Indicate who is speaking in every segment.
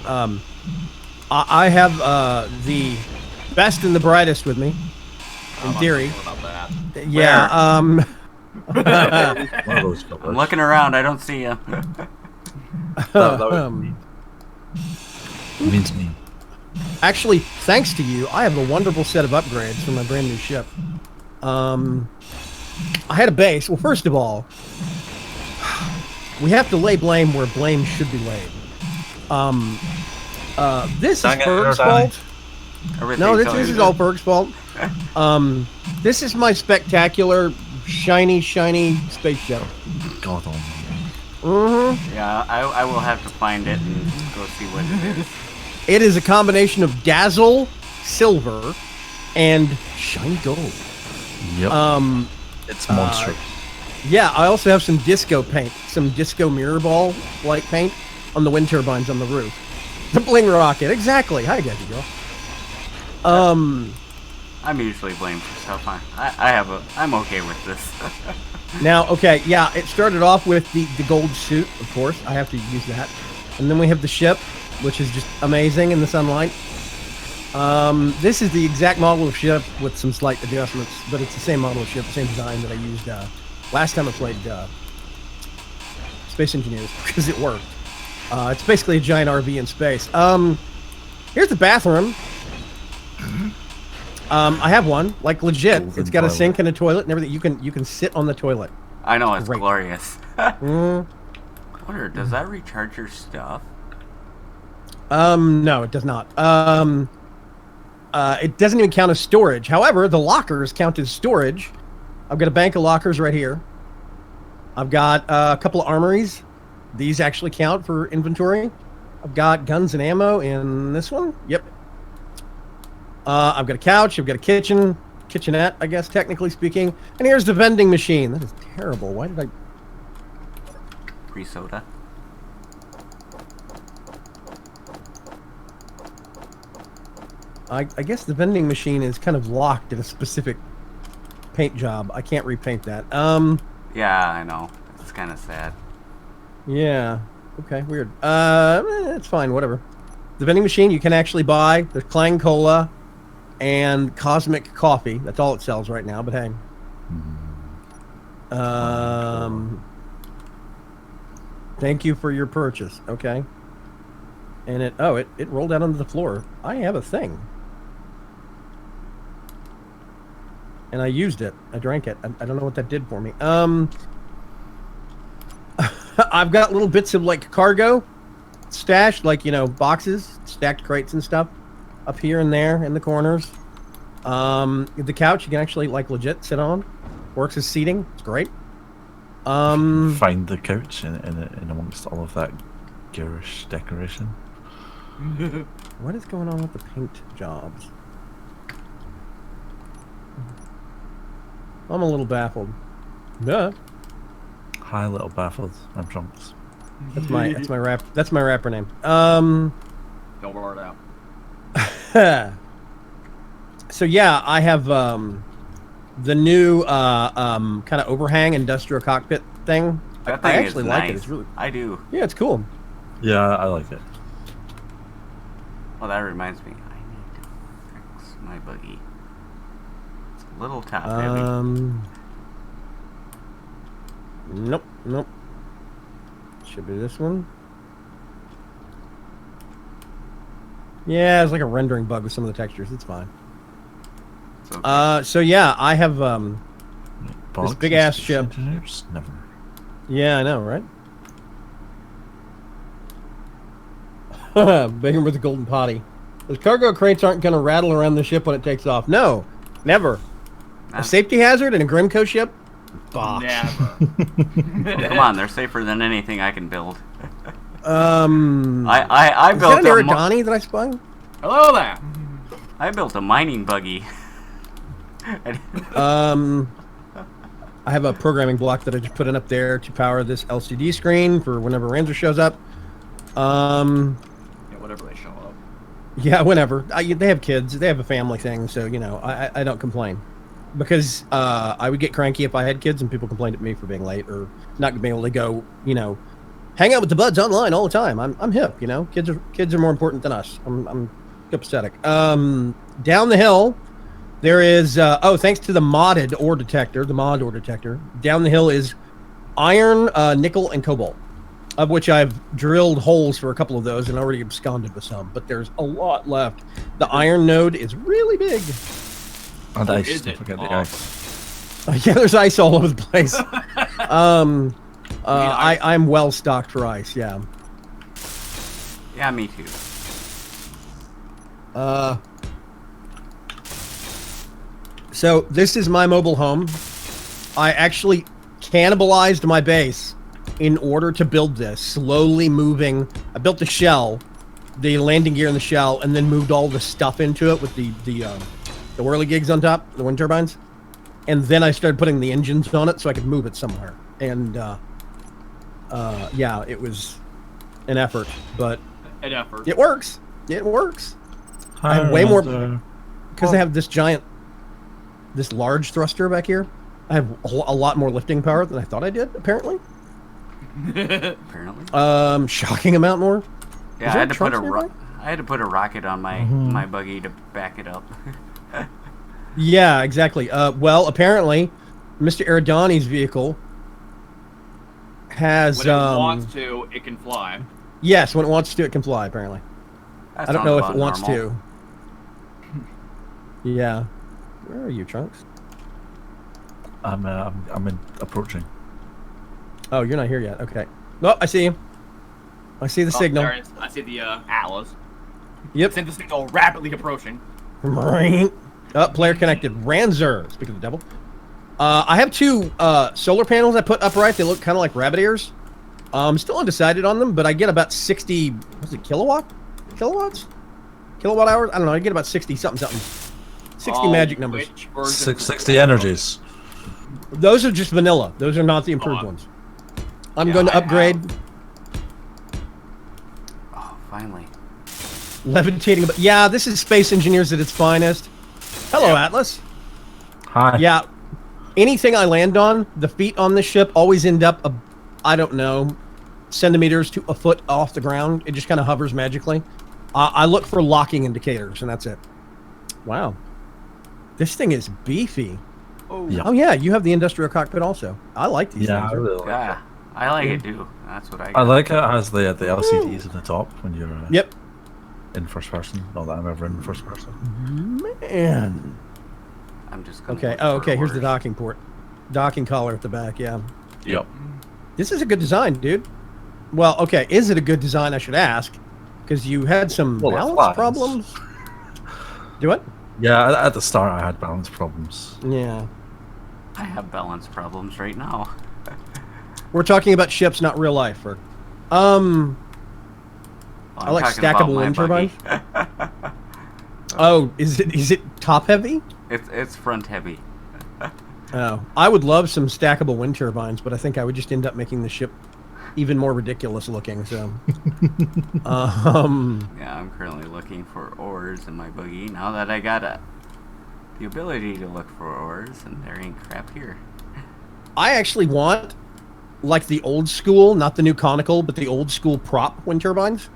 Speaker 1: I have the best and the brightest with me, in theory.
Speaker 2: About that.
Speaker 1: Yeah.
Speaker 3: One of those
Speaker 4: I'm
Speaker 3: fillers.
Speaker 4: looking around. I don't see you.
Speaker 3: That would means me.
Speaker 1: Actually, thanks to you, I have a wonderful set of upgrades for my brand new ship. I had a base. Well, first of all, we have to lay blame where blame should be laid. This is
Speaker 3: Dang it,
Speaker 1: Ferg's
Speaker 3: Danny.
Speaker 1: fault.
Speaker 4: Everything's
Speaker 1: No, this
Speaker 4: always
Speaker 1: is
Speaker 4: good.
Speaker 1: all Ferg's fault. This is my spectacular, shiny space shuttle.
Speaker 3: God almighty.
Speaker 1: Mm-hmm.
Speaker 4: Yeah, I will have to find it and go see what it is.
Speaker 1: It is a combination of dazzle, silver, and shiny gold.
Speaker 3: Yep. It's monstrous.
Speaker 1: Yeah, I also have some disco paint, some disco mirror ball like paint on the wind turbines on the roof. The bling rocket, exactly. Hi, Gadget Girl.
Speaker 4: I'm usually blamed for stuff. I'm okay with this.
Speaker 1: Now, okay, yeah, it started off with the gold suit, of course. I have to use that. And then we have the ship, which is just amazing in the sunlight. This is the exact model of ship with some slight adjustments, but it's the same model of ship, same design that I used last time I played Space Engineers, because it worked. It's basically a giant RV in space. Here's the bathroom. I have one, like legit.
Speaker 3: Golden
Speaker 1: It's got a
Speaker 3: toilet.
Speaker 1: sink and a toilet and everything. You can sit on the toilet.
Speaker 4: I know it's
Speaker 1: Great.
Speaker 4: glorious.
Speaker 1: Mm.
Speaker 4: I wonder, does that recharge your stuff?
Speaker 1: No, it does not. It doesn't even count as storage. However, the lockers count as storage. I've got a bank of lockers right here. I've got a couple of armories. These actually count for inventory. I've got guns and ammo in this one. Yep. I've got a couch. I've got a kitchenette, I guess, technically speaking. And here's the vending machine. That is terrible. Why did I...
Speaker 4: Free soda.
Speaker 1: I guess the vending machine is kind of locked at a specific paint job. I can't repaint that.
Speaker 4: Yeah, I know. It's kind of sad.
Speaker 1: Yeah. Okay, weird. It's fine, whatever. The vending machine you can actually buy. There's Clang Cola and Cosmic Coffee. That's all it sells right now, but hey. Thank you for your purchase. Okay. And it rolled out onto the floor. I have a thing. And I used it. I drank it. I don't know what that did for me. I've got little bits of like cargo stashed, like, boxes, stacked crates and stuff up here and there in the corners. The couch you can actually like legit sit on. Works as seating. It's great.
Speaker 3: Find the couch in amongst all of that garish decoration.
Speaker 1: What is going on with the paint jobs? I'm a little baffled. Yeah.
Speaker 3: Hi, little baffled. I'm drunks.
Speaker 1: That's my rapper name.
Speaker 2: Don't blur it out.
Speaker 1: So yeah, I have the new kind of overhang industrial cockpit thing.
Speaker 4: That
Speaker 1: I
Speaker 4: thing
Speaker 1: actually
Speaker 4: is
Speaker 1: like
Speaker 4: nice.
Speaker 1: it. It's really
Speaker 4: I do.
Speaker 1: yeah, it's cool.
Speaker 3: Yeah, I like it.
Speaker 4: Well, that reminds me. I need to fix my buggy. It's a little top heavy.
Speaker 1: Nope. Should be this one. Yeah, it's like a rendering bug with some of the textures. It's fine.
Speaker 4: It's okay.
Speaker 1: So yeah, I have
Speaker 3: Bollocks
Speaker 1: big ass
Speaker 3: and
Speaker 1: ship.
Speaker 3: engineers? Never.
Speaker 1: Yeah, I know, right? Bigger with the golden potty. Those cargo crates aren't going to rattle around the ship when it takes off. No, never. A
Speaker 4: That's-
Speaker 1: safety hazard in a Grimco ship? Bah.
Speaker 2: Never.
Speaker 4: Come on, they're safer than anything I can build.
Speaker 1: Is
Speaker 4: I
Speaker 1: that
Speaker 4: built
Speaker 1: an Irigani that I spun?
Speaker 2: Hello there.
Speaker 4: I built a mining buggy.
Speaker 1: I have a programming block that I just put in up there to power this LCD screen for whenever Ranzer shows up.
Speaker 2: Yeah, whatever they show up.
Speaker 1: Yeah, whenever. They have kids. They have a family thing, so, I don't complain. Because I would get cranky if I had kids and people complained at me for being late or not being able to go, hang out with the buds online all the time. I'm hip, you know. Kids are more important than us. I'm copacetic. Down the hill, there is thanks to the modded ore detector, down the hill is iron, nickel, and cobalt, of which I've drilled holes for a couple of those and already absconded with some, but there's a lot left. The iron node is really big.
Speaker 3: And
Speaker 2: Oh,
Speaker 3: ice.
Speaker 2: is
Speaker 3: Don't
Speaker 2: it?
Speaker 3: forget the
Speaker 2: Oh.
Speaker 3: ice.
Speaker 1: Yeah, there's ice all over the place. I'm well stocked for ice. Yeah.
Speaker 4: Yeah, me too.
Speaker 1: So this is my mobile home. I actually cannibalized my base in order to build this, slowly moving. I built the shell, the landing gear in the shell, and then moved all the stuff into it with the whirligigs on top, the wind turbines. And then I started putting the engines on it so I could move it somewhere. And yeah, it was an effort, but
Speaker 2: An effort.
Speaker 1: it works. It works. I have way more because I have this large thruster back here. I have a lot more lifting power than I thought I did. Apparently,
Speaker 4: Apparently.
Speaker 1: shocking amount more.
Speaker 4: Yeah,
Speaker 1: Is
Speaker 4: I
Speaker 1: there
Speaker 4: had to put
Speaker 1: trunks
Speaker 4: a
Speaker 1: nearby?
Speaker 4: I had to put a rocket on my buggy to back it up.
Speaker 1: Yeah, exactly. Well, apparently, Mr. Eridani's vehicle has.
Speaker 2: When it wants to, it can fly.
Speaker 1: Yes, when it wants to, it can fly. Apparently,
Speaker 4: That
Speaker 1: I don't
Speaker 4: sounds
Speaker 1: know if
Speaker 4: about
Speaker 1: it wants
Speaker 4: normal.
Speaker 1: to. Yeah, where are you, Trunks?
Speaker 3: I'm approaching.
Speaker 1: Oh, you're not here yet. Okay. Oh, I see you. I see the signal.
Speaker 2: There it is. I see the Atlas.
Speaker 1: Yep.
Speaker 2: Send the signal rapidly approaching.
Speaker 1: Player connected. Ranzer. Speak of the devil. I have two solar panels I put upright. They look kind of like rabbit ears. I'm still undecided on them, but I get about 60. What's it? Kilowatts? Kilowatt hours? I don't know. I get about 60 something. 60 magic numbers.
Speaker 2: Which version?
Speaker 3: 60 energies.
Speaker 1: Those are just vanilla. Those are not the improved ones. I'm
Speaker 2: Yeah,
Speaker 1: going to
Speaker 2: I
Speaker 1: upgrade.
Speaker 4: Oh, finally.
Speaker 1: Levitating. Yeah, this is Space Engineers at its finest. Hello,
Speaker 2: Yeah.
Speaker 1: Atlas.
Speaker 3: Hi.
Speaker 1: Yeah. Anything I land on, the feet on the ship always end up, I don't know, centimeters to a foot off the ground. It just kind of hovers magically. I look for locking indicators, and that's it. Wow. This thing is beefy.
Speaker 2: Oh,
Speaker 3: Yeah.
Speaker 1: Oh, yeah, you have the industrial cockpit also. I like these
Speaker 3: Yeah, I
Speaker 1: things.
Speaker 3: really like
Speaker 4: Yeah,
Speaker 3: it.
Speaker 4: I like it too. That's what I
Speaker 3: I
Speaker 4: got.
Speaker 3: like it as the LCDs at the top when you're
Speaker 1: Yep.
Speaker 3: in first person. Not that I'm ever in first person.
Speaker 1: Man.
Speaker 4: I'm just gonna
Speaker 1: Okay.
Speaker 4: look
Speaker 1: Oh,
Speaker 4: for
Speaker 1: okay. Here's the
Speaker 4: orders.
Speaker 1: docking port. Docking collar at the back, yeah.
Speaker 3: Yep.
Speaker 1: This is a good design, dude. Well, okay. Is it a good design, I should ask? Because you had some
Speaker 3: Well, it
Speaker 1: balance
Speaker 3: flies.
Speaker 1: problems. Do what?
Speaker 3: Yeah, at the start I had balance problems.
Speaker 1: Yeah.
Speaker 4: I have balance problems right now.
Speaker 1: We're talking about ships, not real life. Or,
Speaker 4: Well,
Speaker 1: I
Speaker 4: I'm
Speaker 1: like
Speaker 4: talking about
Speaker 1: stackable
Speaker 4: my
Speaker 1: wind
Speaker 4: buggy.
Speaker 1: oh, is it top heavy?
Speaker 4: It's front heavy.
Speaker 1: Oh, I would love some stackable wind turbines, but I think I would just end up making the ship even more ridiculous looking. So,
Speaker 4: Yeah, I'm currently looking for ores in my buggy now that I got the ability to look for ores, and there ain't crap here.
Speaker 1: I actually want like the old school, not the new conical, but the old school prop wind turbines,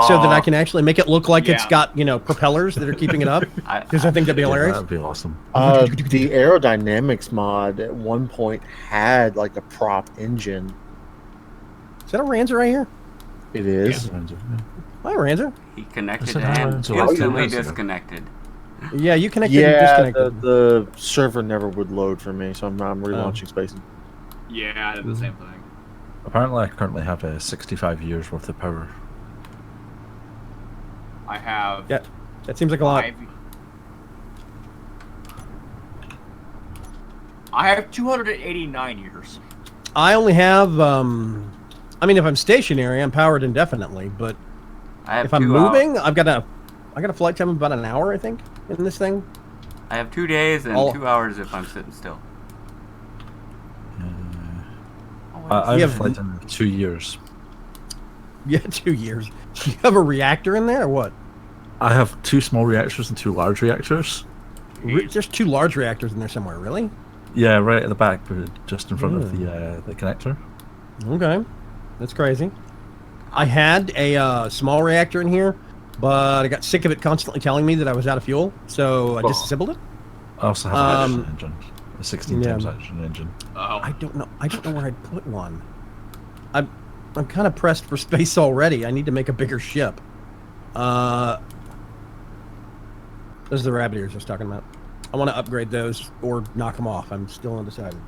Speaker 1: so that I can actually make it look like it's
Speaker 2: Yeah.
Speaker 1: got propellers that are keeping it up.
Speaker 4: I-
Speaker 1: Because I think that'd be hilarious.
Speaker 3: That'd be awesome.
Speaker 5: The aerodynamics mod at one point had like a prop engine.
Speaker 1: Is that a Ranzer right here?
Speaker 5: It is.
Speaker 1: Hi, Ranzer.
Speaker 4: He connected
Speaker 3: Listen,
Speaker 4: and
Speaker 3: Aaron, so like 10
Speaker 4: instantly
Speaker 3: minutes ago.
Speaker 4: disconnected.
Speaker 1: Yeah, you connected and
Speaker 5: Yeah,
Speaker 1: disconnected.
Speaker 5: the server never would load for me, so I'm relaunching Space.
Speaker 2: Yeah, I did the same thing.
Speaker 3: Apparently, I currently have 65 years worth of power.
Speaker 2: I have
Speaker 1: Yeah, that seems like a lot.
Speaker 2: I have 289 years.
Speaker 1: I only have, I mean, if I'm stationary, I'm powered indefinitely, but
Speaker 4: I have
Speaker 1: if I'm
Speaker 2: 2
Speaker 1: moving, I got a flight time of about an hour, I think, in this thing.
Speaker 4: I have 2 days and
Speaker 1: All-
Speaker 4: 2 hours if I'm sitting still.
Speaker 3: I
Speaker 1: You
Speaker 3: have
Speaker 1: have-
Speaker 3: flight time in 2 years.
Speaker 1: Yeah, 2 years. You have a reactor in there, or what?
Speaker 3: I have 2 small reactors and 2 large reactors.
Speaker 1: There's 2 large reactors in there somewhere, really?
Speaker 3: Yeah, right at the back, but just in front of the connector.
Speaker 1: Okay. That's crazy. I had a small reactor in here, but I got sick of it constantly telling me that I was out of fuel, so I disassembled it.
Speaker 3: I also have a hydrogen engine, a 16 times hydrogen engine.
Speaker 2: Oh.
Speaker 1: I don't know where I'd put one. I'm kind of pressed for space already. I need to make a bigger ship. Those are the rabbit ears I was talking about. I want to upgrade those or knock them off. I'm still undecided.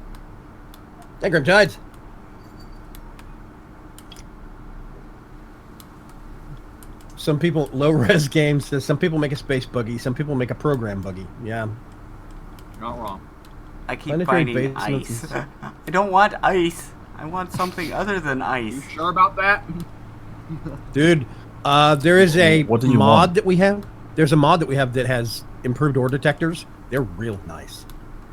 Speaker 1: Hey, Grim Tides. Some people, low-res games says some people make a space buggy, some people make a program buggy. Yeah.
Speaker 2: You're not wrong.
Speaker 4: I keep
Speaker 1: Planetary
Speaker 4: finding
Speaker 1: basements
Speaker 4: ice.
Speaker 1: and-
Speaker 4: I don't want ice. I want something other than ice.
Speaker 2: You sure about that?
Speaker 1: Dude, there is a
Speaker 3: What do you
Speaker 1: mod
Speaker 3: want?
Speaker 1: that we have. There's a mod that we have that has improved ore detectors. They're real nice.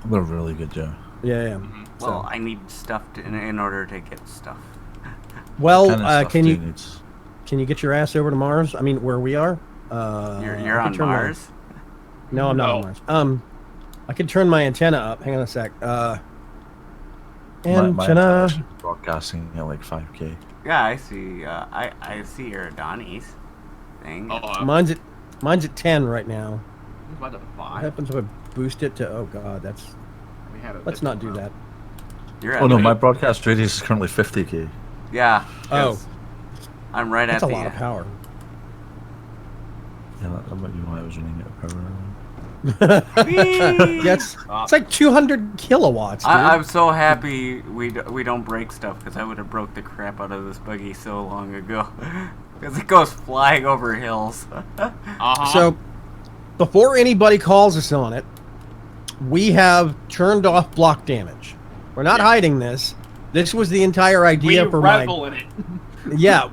Speaker 3: They're really good, Joe.
Speaker 1: Yeah.
Speaker 4: Well, I need stuff in order to get stuff.
Speaker 1: Well,
Speaker 3: What kind of stuff
Speaker 1: can
Speaker 3: do
Speaker 1: you
Speaker 3: need?
Speaker 1: can you get your ass over to Mars? I mean, where we are?
Speaker 4: You're
Speaker 1: I
Speaker 4: on
Speaker 1: can turn my-
Speaker 4: Mars?
Speaker 1: No, I'm not on
Speaker 2: No.
Speaker 1: Mars. I can turn my antenna up. Hang on a sec.
Speaker 3: My
Speaker 1: Antenna.
Speaker 3: antenna's broadcasting at like 5K.
Speaker 4: Yeah, I see. I see your Adonis thing.
Speaker 2: Oh,
Speaker 1: Mine's at 10 right now.
Speaker 2: it's about to
Speaker 1: What
Speaker 2: 5.
Speaker 1: happens if I boost it to? Oh God, that's.
Speaker 2: We have it
Speaker 1: Let's not do that.
Speaker 4: You're at
Speaker 3: Oh no,
Speaker 4: the-
Speaker 3: my broadcast radius is currently 50K.
Speaker 4: Yeah.
Speaker 1: Oh.
Speaker 4: 'cause I'm right
Speaker 1: That's
Speaker 4: at
Speaker 1: a
Speaker 4: the.
Speaker 1: lot of power.
Speaker 3: Yeah, that might be why I was running out of power.
Speaker 1: Yeah, it's like 200 kilowatts. Dude.
Speaker 4: I'm so happy we don't break stuff because I would have broke the crap out of this buggy so long ago. Because it goes flying over hills.
Speaker 1: So, before anybody calls us on it, we have turned off block damage. We're not hiding this. This was the entire
Speaker 2: we
Speaker 1: idea for
Speaker 2: revel in it.
Speaker 1: Yeah,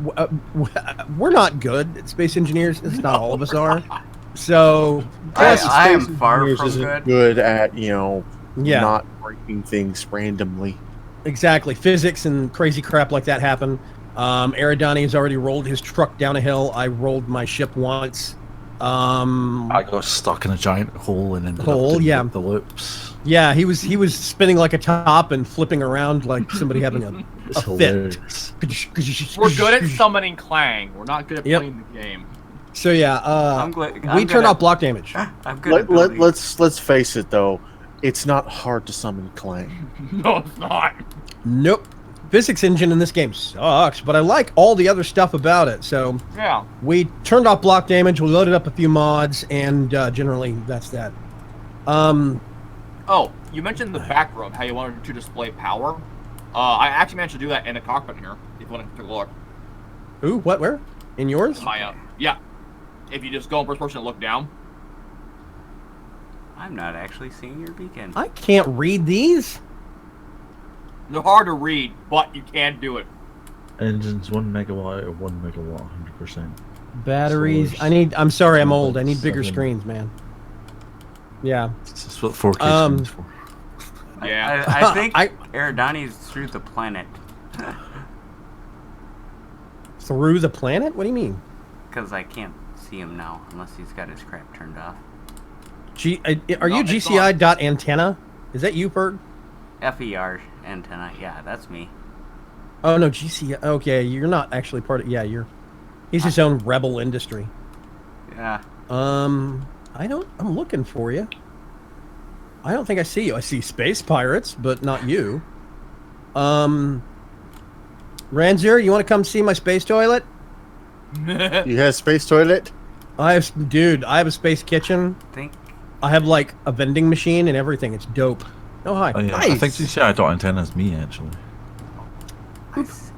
Speaker 1: we're not good at space engineers. It's not all of us are. So,
Speaker 4: I am
Speaker 5: Space
Speaker 4: far
Speaker 5: Engineers
Speaker 4: from
Speaker 5: isn't
Speaker 4: good.
Speaker 5: at
Speaker 1: yeah,
Speaker 5: not breaking things randomly.
Speaker 1: exactly. Physics and crazy crap like that happen. Aerodani has already rolled his truck down a hill. I rolled my ship once.
Speaker 3: I got stuck in a giant hole and ended
Speaker 1: Hole,
Speaker 3: up doing
Speaker 1: yeah.
Speaker 3: the loops.
Speaker 1: Yeah, he was spinning like a top and flipping around like somebody having
Speaker 3: It's
Speaker 1: a fit.
Speaker 3: hilarious.
Speaker 2: We're good at summoning Clang. We're not good at
Speaker 1: Yep.
Speaker 2: playing the game.
Speaker 1: So yeah,
Speaker 4: I'm
Speaker 1: we turned off block damage.
Speaker 4: I'm good at building.
Speaker 5: Let's face it though, it's not hard to summon Clang.
Speaker 2: No, it's not.
Speaker 1: Nope. Physics engine in this game sucks, but I like all the other stuff about it. So
Speaker 2: Yeah.
Speaker 1: we turned off block damage. We loaded up a few mods, and generally that's that.
Speaker 2: Oh, you mentioned the back room, how you wanted to display power. I actually managed to do that in the cockpit here. If you want to take a look.
Speaker 1: Ooh, what? Where? In yours?
Speaker 2: Yeah. If you just go in first person and look down.
Speaker 4: I'm not actually seeing your beacon.
Speaker 1: I can't read these.
Speaker 2: They're hard to read, but you can do it.
Speaker 3: Engines 1 megawatt or 1 megawatt, 100%.
Speaker 1: Batteries.
Speaker 3: Solar's
Speaker 1: I'm sorry, I'm old. I need bigger
Speaker 3: 7.
Speaker 1: screens, man. Yeah.
Speaker 3: That's what 4K screens for.
Speaker 2: Yeah.
Speaker 4: I think
Speaker 1: I-
Speaker 4: Aerodani's through the planet.
Speaker 1: Through the planet? What do you mean?
Speaker 4: Because I can't see him now unless he's got his crap turned off.
Speaker 1: Are
Speaker 2: No,
Speaker 1: you
Speaker 2: it's
Speaker 1: GCI.antenna? Is that you, Ferg?
Speaker 4: FER antenna. Yeah, that's me.
Speaker 1: Oh no, GCI. Okay, you're not actually part of. Yeah, he's his own rebel industry.
Speaker 4: Yeah.
Speaker 1: I'm looking for you. I don't think I see you. I see space pirates, but not you. Ranzir, you want to come see my space toilet?
Speaker 5: You have space toilet?
Speaker 1: I have a space kitchen.
Speaker 4: Think.
Speaker 1: I have like a vending machine and everything. It's dope. Oh hi.
Speaker 3: Oh, yeah.
Speaker 1: Nice.
Speaker 3: I think GCI.antenna is me, actually.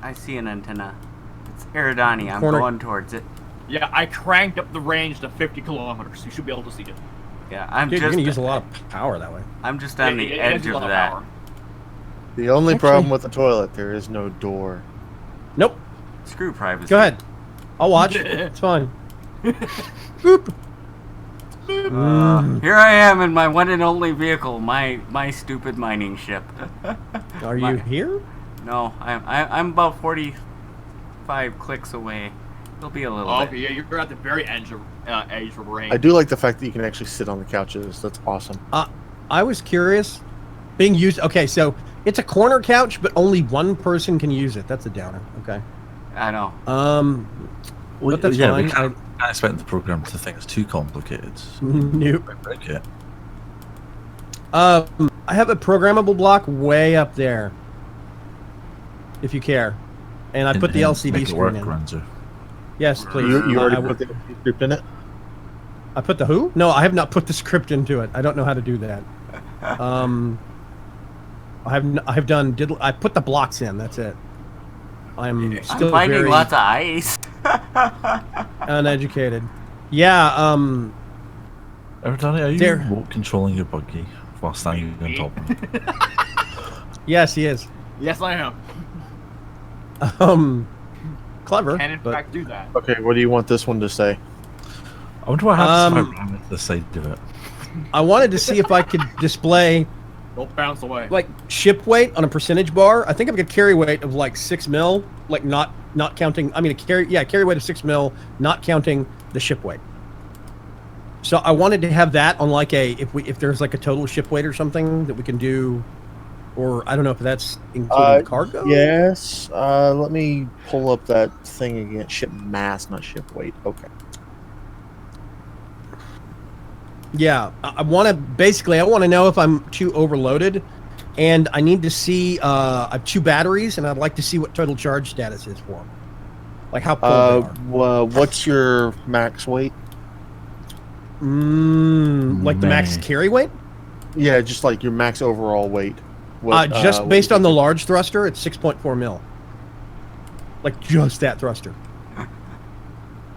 Speaker 4: I see an antenna. It's Aerodani. I'm
Speaker 1: Corner.
Speaker 4: going towards it.
Speaker 2: Yeah, I cranked up the range to 50 kilometers. You should be able to see it.
Speaker 4: Yeah, I'm
Speaker 1: Dude, you're
Speaker 4: just.
Speaker 1: gonna use a lot of power that way.
Speaker 4: I'm just on the
Speaker 2: It
Speaker 4: edge
Speaker 2: has a
Speaker 4: of
Speaker 2: lot of
Speaker 4: that.
Speaker 2: power.
Speaker 5: The only
Speaker 1: Actually-
Speaker 5: problem with the toilet, there is no door.
Speaker 1: Nope.
Speaker 4: Screw privacy.
Speaker 1: Go ahead. I'll watch. It's fine. Boop.
Speaker 4: Here I am in my one and only vehicle, my stupid mining ship.
Speaker 1: Are
Speaker 4: My-
Speaker 1: you here?
Speaker 4: No, I'm about 45 clicks away. It'll be a little
Speaker 2: Oh,
Speaker 4: bit.
Speaker 2: okay, yeah, you're at the very edge of range.
Speaker 5: I do like the fact that you can actually sit on the couches. That's awesome.
Speaker 1: I was curious. Being used. Okay, so it's a corner couch, but only one person can use it. That's a downer. Okay.
Speaker 4: I know.
Speaker 1: But that's
Speaker 3: yeah,
Speaker 1: fine.
Speaker 3: we can't expect the program to think it's too complicated.
Speaker 1: Nope.
Speaker 3: Break it.
Speaker 1: I have a programmable block way up there, if you care, and I put the LCD
Speaker 3: Make it
Speaker 1: screen
Speaker 3: work,
Speaker 1: in.
Speaker 3: Ranzo.
Speaker 1: Yes, please.
Speaker 5: You already
Speaker 1: I
Speaker 5: put the script in it?
Speaker 1: I put the who? No, I have not put the script into it. I don't know how to do that. I put the blocks in. That's it. I'm still
Speaker 4: I'm finding
Speaker 1: very
Speaker 4: lots of ice.
Speaker 1: uneducated. Yeah.
Speaker 3: Everton, are you
Speaker 1: There.
Speaker 3: remote controlling your buggy while standing on top of it?
Speaker 1: Yes, he is.
Speaker 2: Yes, I am.
Speaker 1: Clever.
Speaker 2: Can in
Speaker 1: but
Speaker 2: fact do that.
Speaker 5: Okay, what do you want this one to say?
Speaker 3: I wonder what happens if
Speaker 1: Um,
Speaker 3: I ram into the side of it.
Speaker 1: I wanted to see if I could display
Speaker 2: Don't bounce away.
Speaker 1: like ship weight on a percentage bar. I think I've got carry weight of like 6 mil, like not counting. I mean, carry weight of 6 mil, not counting the ship weight. So I wanted to have that on like if there's like a total ship weight or something that we can do, or I don't know if that's including cargo.
Speaker 5: Yes. Let me pull up that thing again. Ship mass, not ship weight. Okay.
Speaker 1: Yeah, I want to know if I'm too overloaded, and I need to see. I have 2 batteries, and I'd like to see what total charge status is for them, like how full they are.
Speaker 5: Well, what's your max weight?
Speaker 1: Like the max
Speaker 3: Man.
Speaker 1: carry weight?
Speaker 5: Yeah, just like your max overall weight.
Speaker 1: Just based on the large thruster, it's 6.4 mil. Like just that thruster.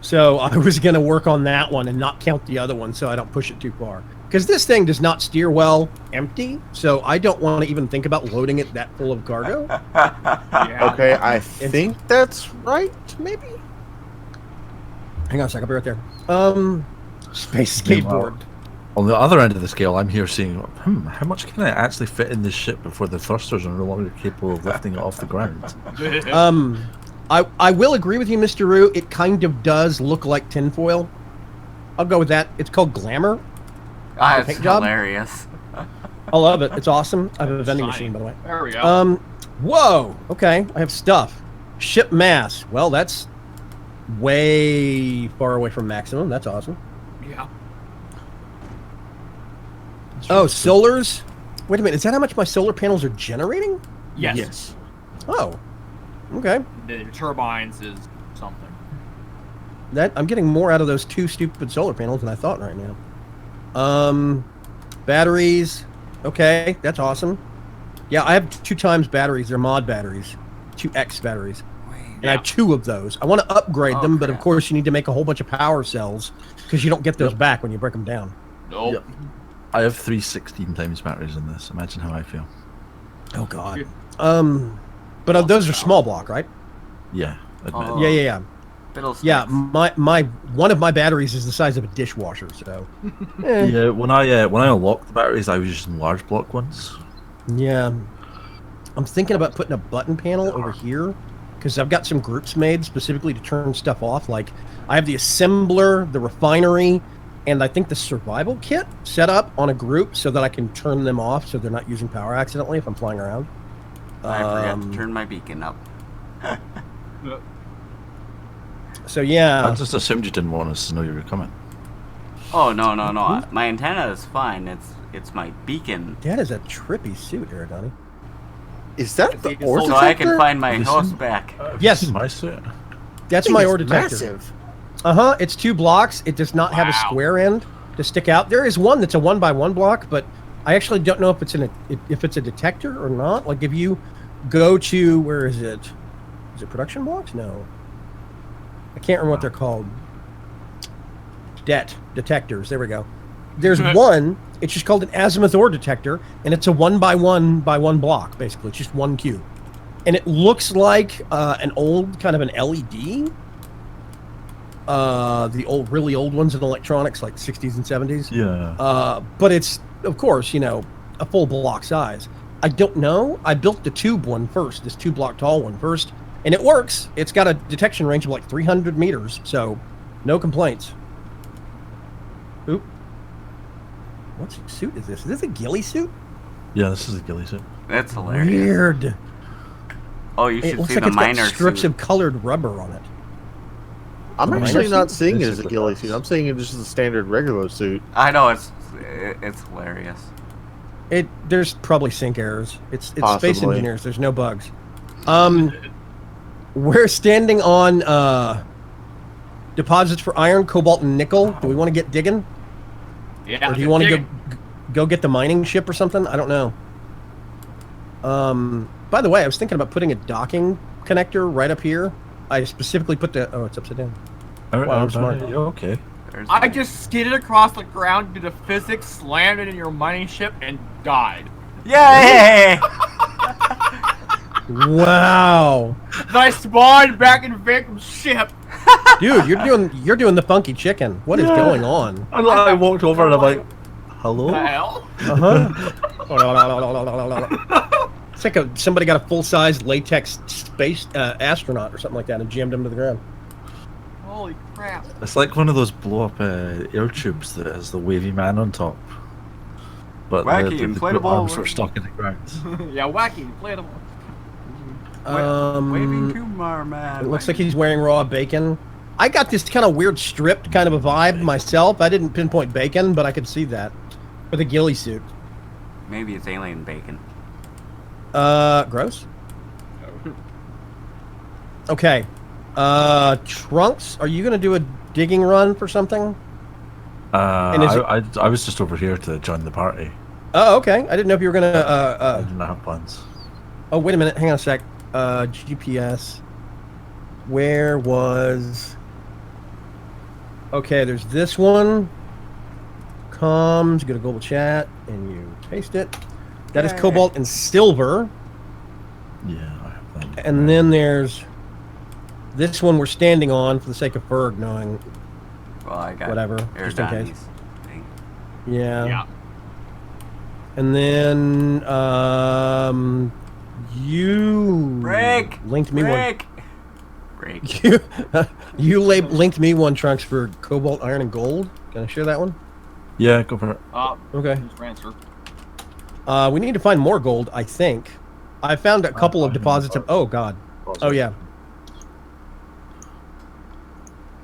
Speaker 1: So I was going to work on that one and not count the other one so I don't push it too far. Because this thing does not steer well empty, so I don't want to even think about loading it that full of cargo.
Speaker 2: Yeah.
Speaker 5: Okay, I think that's right, maybe?
Speaker 1: Hang on a second, I'll be right there. Space skateboard.
Speaker 3: On the other end of the scale, I'm here seeing, how much can I actually fit in this ship before the thrusters are no longer capable of lifting it off the ground?
Speaker 1: I will agree with you, Mr. Roo. It kind of does look like tinfoil. I'll go with that. It's called Glamour.
Speaker 4: That's
Speaker 1: paint job?
Speaker 4: hilarious.
Speaker 1: I love it. It's awesome. I have a vending
Speaker 2: Sign.
Speaker 1: machine, by the way.
Speaker 2: There we go.
Speaker 1: Whoa. Okay, I have stuff. Ship mass. Well, that's way far away from maximum. That's awesome.
Speaker 2: Yeah.
Speaker 1: Oh, solars. Wait a minute. Is that how much my solar panels are generating?
Speaker 2: Yes.
Speaker 1: Oh. Okay.
Speaker 2: The turbines is something.
Speaker 1: That I'm getting more out of those 2 stupid solar panels than I thought right now. Batteries. Okay, that's awesome. Yeah, I have 2 times batteries. They're mod batteries. 2X batteries. And I have 2 of those. I want to upgrade them, but of
Speaker 4: crap.
Speaker 1: course you need to make a whole bunch of power cells because you don't get those back when you break them down.
Speaker 2: Nope.
Speaker 3: Yep. I have 3 16 times batteries in this. Imagine how I feel.
Speaker 1: Oh God. But those are small block, right?
Speaker 3: Yeah, admit.
Speaker 4: Oh.
Speaker 1: Yeah.
Speaker 4: Fiddlesticks.
Speaker 1: Yeah, my one of my batteries is the size of a dishwasher, so.
Speaker 3: Yeah, when I unlocked the batteries, I was using large block ones.
Speaker 1: Yeah. I'm thinking about putting a button panel over here because I've got some groups made specifically to turn stuff off. Like I have the assembler, the refinery, and I think the survival kit set up on a group so that I can turn them off so they're not using power accidentally if I'm flying around.
Speaker 4: I forgot to turn my beacon up.
Speaker 1: So yeah.
Speaker 3: I just assumed you didn't want us to know you were coming.
Speaker 4: Oh no. My antenna is fine. It's my beacon.
Speaker 1: That is a trippy suit, Aerodani.
Speaker 5: Is that the
Speaker 2: So
Speaker 5: ore
Speaker 4: So I can
Speaker 5: detector?
Speaker 4: find my
Speaker 3: Listen.
Speaker 4: host back.
Speaker 1: Yes.
Speaker 3: My suit.
Speaker 1: That's
Speaker 5: Thing
Speaker 1: my
Speaker 5: is
Speaker 1: ore detector.
Speaker 5: Massive.
Speaker 1: It's 2 blocks. It does not have a
Speaker 2: Wow.
Speaker 1: square end to stick out. There is one that's a 1x1 block, but I actually don't know if it's a detector or not. Like if you go to where is it? Is it production blocks? No. I can't remember what they're called. Detectors. There we go. There's one. It's just called an azimuth ore detector, and it's a 1x1 block. Basically, it's just 1 cube, and it looks like an old kind of an LED. The really old ones in electronics, like 60s and 70s.
Speaker 3: Yeah.
Speaker 1: But it's, of course, a full block size. I don't know. I built the tube one first, this 2 block tall one first, and it works. It's got a detection range of like 300 meters, so no complaints. Oop. What suit is this? Is this a ghillie suit?
Speaker 3: Yeah, this is a ghillie suit.
Speaker 4: That's hilarious.
Speaker 1: Weird.
Speaker 4: Oh, you
Speaker 1: It
Speaker 4: should
Speaker 1: looks
Speaker 4: see
Speaker 1: like
Speaker 4: the
Speaker 1: it's got
Speaker 4: miner
Speaker 1: strips
Speaker 4: suit.
Speaker 1: of colored rubber on it.
Speaker 5: I'm
Speaker 1: Miner
Speaker 5: actually not
Speaker 1: suit?
Speaker 5: seeing it as a
Speaker 3: Basically
Speaker 5: ghillie
Speaker 3: does.
Speaker 5: suit. I'm seeing it just as a standard regular suit.
Speaker 4: I know it's hilarious.
Speaker 1: There's probably sync errors. It's space
Speaker 5: Possibly.
Speaker 1: engineers. There's no bugs. We're standing on deposits for iron, cobalt, and nickel. Do we want to get digging,
Speaker 2: Yeah.
Speaker 1: or do you want to
Speaker 2: dig
Speaker 1: go get the mining ship or something? I don't know. By the way, I was thinking about putting a docking connector right up here. I specifically put the. Oh, it's upside down. Wow, I'm smart.
Speaker 3: You okay?
Speaker 4: There's
Speaker 2: I just skidded across the ground due to physics, slammed it in your mining ship, and died.
Speaker 4: Yay!
Speaker 1: Wow,
Speaker 2: Then I spawned back in Victim's ship.
Speaker 1: dude, you're doing the funky chicken. What is going on?
Speaker 3: I walked over and I'm like, hello?
Speaker 2: The hell?
Speaker 1: It's like somebody got a full-size latex space astronaut or something like that and jammed him to the ground.
Speaker 2: Holy crap.
Speaker 3: It's like one of those blow-up air tubes that has the wavy man on top. But
Speaker 4: Wacky
Speaker 3: the
Speaker 4: inflatable-
Speaker 3: arms are stuck in the ground.
Speaker 2: Yeah, wacky, inflatable.
Speaker 4: Waving Kumar, man.
Speaker 1: It looks like he's wearing raw bacon. I got this kind of weird stripped kind of a vibe myself. I didn't pinpoint bacon, but I could see that with a ghillie suit.
Speaker 4: Maybe it's alien bacon.
Speaker 1: Gross. Okay. Trunks, are you gonna do a digging run for something? And is
Speaker 3: I was just over here to join the party.
Speaker 1: Oh, okay. I didn't know if you were
Speaker 3: I
Speaker 1: gonna.
Speaker 3: didn't have plans.
Speaker 1: Oh, wait a minute. Hang on a sec. GPS. Where was? Okay, there's this one. Comms. Go to global chat, and you paste it. That is
Speaker 4: Yay.
Speaker 1: cobalt and silver.
Speaker 3: Yeah, I have that.
Speaker 1: And then there's this one we're standing on for the sake of Ferg knowing.
Speaker 4: Well, I got
Speaker 1: Whatever, just in case.
Speaker 4: Erdani's thing.
Speaker 1: Yeah.
Speaker 2: Yeah.
Speaker 1: And then you
Speaker 4: Break!
Speaker 1: linked me one.
Speaker 4: Break! Break.
Speaker 1: You linked me one, Trunks, for cobalt, iron, and gold. Can I share that one?
Speaker 3: Yeah, go for it.
Speaker 1: Okay.
Speaker 2: Just ran, sir.
Speaker 1: We need to find more gold, I think. I found a couple of deposits of. Oh God. Oh yeah.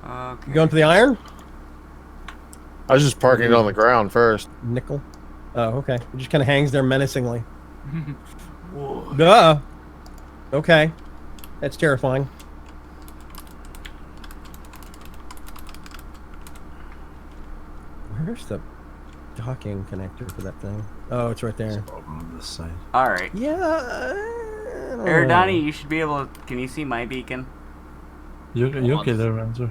Speaker 4: Okay.
Speaker 1: You going for the iron?
Speaker 5: I was just parking it on the ground first.
Speaker 1: Nickel. Oh, okay. It just kind of hangs there menacingly. Duh. Okay. That's terrifying. Where's the docking connector for that thing? Oh, it's right there.
Speaker 3: On this side.
Speaker 4: Alright.
Speaker 1: Yeah.
Speaker 4: Eridani, you should be able to... Can you see my beacon?
Speaker 3: You okay there, Ranzer?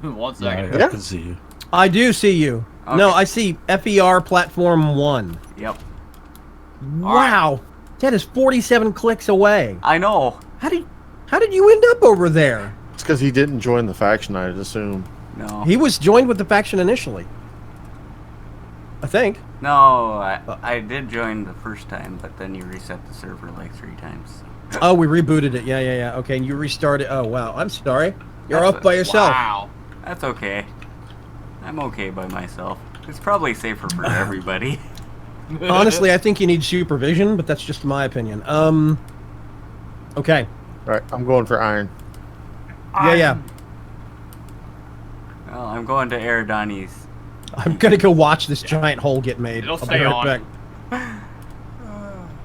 Speaker 2: 1
Speaker 3: Yeah,
Speaker 2: second.
Speaker 3: I can see you.
Speaker 1: I do see you. No,
Speaker 4: Okay.
Speaker 1: I see FER platform 1.
Speaker 4: Yep.
Speaker 1: Wow. That is 47 clicks away.
Speaker 4: I know.
Speaker 1: How did you end up over there?
Speaker 5: It's because he didn't join the faction, I'd assume.
Speaker 4: No.
Speaker 1: He was joined with the faction initially. I think.
Speaker 4: No, I did join the first time, but then you reset the server like 3 times.
Speaker 1: Oh, we rebooted it. Yeah. Okay, and you restarted. Oh, wow. I'm sorry. You're
Speaker 4: That's
Speaker 1: off by yourself.
Speaker 2: Wow.
Speaker 4: That's okay. I'm okay by myself. It's probably safer for everybody.
Speaker 1: Honestly, I think you need supervision, but that's just my opinion. Okay.
Speaker 5: Right, I'm going for iron.
Speaker 1: Yeah.
Speaker 4: Well, I'm going to Eridani's.
Speaker 1: I'm gonna go watch this giant hole get made.
Speaker 2: It'll
Speaker 1: I'll be
Speaker 2: stay
Speaker 1: right
Speaker 2: on.
Speaker 1: back.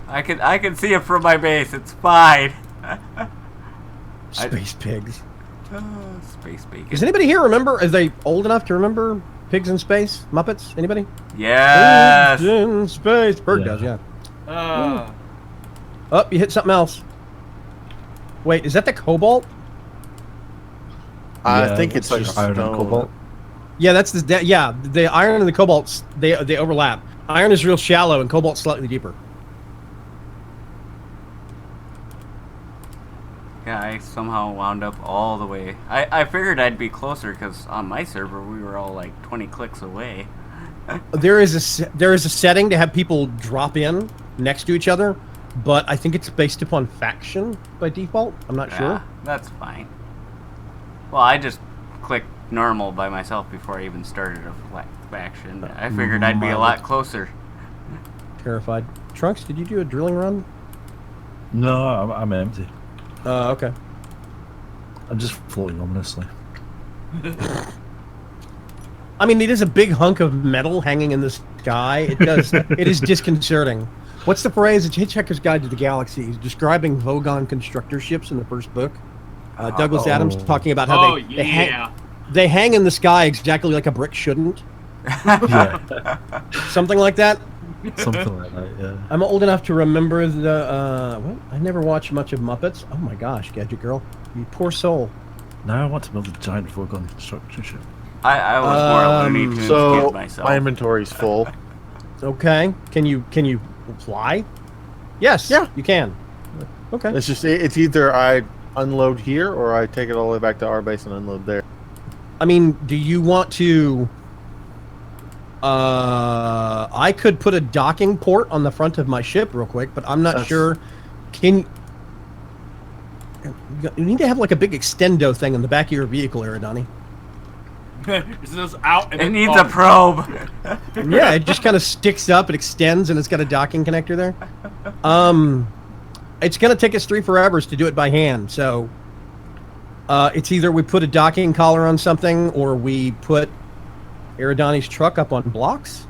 Speaker 4: I can see it from my base. It's fine.
Speaker 1: Space pigs.
Speaker 4: Space bacon.
Speaker 1: Does anybody here remember? Are they old enough to remember Pigs in Space? Muppets? Anybody?
Speaker 4: Yes.
Speaker 1: Pigs in Space. Bird
Speaker 3: Yeah.
Speaker 1: does, yeah. Oh, you hit something else. Wait, is that the cobalt?
Speaker 5: I
Speaker 3: Yeah,
Speaker 5: think
Speaker 3: looks
Speaker 5: it's
Speaker 3: like
Speaker 5: just
Speaker 3: iron and
Speaker 5: stone.
Speaker 3: cobalt.
Speaker 1: Yeah, that's the yeah. The iron and the cobalt they overlap. Iron is real shallow and cobalt's slightly deeper.
Speaker 4: Yeah, I somehow wound up all the way. I figured I'd be closer because on my server we were all like 20 clicks away.
Speaker 1: There is a setting to have people drop in next to each other, but I think it's based upon faction by default. I'm not sure.
Speaker 4: That's fine. Well, I just clicked normal by myself before I even started a faction. I figured I'd be a lot closer.
Speaker 1: Terrified. Trunks, did you do a drilling run?
Speaker 3: No, I'm empty.
Speaker 1: Okay.
Speaker 3: I'm just floating ominously.
Speaker 1: I mean, it is a big hunk of metal hanging in the sky. It does. It is disconcerting. What's the phrase? It's Hitchhiker's Guide to the Galaxy. He's describing Vogon constructor ships in the first book. Douglas Adams talking about how they hang in the sky exactly like a brick shouldn't.
Speaker 3: Yeah,
Speaker 1: Something like that.
Speaker 3: something like that. Yeah.
Speaker 1: I'm old enough to remember the. What? I never watched much of Muppets. Oh my gosh, Gadget Girl, you poor soul.
Speaker 3: Now I want to build a giant Vogon construction ship.
Speaker 4: I was more Looney Tunes
Speaker 5: So
Speaker 4: kid myself.
Speaker 5: my inventory's full.
Speaker 1: Okay, can you fly? Yes.
Speaker 5: Yeah.
Speaker 1: you can. Okay.
Speaker 5: It's just it's either I unload here or I take it all the way back to our base and unload there.
Speaker 1: I mean, do you want to? I could put a docking port on the front of my ship real quick, but I'm not
Speaker 5: That's-
Speaker 1: sure. Can you need to have like a big extendo thing in the back of your vehicle, Aerodani?
Speaker 2: This is out. And
Speaker 4: It
Speaker 2: then-
Speaker 4: needs
Speaker 2: oh,
Speaker 4: a probe.
Speaker 1: Yeah, it just kind of sticks up, it extends, and it's got a docking connector there. It's gonna take us 3 forevers to do it by hand, so it's either we put a docking collar on something or we put Aerodani's truck up on blocks.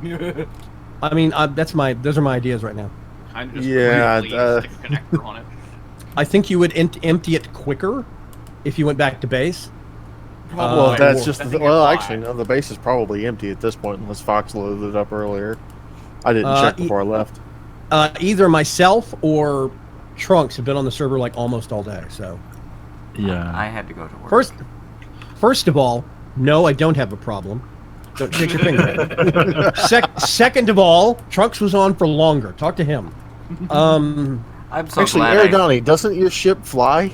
Speaker 1: I mean, those are my ideas right now.
Speaker 2: kind of just
Speaker 5: Yeah,
Speaker 2: stick a connector on it.
Speaker 1: I think you would empty it quicker if you went back to base.
Speaker 5: Well,
Speaker 1: Uh,
Speaker 5: that's
Speaker 1: or-
Speaker 5: just
Speaker 2: I think
Speaker 5: well,
Speaker 2: you're
Speaker 5: actually,
Speaker 2: fine.
Speaker 5: no. The base is probably empty at this point, unless Fox loaded it up earlier. I didn't
Speaker 1: Uh,
Speaker 5: check before I left.
Speaker 1: Either myself or Trunks have been on the server like almost all day. So
Speaker 3: Yeah.
Speaker 4: I had to go to work.
Speaker 1: first of all, no, I don't have a problem. Don't shake your finger. Second of all, Trunks was on for longer. Talk to him.
Speaker 4: I'm so
Speaker 5: Actually,
Speaker 4: glad. I-
Speaker 5: Aerodani, doesn't your ship fly?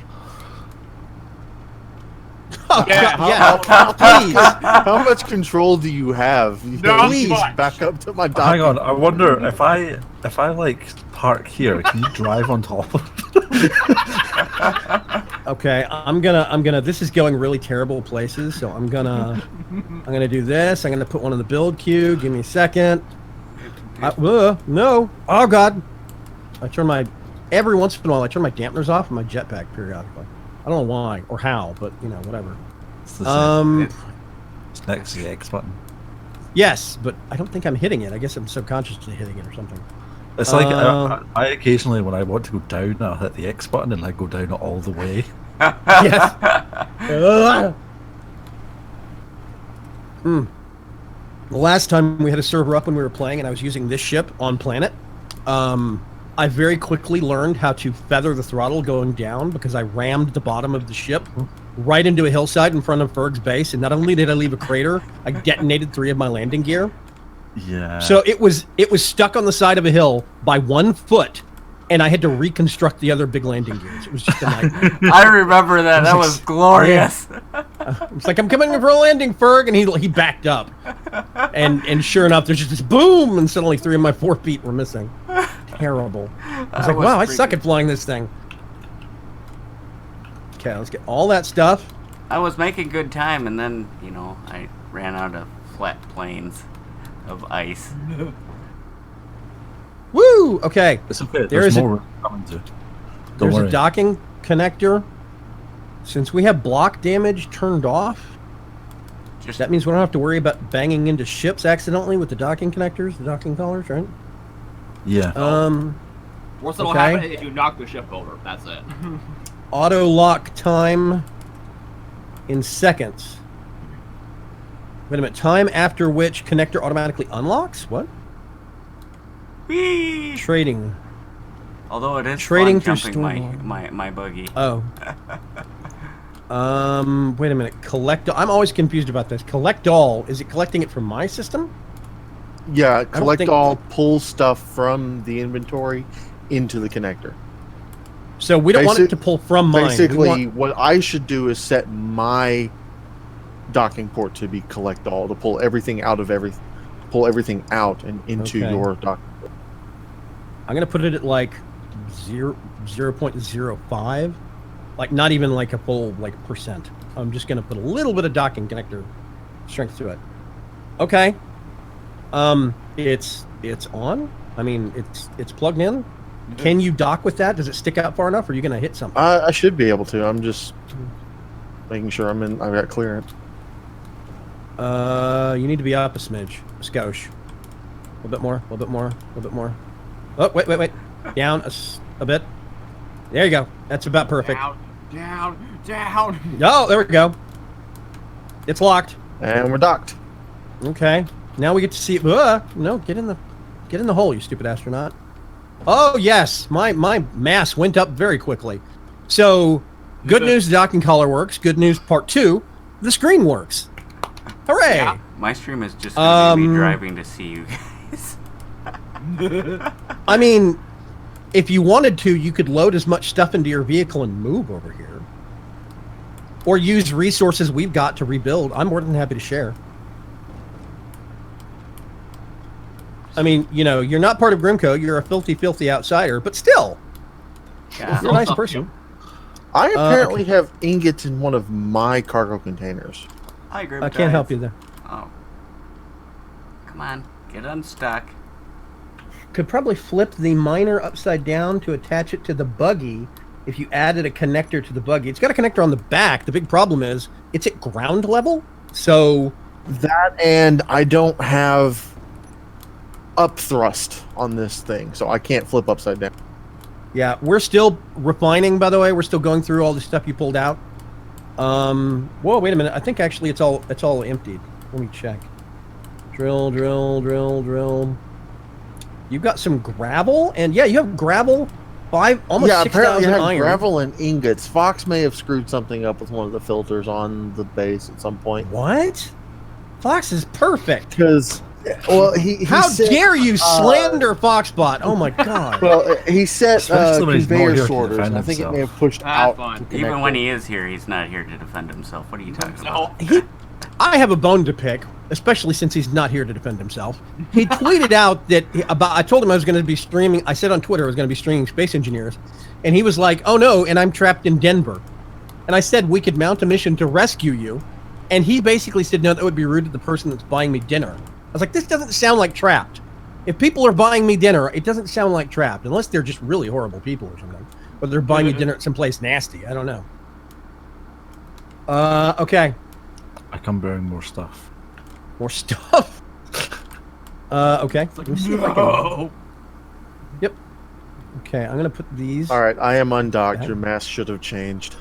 Speaker 1: Oh,
Speaker 2: Yeah.
Speaker 1: God, yeah. Please.
Speaker 5: How much control do you have?
Speaker 2: Not
Speaker 5: Please
Speaker 2: much.
Speaker 5: back up to my dock.
Speaker 3: Hang on, I wonder if I like park here, can you drive on top of it?
Speaker 1: Okay, I'm gonna. This is going really terrible places, so I'm gonna do this. I'm gonna put one in the build queue. Give me a second. No. Oh God. Every once in a while I turn my dampeners off and my jetpack periodically. I don't know why or how, but you know, whatever.
Speaker 3: It's the same.
Speaker 4: It's-
Speaker 3: It's next to the X button.
Speaker 1: Yes, but I don't think I'm hitting it. I guess I'm subconsciously hitting it or something.
Speaker 3: It's like
Speaker 1: Um,
Speaker 3: I occasionally, when I want to go down, I'll hit the X button and I go down all the way.
Speaker 1: Yes. The last time we had a server up when we were playing and I was using this ship on planet, I very quickly learned how to feather the throttle going down because I rammed the bottom of the ship right into a hillside in front of Ferg's base, and not only did I leave a crater, I detonated 3 of my landing gear.
Speaker 3: Yeah.
Speaker 1: So it was stuck on the side of a hill by 1 foot, and I had to reconstruct the other big landing gears. It was just a nightmare.
Speaker 4: I remember that. That was glorious.
Speaker 1: It's like, I'm coming in for a landing, Ferg, and he backed up, and sure enough, there's just this boom, and suddenly 3 of my 4 feet were missing. Terrible. I was
Speaker 4: That
Speaker 1: like,
Speaker 4: was
Speaker 1: wow, I suck
Speaker 4: freaking-
Speaker 1: at flying this thing. Okay, let's get all that stuff.
Speaker 4: I was making good time, and then, you know, I ran out of flat plains of ice.
Speaker 1: Woo! Okay,
Speaker 3: It's okay.
Speaker 1: There
Speaker 3: There's
Speaker 1: is a-
Speaker 3: more coming to. Don't
Speaker 1: there's
Speaker 3: worry.
Speaker 1: a docking connector. Since we have block damage turned off,
Speaker 4: Just
Speaker 1: that means we don't have to worry about banging into ships accidentally with the docking connectors, the docking collars, right?
Speaker 3: Yeah.
Speaker 2: Worst that'll
Speaker 1: Okay.
Speaker 2: happen if you knock the ship over. That's it.
Speaker 1: Auto lock time in seconds. Wait a minute. Time after which connector automatically unlocks? What?
Speaker 4: Whee!
Speaker 1: Trading.
Speaker 4: Although it is
Speaker 1: Trading
Speaker 4: fun
Speaker 1: through
Speaker 4: jumping
Speaker 1: storm.
Speaker 4: my buggy.
Speaker 1: Oh. Wait a minute. Collect. I'm always confused about this. Collect all. Is it collecting it from my system?
Speaker 5: Yeah, collect
Speaker 1: think-
Speaker 5: all, pull stuff from the inventory into the connector.
Speaker 1: So we don't want it
Speaker 5: Basic-
Speaker 1: to pull from mine. We
Speaker 5: Basically,
Speaker 1: want-
Speaker 5: what I should do is set my docking port to be collect all, to pull everything out and into
Speaker 1: Okay.
Speaker 5: your dock.
Speaker 1: I'm gonna put it at like 0.05, like not even like a full like percent. I'm just gonna put a little bit of docking connector strength to it. Okay. It's on. I mean, it's plugged in. Can you dock with that? Does it stick out far enough, or are you going to hit something?
Speaker 5: I should be able to. I'm just making sure I've got clearance.
Speaker 1: You need to be up a smidge. A skosh. A little bit more. A little bit more. A little bit more. Oh, wait. Down a bit. There you go. That's about perfect.
Speaker 2: Down.
Speaker 1: Oh, there we go. It's locked.
Speaker 5: And we're docked.
Speaker 1: Okay. Now we get to see. No, get in the hole, you stupid astronaut. Oh yes, my mass went up very quickly. So, good news, the docking collar works. Good news, part 2, the screen works. Hooray!
Speaker 2: Yeah.
Speaker 4: My stream is just gonna be me driving to see you guys.
Speaker 1: I mean, if you wanted to, you could load as much stuff into your vehicle and move over here, or use resources we've got to rebuild. I'm more than happy to share. I mean, you know, you're not part of Grimco. You're a filthy, filthy outsider, but still,
Speaker 4: Yeah.
Speaker 1: you're a nice person.
Speaker 5: I apparently have ingots in one of my cargo containers.
Speaker 4: Hi,
Speaker 1: I
Speaker 4: Grim.
Speaker 1: can't help you there.
Speaker 4: Oh. Come on, get unstuck.
Speaker 1: Could probably flip the miner upside down to attach it to the buggy if you added a connector to the buggy. It's got a connector on the back. The big problem is it's at ground level. So
Speaker 5: That, and I don't have up thrust on this thing, so I can't flip upside down.
Speaker 1: yeah, we're still refining, by the way. We're still going through all the stuff you pulled out. Whoa, wait a minute. I think actually it's all emptied. Let me check. Drill. You've got some gravel, and yeah, you have gravel. Almost
Speaker 5: Yeah, apparently
Speaker 1: 6,000
Speaker 5: I have
Speaker 1: iron.
Speaker 5: gravel and ingots. Fox may have screwed something up with one of the filters on the base at some point.
Speaker 1: What? Fox is perfect.
Speaker 5: Because, well, he
Speaker 1: How
Speaker 5: said,
Speaker 1: dare you slander Foxbot? Oh my god.
Speaker 5: Well, he set
Speaker 3: Especially when he's not here
Speaker 5: conveyor
Speaker 3: to
Speaker 5: sorters,
Speaker 3: defend
Speaker 5: and I think it
Speaker 3: himself.
Speaker 5: may have pushed
Speaker 2: Ah,
Speaker 5: out.
Speaker 2: fine.
Speaker 5: to
Speaker 4: Even
Speaker 5: connect
Speaker 4: when
Speaker 5: it.
Speaker 4: he is here, he's not here to defend himself. What are you talking
Speaker 2: No.
Speaker 4: about?
Speaker 1: I have a bone to pick, especially since he's not here to defend himself. He tweeted out that I told him I was going to be streaming. I said on Twitter I was going to be streaming Space Engineers, and he was like, "Oh no!" And I'm trapped in Denver. And I said we could mount a mission to rescue you, and he basically said, "No, that would be rude to the person that's buying me dinner." I was like, "This doesn't sound like Trapped. If people are buying me dinner, it doesn't sound like Trapped, unless they're just really horrible people or something. Or they're buying me dinner at someplace nasty. I don't know." Okay.
Speaker 3: I come bearing more stuff.
Speaker 1: More stuff. Okay. Let me see if I can. Yep. Okay, I'm gonna put these.
Speaker 5: All right, I am undocked.
Speaker 1: Okay.
Speaker 5: Your mass should have changed.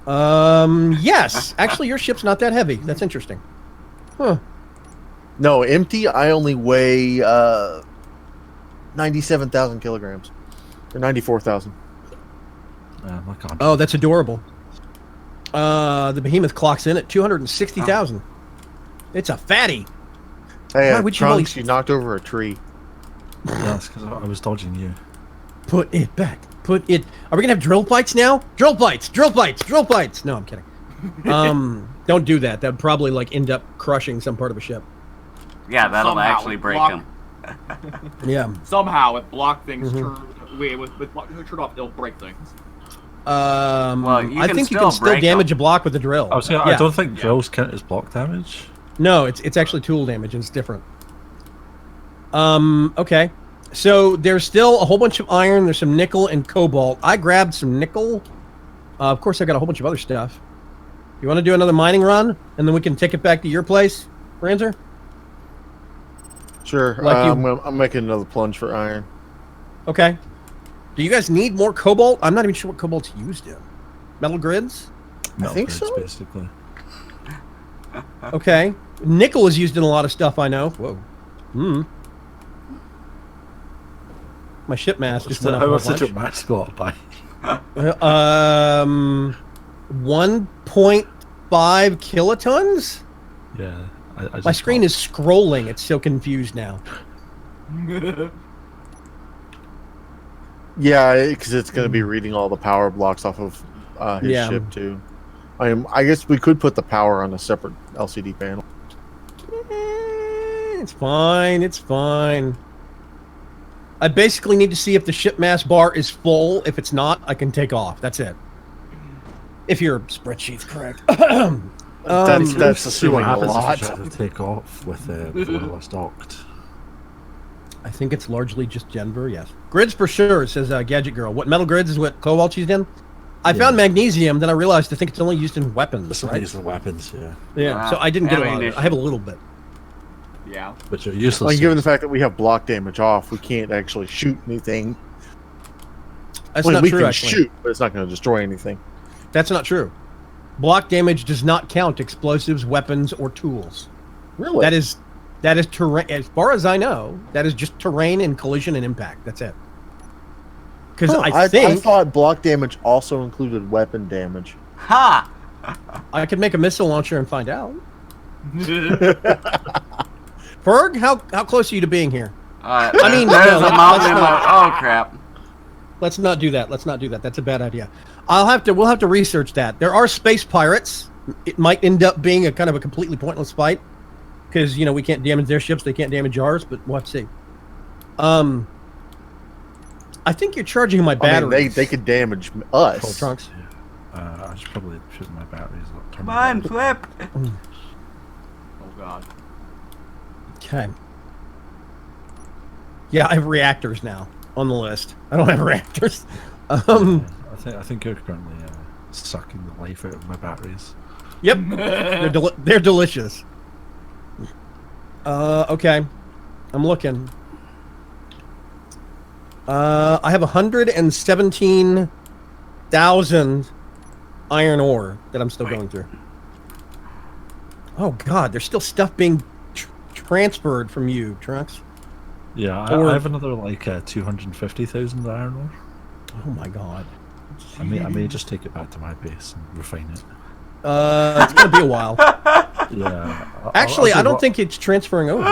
Speaker 1: Yes. Actually, your ship's not that heavy. That's interesting. Huh.
Speaker 5: No, empty. I only weigh 97,000 kilograms, or 94,000.
Speaker 3: My God.
Speaker 1: Oh, that's adorable. The behemoth clocks in at 260,000. It's a fatty.
Speaker 5: Hey,
Speaker 1: Why would you
Speaker 5: Trunks,
Speaker 1: really-
Speaker 5: you knocked over a tree.
Speaker 3: Yeah, that's because I was dodging you.
Speaker 1: Put it back. Put it. Are we gonna have drill fights now? Drill fights. No, I'm kidding. Don't do that. That'd probably like end up crushing some part of a ship.
Speaker 4: Yeah, that'll
Speaker 2: Somehow
Speaker 4: actually break
Speaker 2: block-
Speaker 4: him.
Speaker 1: Yeah.
Speaker 2: Somehow, with block things
Speaker 1: Mm-hmm.
Speaker 2: with block turned off, it'll break things.
Speaker 4: Well, you
Speaker 1: I
Speaker 4: can
Speaker 1: think you
Speaker 4: still
Speaker 1: can still
Speaker 4: break
Speaker 1: damage
Speaker 4: them.
Speaker 1: a block with a drill.
Speaker 3: I was saying,
Speaker 1: Yeah.
Speaker 3: I don't think drills count as block damage.
Speaker 1: No, it's actually tool damage and it's different. Okay. So there's still a whole bunch of iron, there's some nickel and cobalt. I grabbed some nickel. Of course I got a whole bunch of other stuff. You want to do another mining run and then we can take it back to your place, Ranzer?
Speaker 5: Sure.
Speaker 1: Like you-
Speaker 5: I'm making another plunge for iron.
Speaker 1: Okay. Do you guys need more cobalt? I'm not even sure what cobalt's used in. Metal grids?
Speaker 3: Metal
Speaker 5: think
Speaker 3: grids,
Speaker 5: so.
Speaker 3: basically.
Speaker 1: Okay. Nickel is used in a lot of stuff I know. Whoa. My ship mass just went up
Speaker 3: How
Speaker 1: a
Speaker 3: much
Speaker 1: bunch.
Speaker 3: did your max go up by?
Speaker 1: 1.5 kilotons?
Speaker 3: Yeah. I
Speaker 1: My
Speaker 3: just
Speaker 1: screen
Speaker 3: thought-
Speaker 1: is scrolling. It's so confused now.
Speaker 5: Yeah, because it's going to be reading all the power blocks off of his
Speaker 1: Yeah.
Speaker 5: ship too. I guess we could put the power on a separate LCD panel.
Speaker 1: It's fine. It's fine. I basically need to see if the ship mass bar is full. If it's not, I can take off. That's it. If your spreadsheet's correct.
Speaker 5: That's
Speaker 3: See what
Speaker 5: assuming a
Speaker 3: happens
Speaker 5: lot.
Speaker 3: if you try to take off with before I was docked.
Speaker 1: I think it's largely just Denver, yes. Grids for sure, says Gadget Girl. What metal grids is what cobalt used in? I
Speaker 3: Yeah.
Speaker 1: found magnesium, then I realized I think it's only used in weapons,
Speaker 3: Some of
Speaker 1: right?
Speaker 3: these are weapons, yeah,
Speaker 1: Yeah, so I didn't get a lot of it.
Speaker 4: Ammunition.
Speaker 1: I have a little bit.
Speaker 2: Yeah.
Speaker 3: which are useless.
Speaker 5: Like, given the
Speaker 3: things.
Speaker 5: fact that we have block damage off, we can't actually shoot anything.
Speaker 1: That's
Speaker 5: Well,
Speaker 1: not
Speaker 5: we
Speaker 1: true,
Speaker 5: can
Speaker 1: actually.
Speaker 5: shoot, but it's not going to destroy anything.
Speaker 1: That's not true. Block damage does not count explosives, weapons, or tools.
Speaker 5: Really?
Speaker 1: That is terrain. As far as I know, that is just terrain and collision and impact. That's it. Because
Speaker 5: Huh,
Speaker 1: I
Speaker 5: I
Speaker 1: think
Speaker 5: thought block damage also included weapon damage.
Speaker 4: Ha!
Speaker 1: I could make a missile launcher and find out. Ferg, how close are you to being here?
Speaker 4: I
Speaker 1: mean,
Speaker 4: there's
Speaker 1: no,
Speaker 4: a
Speaker 1: let's
Speaker 4: mountain in
Speaker 1: not.
Speaker 4: my. Oh crap!
Speaker 1: Let's not do that. Let's not do that. That's a bad idea. We'll have to research that. There are space pirates. It might end up being a kind of a completely pointless fight because we can't damage their ships. They can't damage ours. But we'll have to see. I think you're charging my
Speaker 5: I
Speaker 1: battery.
Speaker 5: mean, they could damage us.
Speaker 1: Full trunks.
Speaker 3: I should probably shoot my batteries. Up,
Speaker 4: Come on, flip!
Speaker 2: Oh god.
Speaker 1: Okay. Yeah, I have reactors now on the list. I don't have reactors.
Speaker 3: I think you're currently sucking the life out of my batteries.
Speaker 1: Yep, they're delicious. Okay, I'm looking. I have 117,000 iron ore that I'm still going through. Oh God, there's still stuff being transferred from you, Trunks.
Speaker 3: Yeah,
Speaker 1: Or-
Speaker 3: I have another like 250,000 iron ore.
Speaker 1: Oh my God.
Speaker 3: I may just take it back to my base and refine it.
Speaker 1: It's gonna be a while.
Speaker 3: Yeah.
Speaker 1: Actually,
Speaker 3: I'll
Speaker 1: I
Speaker 3: do
Speaker 1: don't
Speaker 3: what-
Speaker 1: think it's transferring over.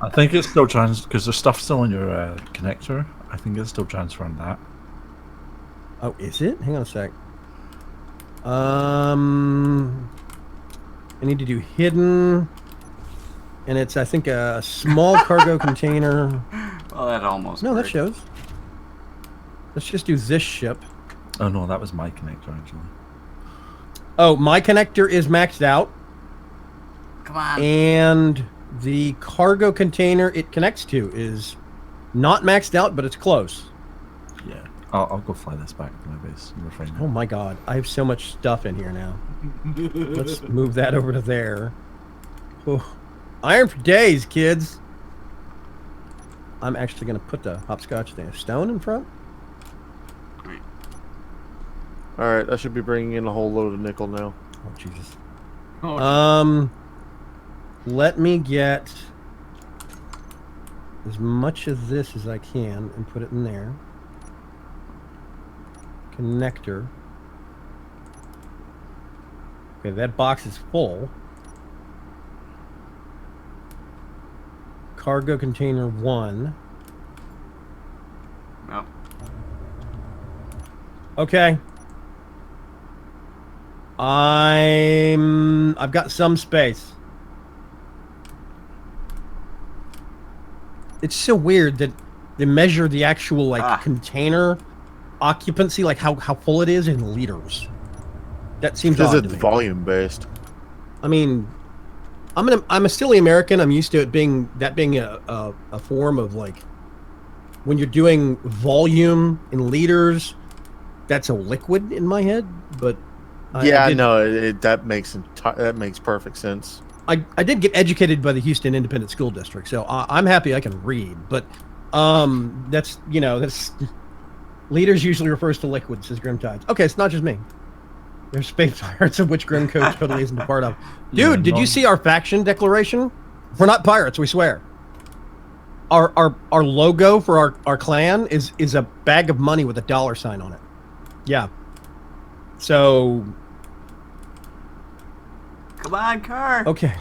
Speaker 3: I think it's still because there's stuff still in your connector. I think it's still transferring that.
Speaker 1: Oh, is it? Hang on a sec. I need to do hidden, and it's I think a small cargo container.
Speaker 4: Well, that almost.
Speaker 1: No, that
Speaker 4: worked.
Speaker 1: shows. Let's just do this ship.
Speaker 3: Oh no, that was my connector actually.
Speaker 1: Oh, my connector is maxed out,
Speaker 4: Come on.
Speaker 1: and the cargo container it connects to is not maxed out, but it's close.
Speaker 3: Yeah, I'll go fly this back to my base and refine
Speaker 1: Oh
Speaker 3: it.
Speaker 1: my God, I have so much stuff in here now. Let's move that over to there. Oh, iron for days, kids. I'm actually going to put the hopscotch thing, stone in front.
Speaker 5: All right, I should be bringing in a whole load of nickel now.
Speaker 1: Oh Jesus.
Speaker 2: Oh,
Speaker 1: Let me get as much of this as I can and put it in there. Connector. Okay, that box is full. Cargo container 1.
Speaker 4: No.
Speaker 1: Okay. I've got some space. It's so weird that they measure the actual container occupancy, like how full it is in liters. That seems
Speaker 5: Because
Speaker 1: odd
Speaker 5: it's
Speaker 1: to me.
Speaker 5: volume based.
Speaker 1: I mean, I'm a silly American. I'm used to it being a form of like when you're doing volume in liters, that's a liquid in my head. But
Speaker 5: Yeah,
Speaker 1: did-
Speaker 5: no, that makes perfect sense.
Speaker 1: I did get educated by the Houston Independent School District, so I'm happy I can read. But that's liters usually refers to liquids, says Grimtides. Okay, it's not just me. There's space pirates of which Grimco totally isn't a part of. Dude,
Speaker 3: Yeah,
Speaker 1: did you see our faction declaration? We're not pirates, we swear. Our logo for our clan is a bag of money with a dollar sign on it. Yeah. So
Speaker 4: Come on, car.
Speaker 1: okay.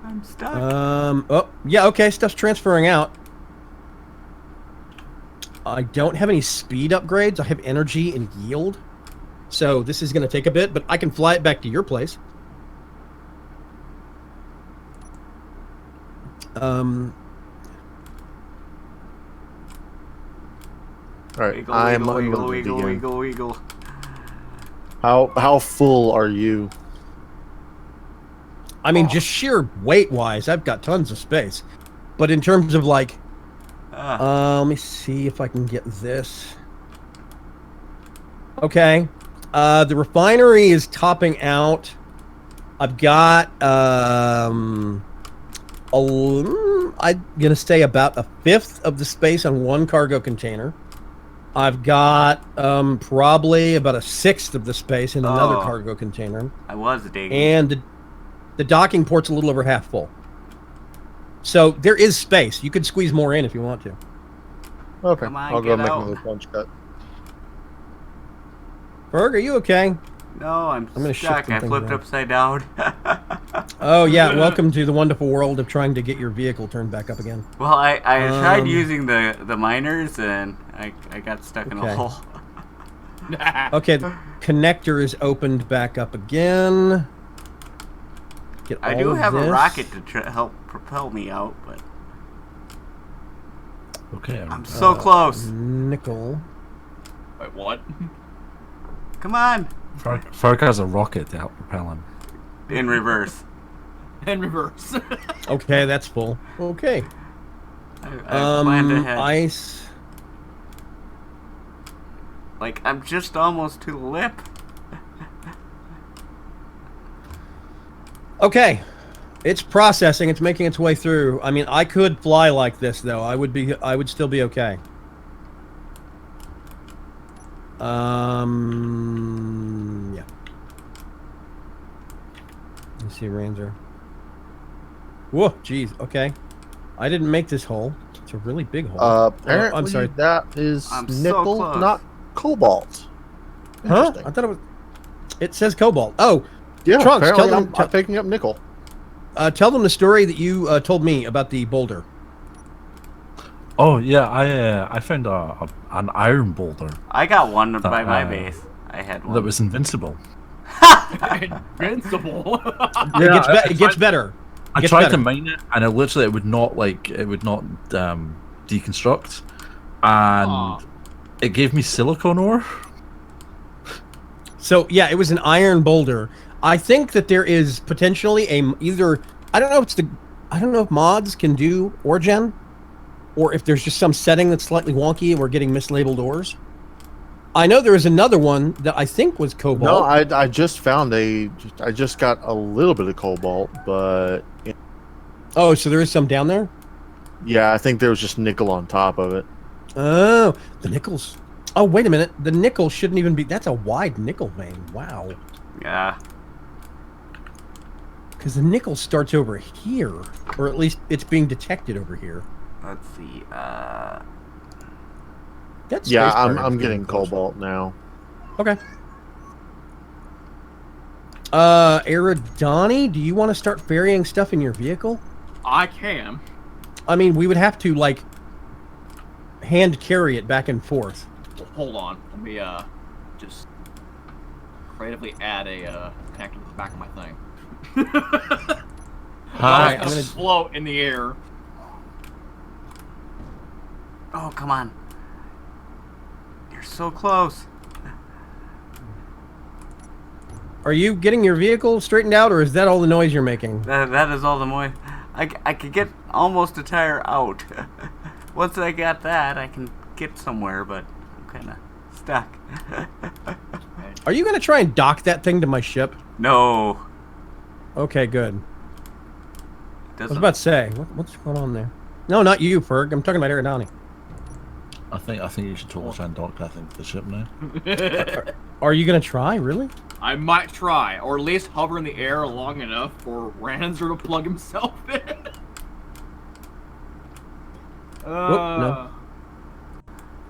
Speaker 4: I'm stuck.
Speaker 1: Oh, yeah, okay, stuff's transferring out. I don't have any speed upgrades. I have energy and yield. So this is going to take a bit, but I can fly it back to your place.
Speaker 5: All right,
Speaker 4: Wiggle,
Speaker 5: I'm
Speaker 4: wiggle, wiggle,
Speaker 5: unloaded
Speaker 4: wiggle,
Speaker 5: again.
Speaker 4: wiggle, wiggle.
Speaker 5: How full are you?
Speaker 1: I mean, just sheer weight-wise, I've got tons of space. But in terms of, like, Let me see if I can get this. Okay. The refinery is topping out. I've got I'm gonna say about a fifth of the space on one cargo container. I've got probably about a sixth of the space in another
Speaker 4: Oh.
Speaker 1: cargo container,
Speaker 4: I was digging.
Speaker 1: and the docking port's a little over half full. So there is space. You could squeeze more in if you want to.
Speaker 5: Okay,
Speaker 4: Come on,
Speaker 5: I'll go
Speaker 4: get
Speaker 5: make
Speaker 4: out.
Speaker 5: another punch cut.
Speaker 1: Berg, are you okay?
Speaker 4: No, I'm
Speaker 1: gonna shift
Speaker 4: stuck.
Speaker 1: some
Speaker 4: I
Speaker 1: things
Speaker 4: flipped
Speaker 1: around.
Speaker 4: upside down.
Speaker 1: Oh yeah, welcome to the wonderful world of trying to get your vehicle turned back up again.
Speaker 4: Well, I tried
Speaker 1: Um,
Speaker 4: using the miners and I got stuck in
Speaker 1: Okay.
Speaker 4: a hole.
Speaker 1: Okay, the connector is opened back up again. Get
Speaker 4: I
Speaker 1: all
Speaker 4: do
Speaker 1: of
Speaker 4: have a
Speaker 1: this.
Speaker 4: rocket to help propel me out, but
Speaker 3: Okay.
Speaker 4: I'm so close.
Speaker 1: Nickel.
Speaker 2: Wait, what?
Speaker 4: Come on,
Speaker 3: Ferg has a rocket to help propel him.
Speaker 4: in reverse.
Speaker 2: In reverse.
Speaker 1: Okay, that's full. Okay.
Speaker 4: I planned ahead.
Speaker 1: Ice.
Speaker 4: Like I'm just almost to the lip.
Speaker 1: Okay. It's processing. It's making its way through. I mean, I could fly like this though. I would still be okay. Yeah. Let me see, Ranzer. Whoa, jeez. Okay. I didn't make this hole. It's a really big hole.
Speaker 5: Apparently,
Speaker 1: I'm sorry.
Speaker 5: that is
Speaker 4: I'm so
Speaker 5: nickel,
Speaker 4: close.
Speaker 5: not cobalt.
Speaker 1: Huh?
Speaker 5: Interesting.
Speaker 1: I thought it was. It says cobalt. Oh,
Speaker 5: Yeah,
Speaker 1: Trunks,
Speaker 5: apparently
Speaker 1: tell them-
Speaker 5: I'm picking up nickel.
Speaker 1: tell them the story that you told me about the boulder.
Speaker 3: Oh yeah, I found an iron boulder
Speaker 4: I got one by my
Speaker 3: Uh,
Speaker 4: base. I had one.
Speaker 3: that was invincible.
Speaker 2: Invincible.
Speaker 1: It gets better.
Speaker 3: I
Speaker 1: Gets
Speaker 3: tried
Speaker 1: better.
Speaker 3: to mine it, and it would not deconstruct, and
Speaker 2: Aw.
Speaker 3: it gave me silicon ore.
Speaker 1: So yeah, it was an iron boulder. I think that there is potentially either I don't know if mods can do oregen, or if there's just some setting that's slightly wonky and we're getting mislabeled ores. I know there is another one that I think was cobalt.
Speaker 5: No, I just found I just got a little bit of cobalt, but
Speaker 1: Oh, so there is some down there?
Speaker 5: yeah, I think there was just nickel on top of it.
Speaker 1: Oh, the nickels. Oh, wait a minute. The nickel shouldn't even be. That's a wide nickel vein. Wow.
Speaker 4: Yeah.
Speaker 1: Because the nickel starts over here, or at least it's being detected over here.
Speaker 4: Let's see.
Speaker 1: That's
Speaker 5: Yeah,
Speaker 1: space
Speaker 5: I'm
Speaker 1: pirates
Speaker 5: getting
Speaker 1: close.
Speaker 5: cobalt now.
Speaker 1: Okay. Eridani, do you want to start ferrying stuff in your vehicle?
Speaker 2: I can.
Speaker 1: I mean, we would have to like hand carry it back and forth.
Speaker 2: Hold on. Let me just creatively add a connector to the back of my thing.
Speaker 1: Alright,
Speaker 2: I'm
Speaker 1: I'm gonna-
Speaker 2: float in the air.
Speaker 4: Oh, come on. You're so close.
Speaker 1: Are you getting your vehicle straightened out, or is that all the noise you're making?
Speaker 4: That is all the more. I could get almost a tire out. Once I got that, I can get somewhere, but I'm kind of stuck.
Speaker 1: Are you going to try and dock that thing to my ship?
Speaker 4: No.
Speaker 1: Okay, good. I was
Speaker 4: Doesn't.
Speaker 1: about to say, what's going on there? No, not you, Ferg. I'm talking about Eridani.
Speaker 3: I think you should totally try and dock that thing to the ship now.
Speaker 1: Are you going to try, really?
Speaker 2: I might try, or at least hover in the air long enough for Ranzer to plug himself in.
Speaker 1: no.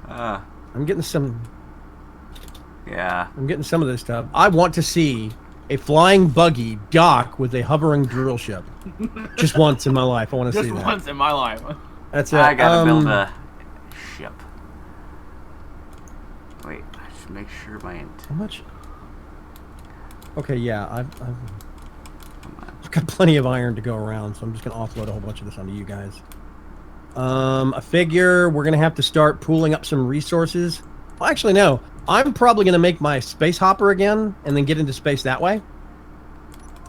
Speaker 1: I'm getting some
Speaker 4: Yeah.
Speaker 1: of this stuff. I want to see a flying buggy dock with a hovering drill ship. Just once in my life. I want to
Speaker 2: Just
Speaker 1: see that.
Speaker 2: once in my life.
Speaker 1: That's it.
Speaker 4: I gotta build a ship. Wait, I should make sure my
Speaker 1: How much? Okay, yeah, I've got plenty of iron to go around, so I'm just gonna offload a whole bunch of this onto you guys. I figure we're gonna have to start pooling up some resources. Well, actually, no. I'm probably gonna make my space hopper again, and then get into space that way.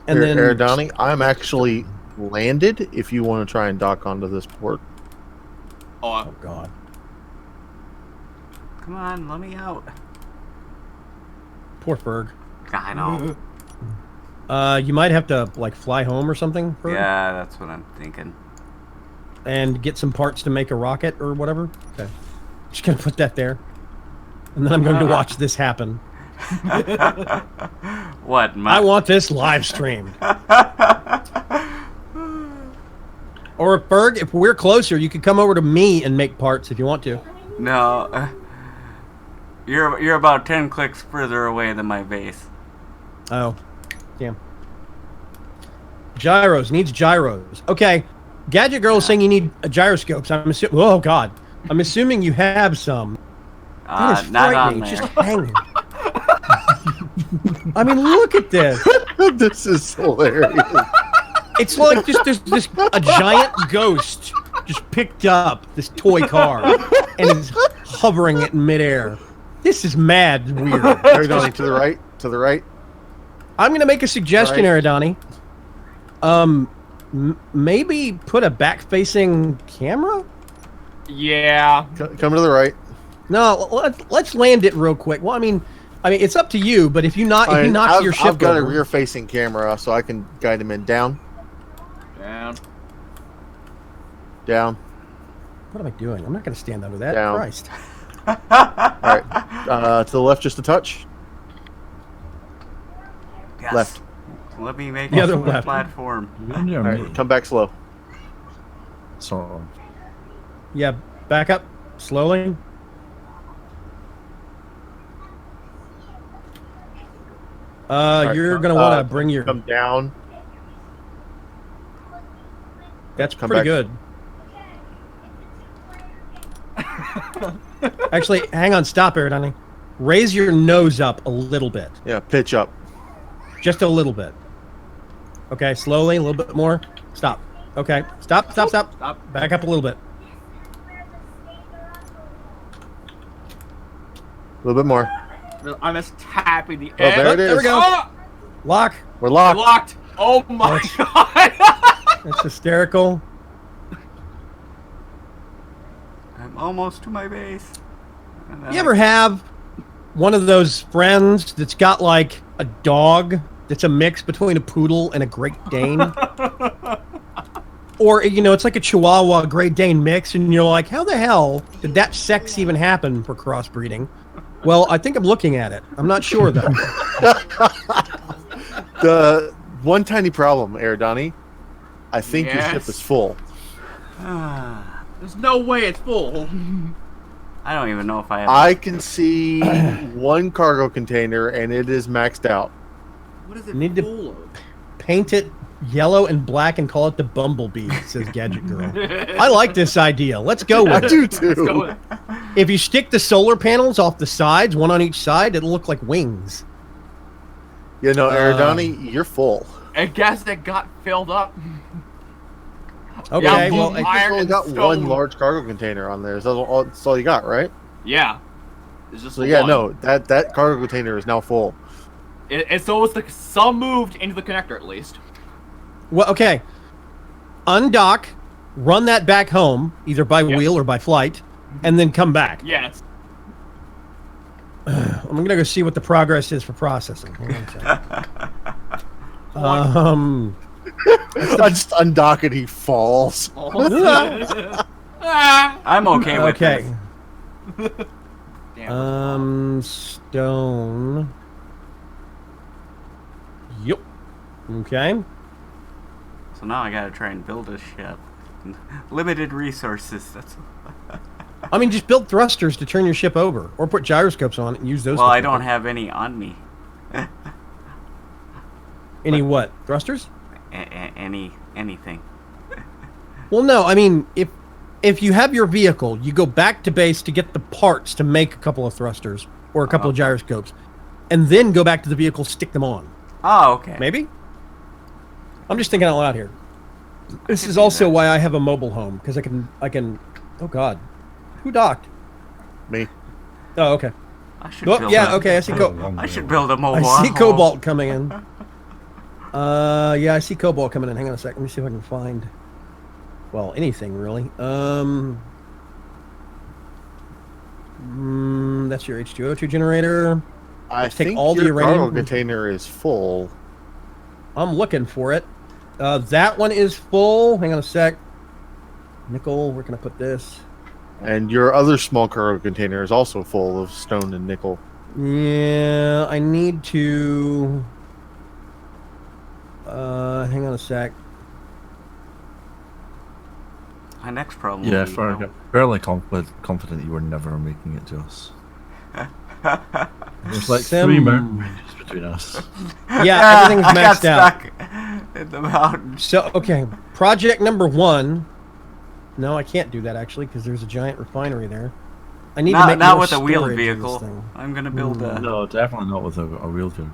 Speaker 1: And then
Speaker 5: Eridani, I'm actually landed if you want to try and dock onto this port.
Speaker 1: Oh God.
Speaker 4: Come on, let me out.
Speaker 1: Poor Ferg.
Speaker 4: I know.
Speaker 1: You might have to like fly home or something, Ferg,
Speaker 4: Yeah, that's what I'm thinking.
Speaker 1: and get some parts to make a rocket or whatever. Okay. Just gonna put that there, and then I'm going to watch this happen.
Speaker 4: What?
Speaker 1: I want this live streamed. Or Ferg, if we're closer, you could come over to me and make parts if you want to.
Speaker 4: No. You're about 10 clicks further away than my base.
Speaker 1: Oh, damn. Gyros needs gyros. Okay, Gadget Girl is saying you need gyroscopes. I'm assuming. Oh God, I'm assuming you have some. That is
Speaker 4: Not on
Speaker 1: frightening.
Speaker 4: there.
Speaker 1: It's just hanging. I mean, look at this.
Speaker 5: This is hilarious.
Speaker 1: It's like just this a giant ghost just picked up this toy car and is hovering it in midair. This is mad weird.
Speaker 5: Aerodani, to the right. To the right.
Speaker 1: I'm going to make a suggestion,
Speaker 5: Right.
Speaker 1: Aerodani. Maybe put a back-facing camera?
Speaker 2: Yeah.
Speaker 5: Come to the right.
Speaker 1: No, let's land it real quick. Well, I mean, it's up to you. But if you
Speaker 5: Fine,
Speaker 1: knock your ship
Speaker 5: I've got
Speaker 1: over,
Speaker 5: a rear-facing camera, so I can guide him in. Down.
Speaker 2: Down.
Speaker 5: Down.
Speaker 1: what am I doing? I'm not going to stand under that.
Speaker 5: Down.
Speaker 1: Christ.
Speaker 5: All right. To the left, just a touch.
Speaker 4: Yes.
Speaker 5: Left.
Speaker 4: Let me make
Speaker 1: The
Speaker 4: a
Speaker 1: other
Speaker 4: smooth
Speaker 1: left.
Speaker 4: platform.
Speaker 3: You're near
Speaker 5: All
Speaker 3: me.
Speaker 5: right. Come back slow.
Speaker 3: Sort of.
Speaker 1: Yeah, back up slowly.
Speaker 5: All
Speaker 1: You're
Speaker 5: right,
Speaker 1: going to want to bring your.
Speaker 5: Come down.
Speaker 1: That's
Speaker 5: come
Speaker 1: pretty
Speaker 5: back.
Speaker 1: good. Actually, hang on. Stop, Aerodani. Raise your nose up a little bit.
Speaker 5: Yeah. Pitch up.
Speaker 1: Just a little bit. Okay, slowly, a little bit more. Stop. Okay, stop.
Speaker 2: Stop.
Speaker 1: Back up a little bit.
Speaker 5: A little bit more.
Speaker 2: I'm just tapping the
Speaker 5: Oh, there
Speaker 2: edge.
Speaker 5: it is.
Speaker 1: There we go.
Speaker 2: Oh,
Speaker 1: Lock.
Speaker 5: We're
Speaker 2: I'm
Speaker 5: locked.
Speaker 2: locked. Oh my god.
Speaker 1: That's hysterical.
Speaker 4: I'm almost to my base. And then
Speaker 1: You ever have one of those friends that's got like a dog that's a mix between a poodle and a Great Dane? Or, it's like a Chihuahua Great Dane mix, and you're like, how the hell did that sex even happen for crossbreeding? Well, I think I'm looking at it. I'm not sure, though.
Speaker 5: The one tiny problem, Aerodani. I think your ship
Speaker 2: Yes.
Speaker 5: is full.
Speaker 2: There's no way it's full.
Speaker 4: I don't even know if I have.
Speaker 5: I can see one cargo container, and it is maxed out.
Speaker 2: What is it
Speaker 1: Need to-
Speaker 2: full of?
Speaker 1: Paint it yellow and black and call it the Bumblebee, says Gadget Girl. I like this idea. Let's go
Speaker 5: I
Speaker 1: with it.
Speaker 5: do
Speaker 2: Let's go
Speaker 5: too.
Speaker 2: with it.
Speaker 1: If you stick the solar panels off the sides, one on each side, it'll look like wings.
Speaker 5: You know, Aerodani, you're full.
Speaker 2: I guess it got filled up.
Speaker 1: Okay,
Speaker 2: Yeah,
Speaker 1: well,
Speaker 2: full
Speaker 5: I think
Speaker 2: iron
Speaker 5: you only
Speaker 2: and
Speaker 5: got
Speaker 2: stone.
Speaker 5: one large cargo container on there. That's all you got, right?
Speaker 2: Yeah. It's just
Speaker 5: So yeah,
Speaker 2: one.
Speaker 5: no, that cargo container is now full.
Speaker 2: So it's some moved into the connector at least.
Speaker 1: well, okay. Undock, run that back home, either by
Speaker 2: Yep.
Speaker 1: wheel or by flight, and then come back.
Speaker 2: Yes.
Speaker 1: I'm going to go see what the progress is for processing. Hold on a second.
Speaker 5: I just undock and he falls.
Speaker 2: Ah.
Speaker 4: I'm okay with
Speaker 1: Okay.
Speaker 4: this.
Speaker 2: Damn.
Speaker 1: Stone. Yep. Okay.
Speaker 4: So now I gotta try and build a ship. Limited resources. That's.
Speaker 1: I mean, just build thrusters to turn your ship over, or put gyroscopes on it and use those.
Speaker 4: Well,
Speaker 1: to
Speaker 4: I
Speaker 1: flip
Speaker 4: don't
Speaker 1: it.
Speaker 4: have any on me.
Speaker 1: Any what? Thrusters?
Speaker 4: Anything.
Speaker 1: Well, no. I mean, if you have your vehicle, you go back to base to get the parts to make a couple of thrusters or a couple of gyroscopes, and then go back to the vehicle, stick them on.
Speaker 4: Oh, okay.
Speaker 1: Maybe. I'm just thinking out loud here. This
Speaker 4: could
Speaker 1: is
Speaker 4: do
Speaker 1: also
Speaker 4: that.
Speaker 1: why I have a mobile home, because I can. Oh God, who docked?
Speaker 5: Me.
Speaker 1: Oh, okay.
Speaker 4: I should
Speaker 1: Oh,
Speaker 4: build
Speaker 1: yeah.
Speaker 4: a-
Speaker 1: Okay, I see.
Speaker 4: I should build a mobile.
Speaker 1: I see
Speaker 4: home.
Speaker 1: Cobalt coming in. Yeah, I see Cobalt coming in. Hang on a sec. Let me see if I can find. Well, anything really. That's your H2O2 generator.
Speaker 5: I
Speaker 1: Let's take
Speaker 5: think
Speaker 1: all the
Speaker 5: your cargo
Speaker 1: uranium.
Speaker 5: container is full.
Speaker 1: I'm looking for it. That one is full. Hang on a sec. Nickel, where can I put this?
Speaker 5: And your other small cargo container is also full of stone and nickel.
Speaker 1: Yeah, I need to... hang on a sec.
Speaker 4: My next problem.
Speaker 3: Yeah,
Speaker 4: will be
Speaker 3: Ferg, I'm fairly confident you were never making it to us. There's like
Speaker 1: Sim-
Speaker 3: 3 mountain ranges between us.
Speaker 1: Yeah, everything's
Speaker 4: I got
Speaker 1: maxed out.
Speaker 4: stuck in the mountain.
Speaker 1: So, okay. Project number 1. No, I can't do that, actually, because there's a giant refinery there. I need to make
Speaker 4: Not
Speaker 1: more
Speaker 4: with a wheeled
Speaker 1: storage in this
Speaker 4: vehicle.
Speaker 1: thing.
Speaker 4: I'm gonna build a.
Speaker 3: No, definitely not with a wheel vehicle.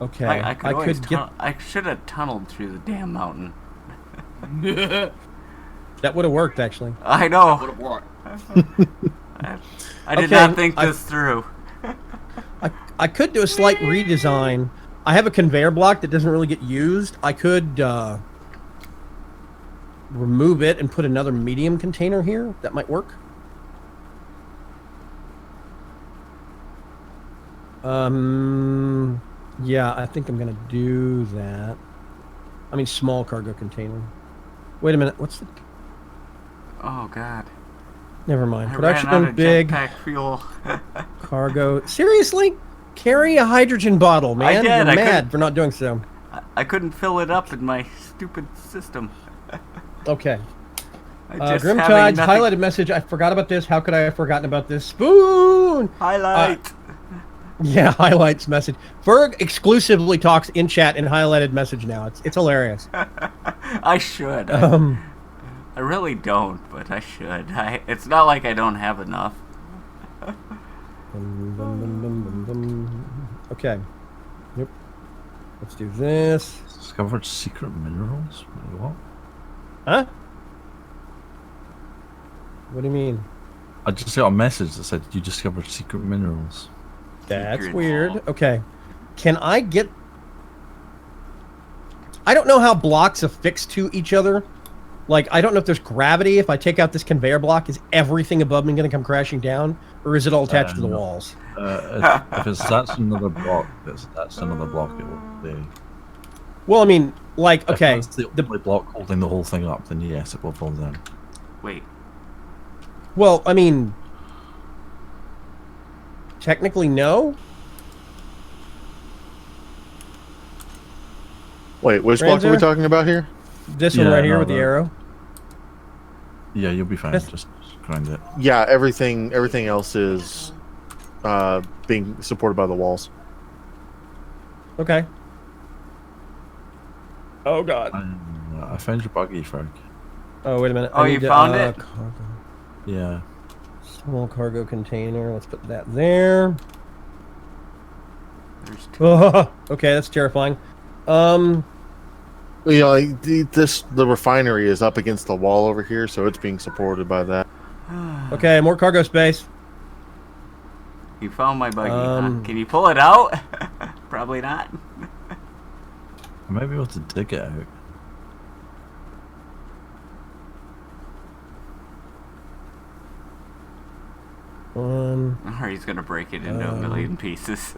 Speaker 1: Okay.
Speaker 4: I could always
Speaker 1: get...
Speaker 4: I should have tunneled through the damn mountain.
Speaker 1: That would have worked, actually.
Speaker 4: I know.
Speaker 2: Would have worked.
Speaker 4: I did
Speaker 1: Okay,
Speaker 4: not think
Speaker 1: I-
Speaker 4: this through.
Speaker 1: I could do a slight redesign. I have a conveyor block that doesn't really get used. I could remove it and put another medium container here. That might work. Yeah, I think I'm gonna do that. I mean, small cargo container. Wait a minute. What's the?
Speaker 4: Oh God.
Speaker 1: Never mind.
Speaker 4: I ran out
Speaker 1: Production
Speaker 4: of
Speaker 1: big
Speaker 4: jetpack fuel.
Speaker 1: cargo. Seriously? Carry a hydrogen bottle, man.
Speaker 4: did,
Speaker 1: You're
Speaker 4: I
Speaker 1: mad
Speaker 4: couldn't-
Speaker 1: for not doing so.
Speaker 4: I couldn't fill it up in my stupid system.
Speaker 1: Okay.
Speaker 4: I just
Speaker 1: Grim
Speaker 4: having
Speaker 1: Tides,
Speaker 4: nothing-
Speaker 1: highlighted message. I forgot about this. How could I have forgotten about this? Spoon!
Speaker 4: Highlight.
Speaker 1: Yeah, highlights message. Ferg exclusively talks in chat in highlighted message now. It's hilarious.
Speaker 4: I should. I really don't, but I should. It's not like I don't have enough.
Speaker 1: Okay. Yep. Let's do this.
Speaker 3: Discovered secret minerals? What?
Speaker 1: Huh? What do you mean?
Speaker 3: I just got a message that said you discovered secret minerals.
Speaker 1: That's
Speaker 4: Secret.
Speaker 1: weird. Okay. Can I get... I don't know how blocks affix to each other. Like, I don't know if there's gravity. If I take out this conveyor block, is everything above me going to come crashing down? Or is it all attached to the
Speaker 3: No.
Speaker 1: walls?
Speaker 3: That's another block, that's another block. It will be.
Speaker 1: Well, I mean, like,
Speaker 3: If
Speaker 1: okay.
Speaker 3: that's the only block holding the whole thing up, then yes, it will fall down.
Speaker 4: Wait.
Speaker 1: Well, I mean... Technically, no.
Speaker 5: Wait, which block are we
Speaker 1: Ranzer?
Speaker 5: talking about here?
Speaker 1: This one
Speaker 3: Yeah,
Speaker 1: right here
Speaker 3: no,
Speaker 1: with the
Speaker 3: no.
Speaker 1: arrow.
Speaker 3: Yeah, you'll be fine.
Speaker 1: Yes.
Speaker 3: Just grind it.
Speaker 5: Yeah, everything else is being supported by the walls.
Speaker 1: Okay. Oh, God.
Speaker 3: I found your buggy, Frank.
Speaker 1: Oh, wait a minute.
Speaker 4: Oh,
Speaker 1: I
Speaker 4: you
Speaker 1: need to,
Speaker 4: found it?
Speaker 1: Cargo.
Speaker 3: Yeah.
Speaker 1: Small cargo container. Let's put that there.
Speaker 4: There's two.
Speaker 1: Oh, okay, that's terrifying.
Speaker 5: You know, like the refinery is up against the wall over here, so it's being supported by that.
Speaker 1: Okay, more cargo space.
Speaker 4: You found my buggy, huh?
Speaker 1: Um,
Speaker 4: Can you pull it out? Probably not.
Speaker 3: I might be able to dig it out.
Speaker 1: One.
Speaker 4: Or he's gonna break it into a million pieces.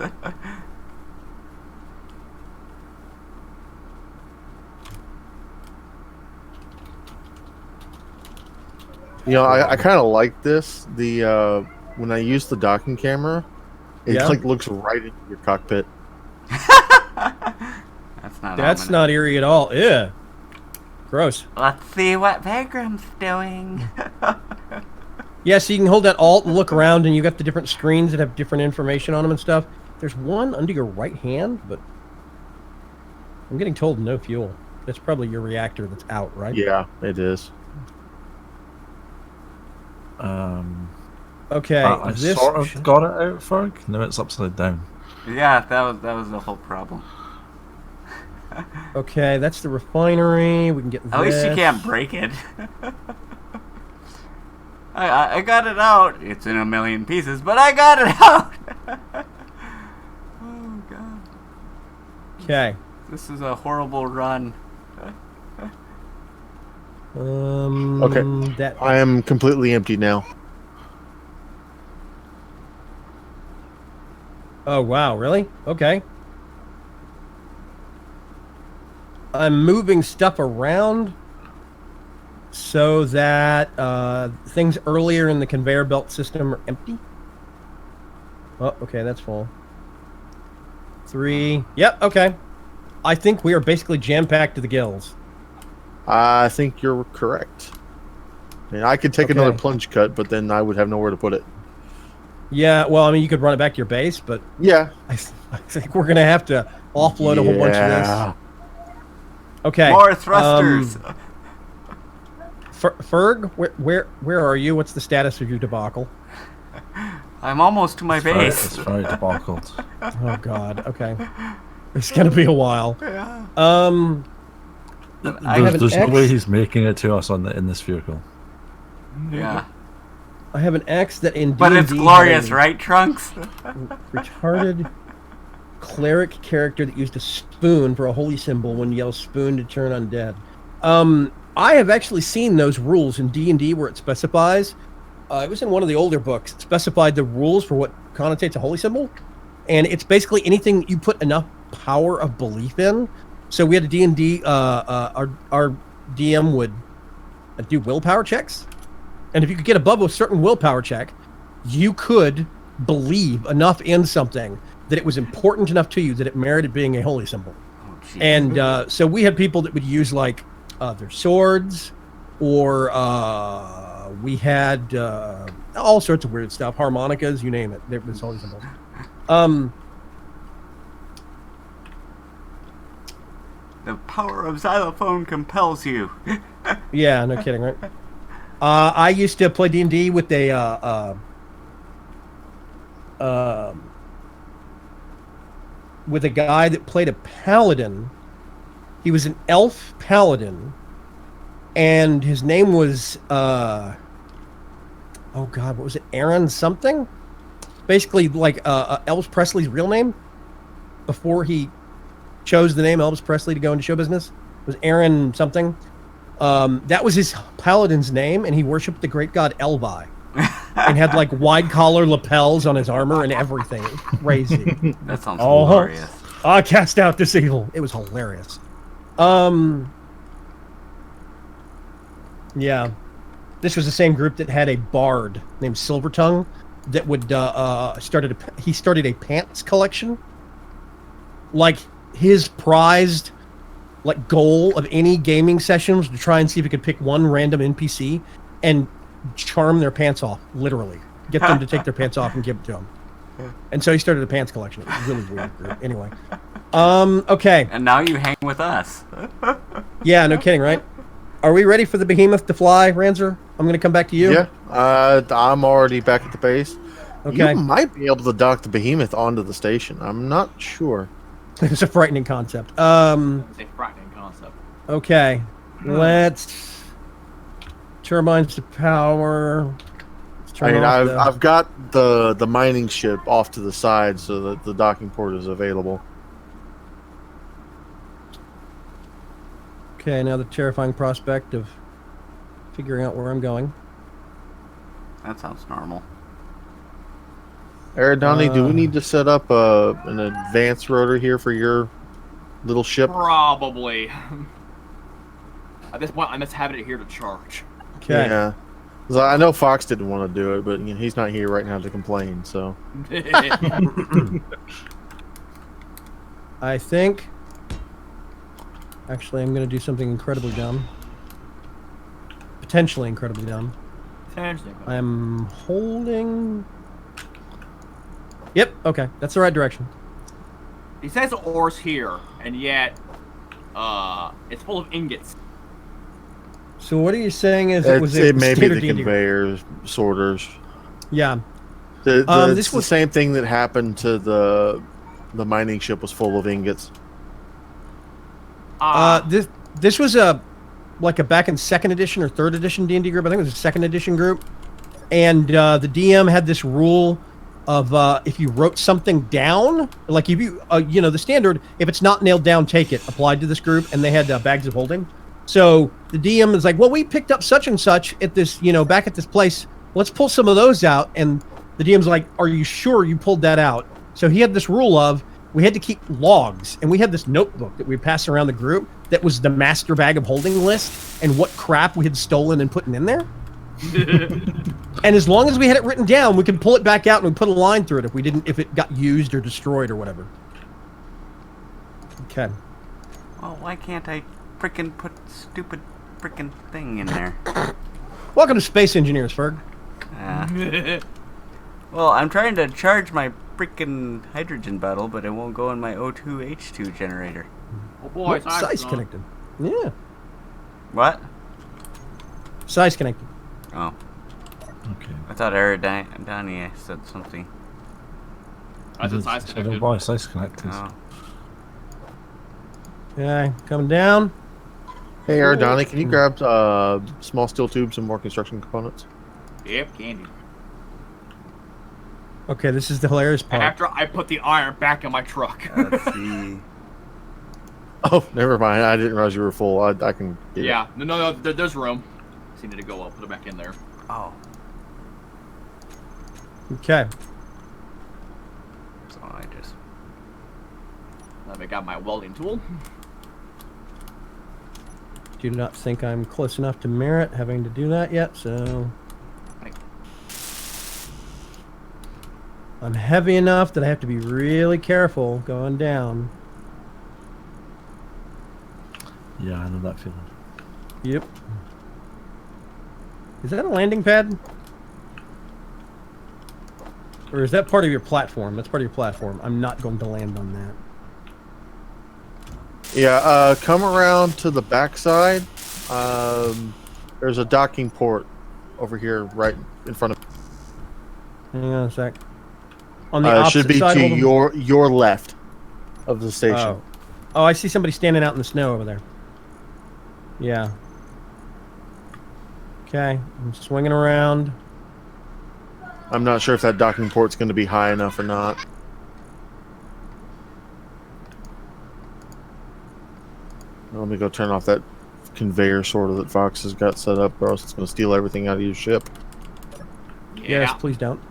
Speaker 5: You know, I kind of like this. The when I use the docking camera, it
Speaker 1: Yeah.
Speaker 5: like looks right into your cockpit.
Speaker 4: That's not.
Speaker 1: That's
Speaker 4: ominous.
Speaker 1: not eerie at all. Ew. Gross.
Speaker 4: Let's see what Vagram's doing.
Speaker 1: Yeah, so you can hold that alt and look around, and you got the different screens that have different information on them and stuff. There's one under your right hand, but I'm getting told no fuel. That's probably your reactor that's out, right?
Speaker 5: Yeah, it is.
Speaker 1: Okay.
Speaker 3: I
Speaker 1: this
Speaker 3: sort of got it out, Ferg. Now it's upside down.
Speaker 4: Yeah, that was the whole problem.
Speaker 1: Okay, that's the refinery. We can get
Speaker 4: At least you
Speaker 1: this.
Speaker 4: can't break it. I got it out. It's in a million pieces, but I got it out. Oh god,
Speaker 1: Okay.
Speaker 4: this is a horrible run.
Speaker 5: Okay.
Speaker 1: That
Speaker 5: I am completely empty now.
Speaker 1: Oh, wow, really? Okay. I'm moving stuff around so that things earlier in the conveyor belt system are empty. Oh, okay, that's full. 3. Yep, okay. I think we are basically jam-packed to the gills.
Speaker 5: I think you're correct. I mean, I could take
Speaker 1: Okay.
Speaker 5: another plunge cut, but then I would have nowhere to put it.
Speaker 1: Yeah, well, I mean, you could run it back to your base, but
Speaker 5: Yeah.
Speaker 1: I think we're going to have to offload a whole bunch of this. Okay.
Speaker 4: More thrusters.
Speaker 1: Ferg, where are you? What's the status of your debacle?
Speaker 4: I'm almost to my
Speaker 3: It's
Speaker 4: base.
Speaker 3: very debacled.
Speaker 1: Oh God. Okay. It's gonna be a while.
Speaker 4: Yeah.
Speaker 1: I have an
Speaker 3: There's no
Speaker 1: X.
Speaker 3: way he's making it to us in this vehicle.
Speaker 4: Yeah.
Speaker 1: I have an X that in
Speaker 4: But it's
Speaker 1: D&D
Speaker 4: glorious,
Speaker 1: had a
Speaker 4: right, Trunks?
Speaker 1: retarded cleric character that used a spoon for a holy symbol when you yell spoon to turn undead. I have actually seen those rules in D&D where it specifies. It was in one of the older books. It specified the rules for what connotates a holy symbol, and it's basically anything you put enough power of belief in. So we had a D&D. Our DM would do willpower checks, and if you could get above a certain willpower check, you could believe enough in something that it was important enough to you that it merited being a holy symbol.
Speaker 4: Oh, jeez.
Speaker 1: And so we had people that would use like their swords, or we had all sorts of weird stuff, harmonicas, you name it. There was holy symbols.
Speaker 4: The power of xylophone compels you.
Speaker 1: Yeah, no kidding, right? I used to play D&D with with a guy that played a paladin. He was an elf paladin, and his name was oh God, what was it? Aaron something? Basically, like Elvis Presley's real name before he chose the name Elvis Presley to go into show business was Aaron something. That was his paladin's name, and he worshipped the great god Elvi, and had like wide collar lapels on his armor and everything. It was crazy.
Speaker 4: That sounds
Speaker 1: Oh,
Speaker 4: glorious.
Speaker 1: I cast out this evil. It was hilarious. Yeah, this was the same group that had a bard named Silvertongue that would he started a pants collection. Like his prized like goal of any gaming session was to try and see if he could pick one random NPC and charm their pants off, literally get them to take their pants off and give it to him. And so he started a pants collection. It was really weird group. Anyway, okay,
Speaker 4: And now you hang with us.
Speaker 1: yeah, no kidding, right? Are we ready for the behemoth to fly, Ranzer? I'm gonna come back to you.
Speaker 5: Yeah. I'm already back at the base.
Speaker 1: Okay.
Speaker 5: You might be able to dock the behemoth onto the station. I'm not sure.
Speaker 1: It's a frightening concept.
Speaker 2: It's a frightening concept.
Speaker 1: Okay, let's turbines to power. Let's
Speaker 5: I
Speaker 1: turn
Speaker 5: mean,
Speaker 1: off the-
Speaker 5: I've got the mining ship off to the side so that the docking port is available.
Speaker 1: Okay, now the terrifying prospect of figuring out where I'm going.
Speaker 4: That sounds normal.
Speaker 5: Aerodani, do we need to set up an advanced rotor here for your little ship?
Speaker 2: Probably. At this point, I'm just having it here to charge.
Speaker 1: Okay.
Speaker 5: Yeah. 'Cause I know Fox didn't want to do it, but you know, he's not here right now to complain. So
Speaker 1: I think. Actually, I'm going to do something incredibly dumb. Potentially incredibly dumb. I'm holding. Yep. Okay, that's the right direction.
Speaker 2: He says the ore's here, and yet, it's full of ingots.
Speaker 1: So what are you saying? Is it was a
Speaker 5: it may be
Speaker 1: standard
Speaker 5: the
Speaker 1: D&D?
Speaker 5: conveyor sorters.
Speaker 1: Yeah.
Speaker 5: This
Speaker 1: This
Speaker 5: the
Speaker 1: was-
Speaker 5: same thing that happened to the mining ship was full of ingots.
Speaker 1: This was a back in second edition or third edition D&D group. I think it was a second edition group, and the DM had this rule of if you wrote something down, like if you the standard, if it's not nailed down, take it, applied to this group, and they had bags of holding. So the DM is like, well, we picked up such and such at this, back at this place. Let's pull some of those out. And the DM's like, are you sure you pulled that out? So he had this rule of we had to keep logs, and we had this notebook that we passed around the group that was the master bag of holding list and what crap we had stolen and putting in there. And as long as we had it written down, we could pull it back out and we put a line through it if it got used or destroyed or whatever. Okay.
Speaker 4: Well, why can't I frickin' put stupid frickin' thing in there?
Speaker 1: Welcome to Space Engineers, Ferg.
Speaker 4: Well, I'm trying to charge my frickin' hydrogen bottle, but it won't go in my O2H2 generator.
Speaker 2: Oh boy, it's
Speaker 1: Size connected. Yeah.
Speaker 4: What?
Speaker 1: Size connected.
Speaker 4: Oh,
Speaker 3: Okay.
Speaker 4: I thought Aerodania said something.
Speaker 2: I said size
Speaker 3: So
Speaker 2: connected.
Speaker 3: why size connected?
Speaker 4: Oh.
Speaker 1: Okay, coming down.
Speaker 5: Hey, Ardani, can you grab small steel tubes and more construction components?
Speaker 2: Yep, candy.
Speaker 1: Okay, this is the hilarious part.
Speaker 2: After I put the iron back in my truck.
Speaker 4: Let's see.
Speaker 5: Oh, never mind. I didn't realize you were full. I can. Get it.
Speaker 2: Yeah, no, there's room. Just needed to go up, put it back in there.
Speaker 4: Oh,
Speaker 1: Okay.
Speaker 4: so I just.
Speaker 2: Then I got my welding tool.
Speaker 1: Do not think I'm close enough to merit having to do that yet, so... I'm heavy enough that I have to be really careful going down.
Speaker 3: Yeah, I know that feeling.
Speaker 1: Yep. Is that a landing pad? Or is that part of your platform? That's part of your platform. I'm not going to land on that.
Speaker 5: Yeah, come around to the backside. There's a docking port over here right in front of.
Speaker 1: Hang on a sec. On the
Speaker 5: It
Speaker 1: opposite
Speaker 5: should be
Speaker 1: side,
Speaker 5: to
Speaker 1: hold on.
Speaker 5: your left of the station.
Speaker 1: Oh. Oh, I see somebody standing out in the snow over there. Yeah. Okay, I'm swinging around.
Speaker 5: I'm not sure if that docking port's going to be high enough or not. Let me go turn off that conveyor sort of that Fox has got set up, or else it's going to steal everything out of your ship.
Speaker 2: Yeah.
Speaker 1: Yes, please don't.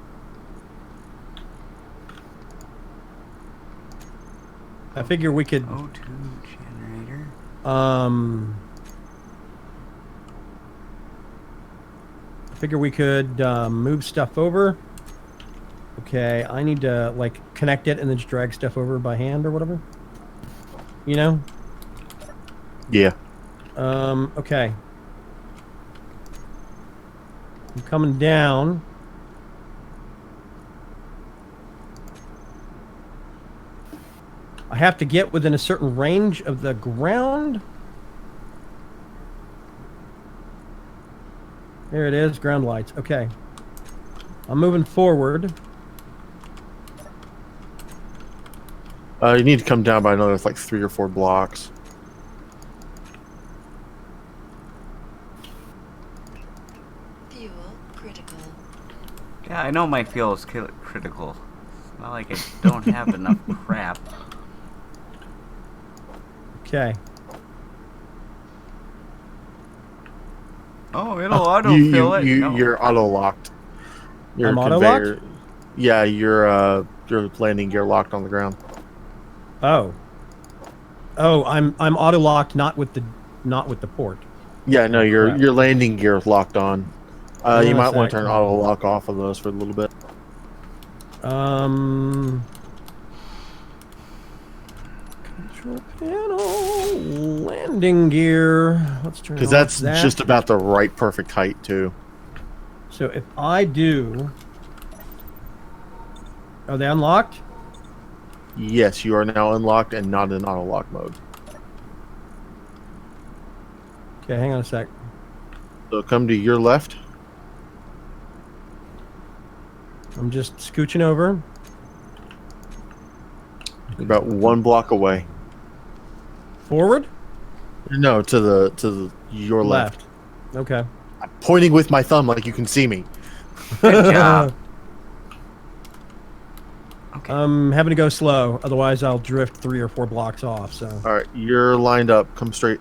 Speaker 1: I figure we could,
Speaker 4: O2 generator.
Speaker 1: I figure we could move stuff over. Okay, I need to like connect it and then just drag stuff over by hand or whatever. You know?
Speaker 5: Yeah.
Speaker 1: Okay. I'm coming down. I have to get within a certain range of the ground. There it is, ground lights. Okay. I'm moving forward.
Speaker 5: You need to come down by another like 3 or 4 blocks.
Speaker 6: Fuel critical.
Speaker 4: Yeah, I know my fuel is critical. It's not like I don't have enough crap.
Speaker 1: Okay.
Speaker 4: Oh, it'll autofill it. No.
Speaker 5: You're auto locked.
Speaker 1: I'm auto-locked?
Speaker 5: Yeah, your landing gear locked on the ground.
Speaker 1: Oh. Oh, I'm auto locked, not with the port.
Speaker 5: Yeah, no, your
Speaker 1: Crap.
Speaker 5: your landing gear locked on.
Speaker 1: Hang
Speaker 5: You
Speaker 1: on a
Speaker 5: might want
Speaker 1: sec.
Speaker 5: to turn auto lock off of those for a little bit.
Speaker 1: Control panel, landing gear. Let's turn
Speaker 5: Because
Speaker 1: off
Speaker 5: that's
Speaker 1: that.
Speaker 5: just about the right perfect height too.
Speaker 1: So if I do, are they unlocked?
Speaker 5: Yes, you are now unlocked and not in auto lock mode.
Speaker 1: Okay, hang on a sec.
Speaker 5: So come to your left.
Speaker 1: I'm just scooching over.
Speaker 5: About 1 block away.
Speaker 1: Forward?
Speaker 5: No, to your left.
Speaker 1: Okay.
Speaker 5: I'm pointing with my thumb like you can see me.
Speaker 4: Good job. Okay.
Speaker 1: I'm having to go slow, otherwise I'll drift 3 or 4 blocks off. So
Speaker 5: All right, you're lined up. Come straight.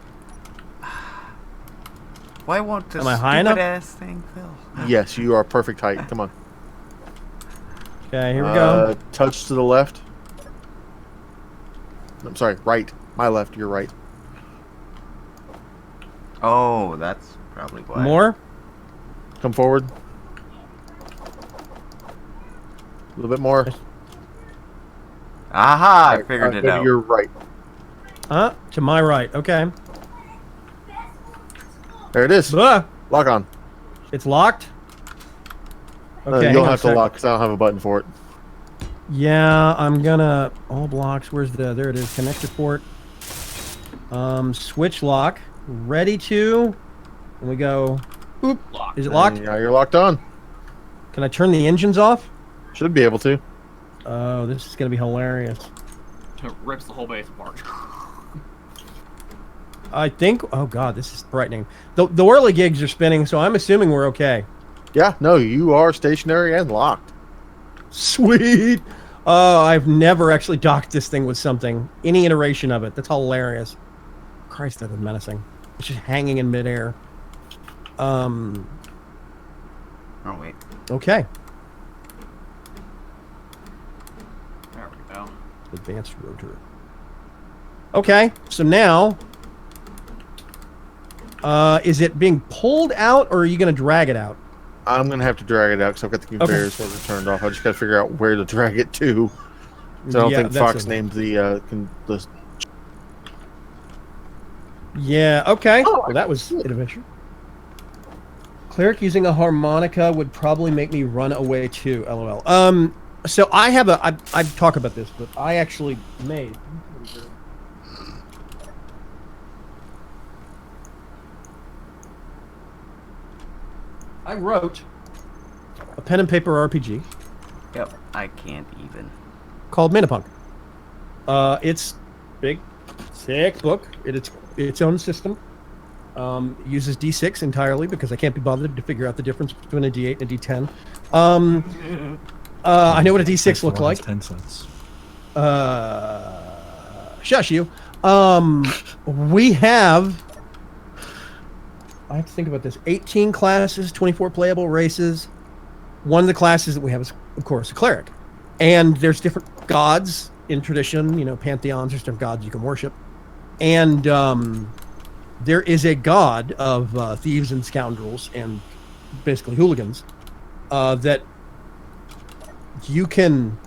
Speaker 4: Why won't this
Speaker 1: Am I high
Speaker 4: stupid
Speaker 1: enough?
Speaker 4: ass thing fill?
Speaker 5: Yes, you are perfect height. Come on.
Speaker 1: Okay, here we go.
Speaker 5: Touch to the left. I'm sorry, right. My left, your right.
Speaker 4: Oh, that's probably why.
Speaker 1: More.
Speaker 5: Come forward. A little bit more.
Speaker 4: Aha! I figured it
Speaker 5: Go to
Speaker 4: out.
Speaker 5: your right.
Speaker 1: To my right. Okay.
Speaker 5: There it is.
Speaker 1: Ah,
Speaker 5: Lock on.
Speaker 1: it's locked.
Speaker 5: No,
Speaker 1: Okay, hang
Speaker 5: you'll
Speaker 1: on a
Speaker 5: have to
Speaker 1: sec.
Speaker 5: lock because I don't have a button for it.
Speaker 1: Yeah, I'm gonna all blocks. Where's the? There it is. Connector port. Switch lock. Ready to. And we go. Boop.
Speaker 2: Lock.
Speaker 1: Is it locked?
Speaker 5: Yeah, you're locked on.
Speaker 1: Can I turn the engines off?
Speaker 5: Should be able to.
Speaker 1: Oh, this is gonna be hilarious.
Speaker 2: It rips the whole base apart.
Speaker 1: I think. Oh God, this is frightening. The whirly gigs are spinning, so I'm assuming we're okay.
Speaker 5: Yeah, no, you are stationary and locked.
Speaker 1: Sweet. Oh, I've never actually docked this thing with something. Any iteration of it. That's hilarious. Christ, that is menacing. It's just hanging in midair.
Speaker 4: Oh, wait.
Speaker 1: Okay.
Speaker 2: There we go.
Speaker 1: Advanced rotor. Okay, so now, is it being pulled out, or are you going to drag it out?
Speaker 5: I'm going to have to drag it out because I've got the conveyors that are turned off. I just got to figure out where to drag it to. So I don't
Speaker 1: Yeah,
Speaker 5: think
Speaker 1: that's
Speaker 5: Fox
Speaker 1: a-
Speaker 5: named the
Speaker 1: Yeah, okay. Well, that was an adventure. Cleric using a harmonica would probably make me run away too, lol. So I have I talk about this, but I actually made... I wrote a pen and paper RPG
Speaker 4: Yep, I can't even.
Speaker 1: called Minipunk. It's big, thick book. It's its own system. Uses D6 entirely because I can't be bothered to figure out the difference between a D8 and a D10. I know what a D6 looks like.
Speaker 3: 10 cents.
Speaker 1: Shush you. We have. I have to think about this. 18 classes, 24 playable races. One of the classes that we have is, of course, a cleric. And there's different gods in tradition, you know, pantheons, there's different gods you can worship. And there is a god of thieves and scoundrels and basically hooligans that you can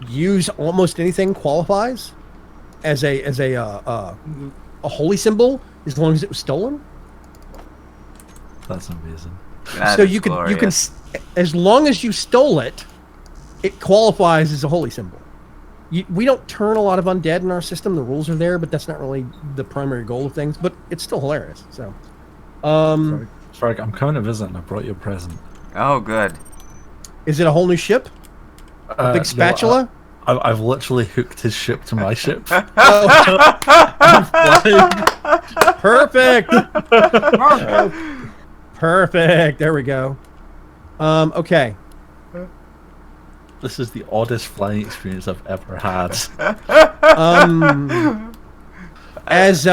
Speaker 1: use. Almost anything qualifies as a holy symbol as long as it was stolen.
Speaker 3: That's amazing.
Speaker 4: That
Speaker 1: So
Speaker 4: is
Speaker 1: you can
Speaker 4: glorious.
Speaker 1: as long as you stole it, it qualifies as a holy symbol. We don't turn a lot of undead in our system. The rules are there, but that's not really the primary goal of things. But it's still hilarious. So,
Speaker 3: Ferg, I'm coming to visit and I brought you a present.
Speaker 4: Oh, good.
Speaker 1: is it a whole new ship? A big spatula?
Speaker 3: I've literally hooked his ship to my ship.
Speaker 1: Perfect. Perfect. There we go. Okay.
Speaker 3: This is the oddest flying experience I've ever had.
Speaker 1: As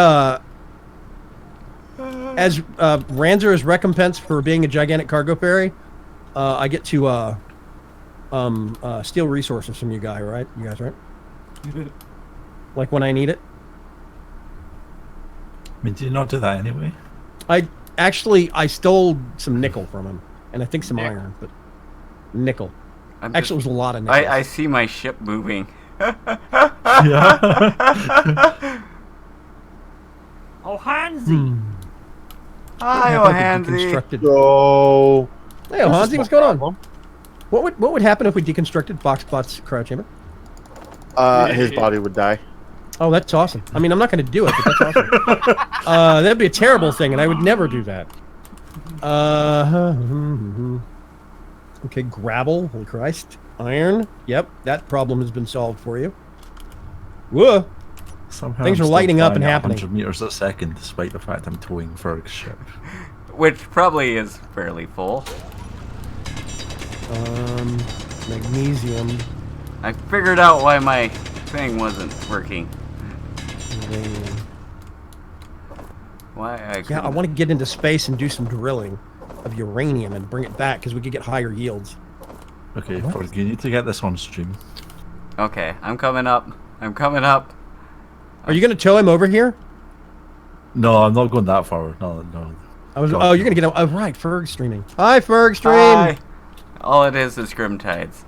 Speaker 1: Ranzer's recompense for being a gigantic cargo ferry, I get to steal resources from you guys, right? Like when I need it.
Speaker 3: I mean, do you not do that anyway?
Speaker 1: I stole some nickel from him, and I think some iron, but nickel.
Speaker 4: I'm
Speaker 1: Actually, it was a lot of nickel.
Speaker 4: I see my ship moving.
Speaker 3: Yeah.
Speaker 2: Oh, Hansi!
Speaker 4: Hi,
Speaker 1: What
Speaker 4: oh,
Speaker 1: happened if we
Speaker 4: Hansy.
Speaker 1: deconstructed-
Speaker 5: So
Speaker 1: Hey, Hansi, what's going on? What would happen if we deconstructed Foxbot's cryo chamber?
Speaker 5: his body would die.
Speaker 1: Oh, that's awesome. I mean, I'm not going to do it, but that's awesome. That'd be a terrible thing, and I would never do that. Okay, gravel. Holy Christ. Iron. Yep, that problem has been solved for you. Whoa.
Speaker 3: Somehow
Speaker 1: Things
Speaker 3: I'm
Speaker 1: are
Speaker 3: still
Speaker 1: lighting up
Speaker 3: flying
Speaker 1: and
Speaker 3: at
Speaker 1: happening.
Speaker 3: 100 meters a second, despite the fact I'm towing Ferg's ship.
Speaker 4: Which probably is fairly full.
Speaker 1: Magnesium.
Speaker 4: I figured out why my thing wasn't working.
Speaker 1: Uranium.
Speaker 4: Why I
Speaker 1: Yeah, I
Speaker 4: couldn't-
Speaker 1: want to get into space and do some drilling of uranium and bring it back because we could get higher yields.
Speaker 3: Okay, Ferg, you need to get this on stream.
Speaker 4: Okay, I'm coming up. I'm coming up.
Speaker 1: Are you gonna tow him over here?
Speaker 3: No, I'm not going that far. No, no.
Speaker 1: I was.
Speaker 3: God,
Speaker 1: Oh, you're
Speaker 3: no.
Speaker 1: gonna get him. Oh, right, Ferg streaming. Hi, Ferg stream.
Speaker 4: Hi. All it is Grimtides.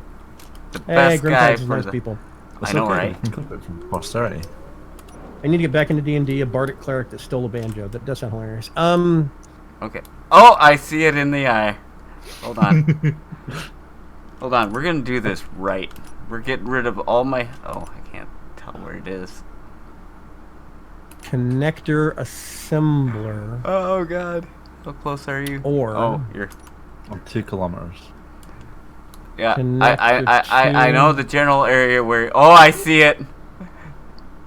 Speaker 4: The
Speaker 1: Hey,
Speaker 4: best guy
Speaker 1: Grimtides is
Speaker 4: for
Speaker 1: nice
Speaker 4: the...
Speaker 1: people.
Speaker 4: I know,
Speaker 3: okay.
Speaker 4: right?
Speaker 3: You can clip it from posterity.
Speaker 1: I need to get back into D&D. A bardic cleric that stole a banjo. That does sound hilarious.
Speaker 4: Okay. Oh, I see it in the eye. Hold on. Hold on. We're gonna do this right. We're getting rid of all my... Oh, I can't tell where it is.
Speaker 1: Connector assembler.
Speaker 4: Oh, God. How close are you?
Speaker 1: Or-
Speaker 4: Oh, you're...
Speaker 3: I'm 2 kilometers.
Speaker 4: Yeah,
Speaker 1: Connector
Speaker 4: I know the general area where... Oh, I see it!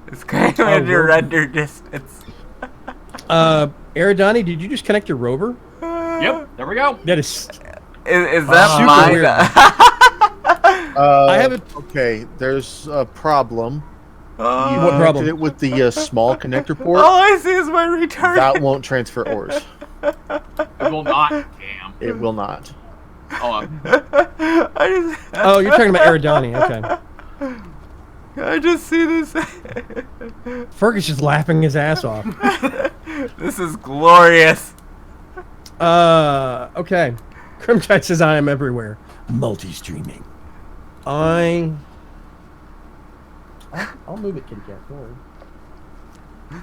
Speaker 4: It's kind of
Speaker 1: Oh,
Speaker 4: in your
Speaker 1: rover.
Speaker 4: render distance.
Speaker 1: Eridani, did you just connect your rover?
Speaker 2: Yep, there we go.
Speaker 1: That is.
Speaker 4: Is that
Speaker 1: Super
Speaker 4: mine?
Speaker 1: weird.
Speaker 5: I
Speaker 1: have it-
Speaker 5: Okay, there's a problem. You
Speaker 1: What
Speaker 5: connected
Speaker 1: problem?
Speaker 5: it with the small connector port.
Speaker 4: All I see is my retard.
Speaker 5: That won't transfer ores.
Speaker 2: It will not. Damn.
Speaker 5: It will not.
Speaker 2: Oh,
Speaker 4: I just...
Speaker 1: Oh, you're talking about Eridani. Okay.
Speaker 4: I just see this.
Speaker 1: Fergus is laughing his ass off.
Speaker 4: This is glorious.
Speaker 1: Okay. Crimtide says I am everywhere. Multi-streaming. I'll move it, kitty cat. Don't worry.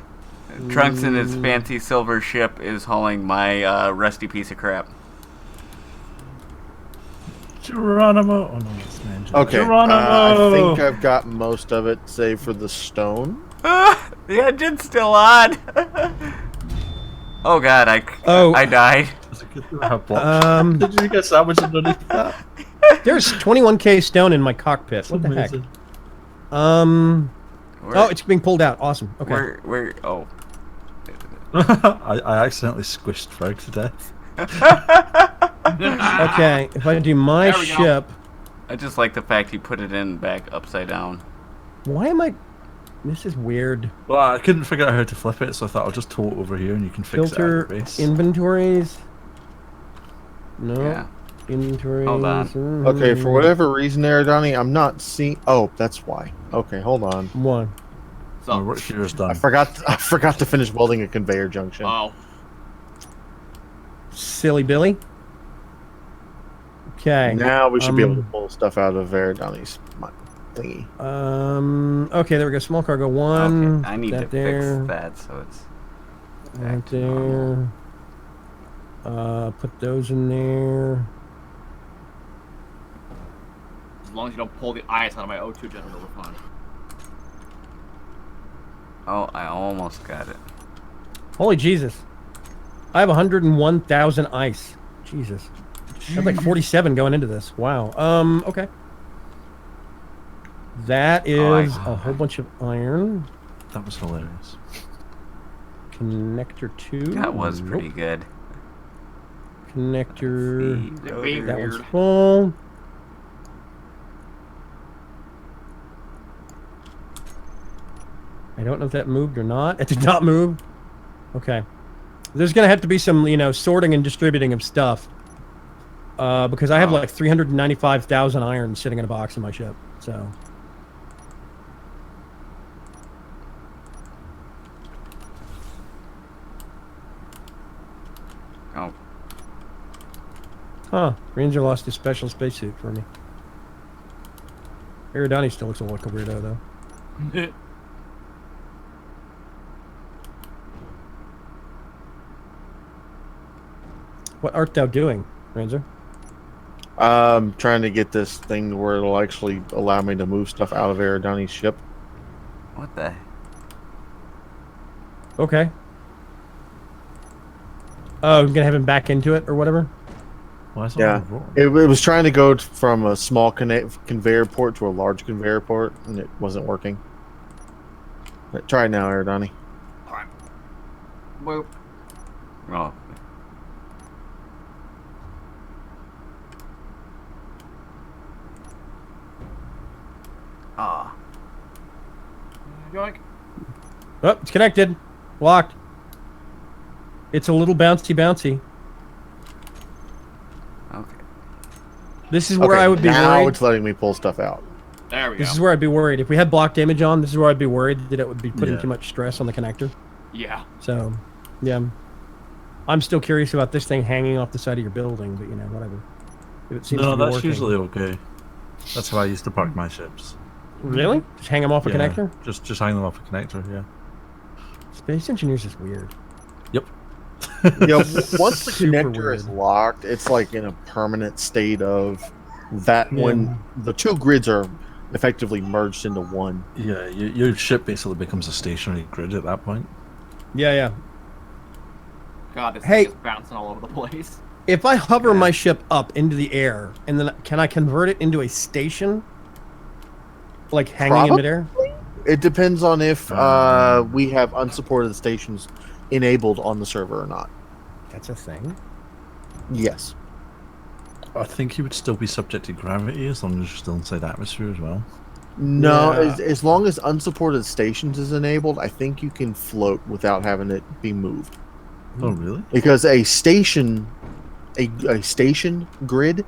Speaker 4: Trunks in his fancy silver ship is hauling my rusty piece of crap.
Speaker 3: Geronimo. Oh no, it's an engine.
Speaker 5: Okay,
Speaker 3: Geronimo.
Speaker 5: I think I've got most of it, save for the stone.
Speaker 4: The engine's still on. Oh God, I died.
Speaker 3: Is it good to have blocks? Did you get sandwiched underneath that?
Speaker 1: There's 21k stone in my cockpit. What the heck?
Speaker 3: Amazing.
Speaker 1: Oh, it's being pulled out. Awesome. Okay.
Speaker 4: Where? Oh.
Speaker 3: I accidentally squished Ferg to death.
Speaker 1: Okay. If I do my
Speaker 2: There we go.
Speaker 1: ship,
Speaker 4: I just like the fact he put it in back upside down.
Speaker 1: why am I? This is weird.
Speaker 3: Well, I couldn't figure out how to flip it, so I thought I'll just tow it over here and you can fix
Speaker 1: Filter
Speaker 3: it at the base.
Speaker 1: inventories. No.
Speaker 4: Yeah.
Speaker 1: Inventories.
Speaker 4: Hold on.
Speaker 5: Okay, for whatever reason there, Donnie, I'm not seeing. Oh, that's why. Okay, hold on.
Speaker 1: One.
Speaker 3: My
Speaker 2: so.
Speaker 3: work here is
Speaker 5: I
Speaker 3: done.
Speaker 5: forgot to finish welding a conveyor junction.
Speaker 2: Oh.
Speaker 1: Silly Billy. Okay.
Speaker 5: Now we should be able to pull stuff out of Donnie's thingy.
Speaker 1: Okay, there we go. Small cargo one.
Speaker 4: Okay, I need to
Speaker 1: that there.
Speaker 4: fix that so it's
Speaker 1: Right
Speaker 4: back to normal.
Speaker 1: there. Put those in there.
Speaker 2: As long as you don't pull the ice out of my O2 generator, we're fine.
Speaker 4: Oh, I almost got it.
Speaker 1: Holy Jesus. I have 101,000 ice. Jesus. I have like 47 going into this. Wow. Okay. That is a whole bunch of iron.
Speaker 3: That was hilarious.
Speaker 1: Connector 2.
Speaker 4: That was
Speaker 1: Nope.
Speaker 4: pretty good.
Speaker 1: Connector.
Speaker 2: They're being
Speaker 1: That one's
Speaker 2: weird.
Speaker 1: full. I don't know if that moved or not. It did not move. Okay. There's going to have to be some, sorting and distributing of stuff. Because I have like 395,000 iron sitting in a box in my ship. So.
Speaker 4: Oh,
Speaker 1: Huh. Ranger lost his special spacesuit for me. Eridani still looks like a weirdo, though. What art thou doing, Ranzer?
Speaker 5: Trying to get this thing where it'll actually allow me to move stuff out of Donnie's ship.
Speaker 4: what the?
Speaker 1: Okay. Oh, I'm gonna have him back into it or whatever.
Speaker 3: Why is it
Speaker 5: Yeah,
Speaker 3: all wrong?
Speaker 5: it was trying to go from a small conveyor port to a large conveyor port, and it wasn't working. But try it now, Donnie.
Speaker 2: Alright. Well,
Speaker 4: Oh, ah.
Speaker 2: yoink.
Speaker 1: Oh, it's connected. Locked. It's a little bouncy.
Speaker 4: Okay.
Speaker 1: This is where I would be
Speaker 5: now
Speaker 1: worried.
Speaker 5: it's letting me pull stuff out.
Speaker 2: There we
Speaker 1: This
Speaker 2: go.
Speaker 1: is where I'd be worried. If we had block damage on, this is where I'd be worried that it would be putting
Speaker 3: Yeah.
Speaker 1: too much stress on the connector.
Speaker 2: Yeah.
Speaker 1: So, yeah. I'm still curious about this thing hanging off the side of your building, but whatever. If it seems
Speaker 3: No,
Speaker 1: to be
Speaker 3: that's
Speaker 1: working.
Speaker 3: usually okay. That's how I used to park my ships.
Speaker 1: Really? Just hang them off a
Speaker 3: Yeah,
Speaker 1: connector?
Speaker 3: Just hang them off a connector, yeah.
Speaker 1: Space Engineers is weird.
Speaker 3: Yep.
Speaker 5: Once the
Speaker 1: Super
Speaker 5: connector is
Speaker 1: weird.
Speaker 5: locked, it's like in a permanent state of that when the two grids are effectively merged into one.
Speaker 3: Yeah, your ship basically becomes a stationary grid at that point.
Speaker 1: Yeah.
Speaker 2: God, this
Speaker 1: Hey.
Speaker 2: thing is bouncing all over the place.
Speaker 1: If I hover my ship up into the air, and then can I convert it into a station? Like hanging in
Speaker 5: Probably.
Speaker 1: midair?
Speaker 5: It depends on if we have unsupported stations enabled on the server or not.
Speaker 1: That's a thing.
Speaker 5: Yes.
Speaker 3: I think you would still be subject to gravity as long as you're still inside atmosphere as well.
Speaker 5: No,
Speaker 1: Yeah.
Speaker 5: as long as unsupported stations is enabled, I think you can float without having it be moved.
Speaker 3: Oh, really?
Speaker 5: Because a station grid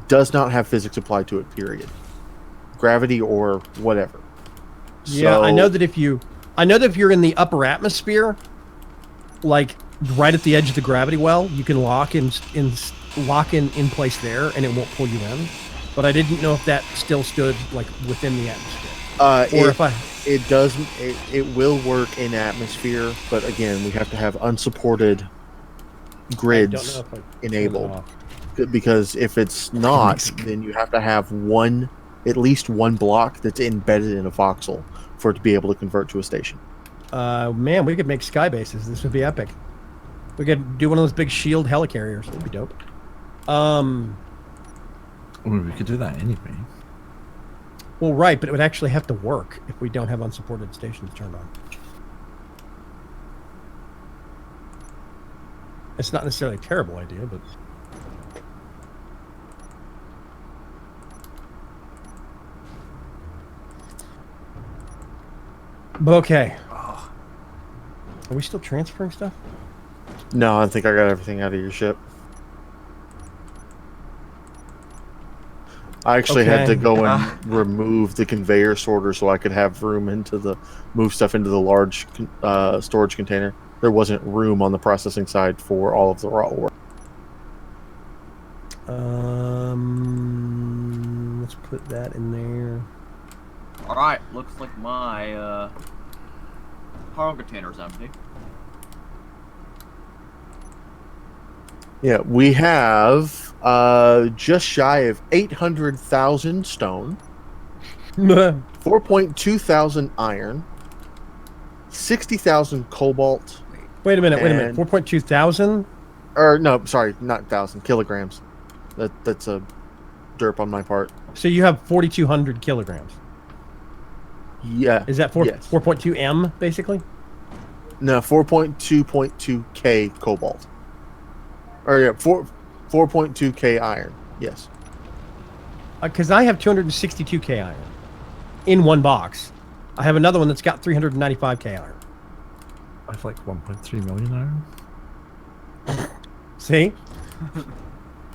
Speaker 5: does not have physics applied to it, period. Gravity or whatever.
Speaker 1: Yeah, I know that if you're in the upper atmosphere, like right at the edge of the gravity well, you can lock in place there, and it won't pull you in. But I didn't know if that still stood like within the atmosphere, or if I.
Speaker 5: It does. It will work in atmosphere, but again, we have to have unsupported
Speaker 1: I don't
Speaker 5: grids
Speaker 1: know if I turned it
Speaker 5: enabled.
Speaker 1: off.
Speaker 5: Because if it's not, then you have to have at least one block that's embedded in a voxel for it to be able to convert to a station.
Speaker 1: Man, we could make sky bases. This would be epic. We could do one of those big shield helicarriers. That'd be dope.
Speaker 3: I mean, we could do that anyway.
Speaker 1: Well, right, but it would actually have to work if we don't have unsupported stations turned on. It's not necessarily a terrible idea, but... Okay. Are we still transferring stuff?
Speaker 5: No, I think I got everything out of your ship. I actually had to
Speaker 1: Okay.
Speaker 5: go and remove the conveyor sorter so I could have room move stuff into the large storage container. There wasn't room on the processing side for all of the raw ore.
Speaker 1: Let's put that in there.
Speaker 2: Alright, looks like my cargo container's empty.
Speaker 5: Yeah, we have just shy of 800,000 stone, 4.2 thousand iron, 60,000 cobalt,
Speaker 1: Wait a minute.
Speaker 5: And-
Speaker 1: 4.2 thousand?
Speaker 5: or no, sorry, not thousand, kilograms. That's a derp on my part.
Speaker 1: So you have 4,200 kilograms.
Speaker 5: Yeah.
Speaker 1: Is that
Speaker 5: Yes.
Speaker 1: 4.2 M, basically?
Speaker 5: No, 4.2 K cobalt. Or yeah, 4.2 K iron. Yes.
Speaker 1: Because I have 262 K iron in one box. I have another one that's got 395 K iron.
Speaker 3: I have like 1.3 million iron.
Speaker 1: See?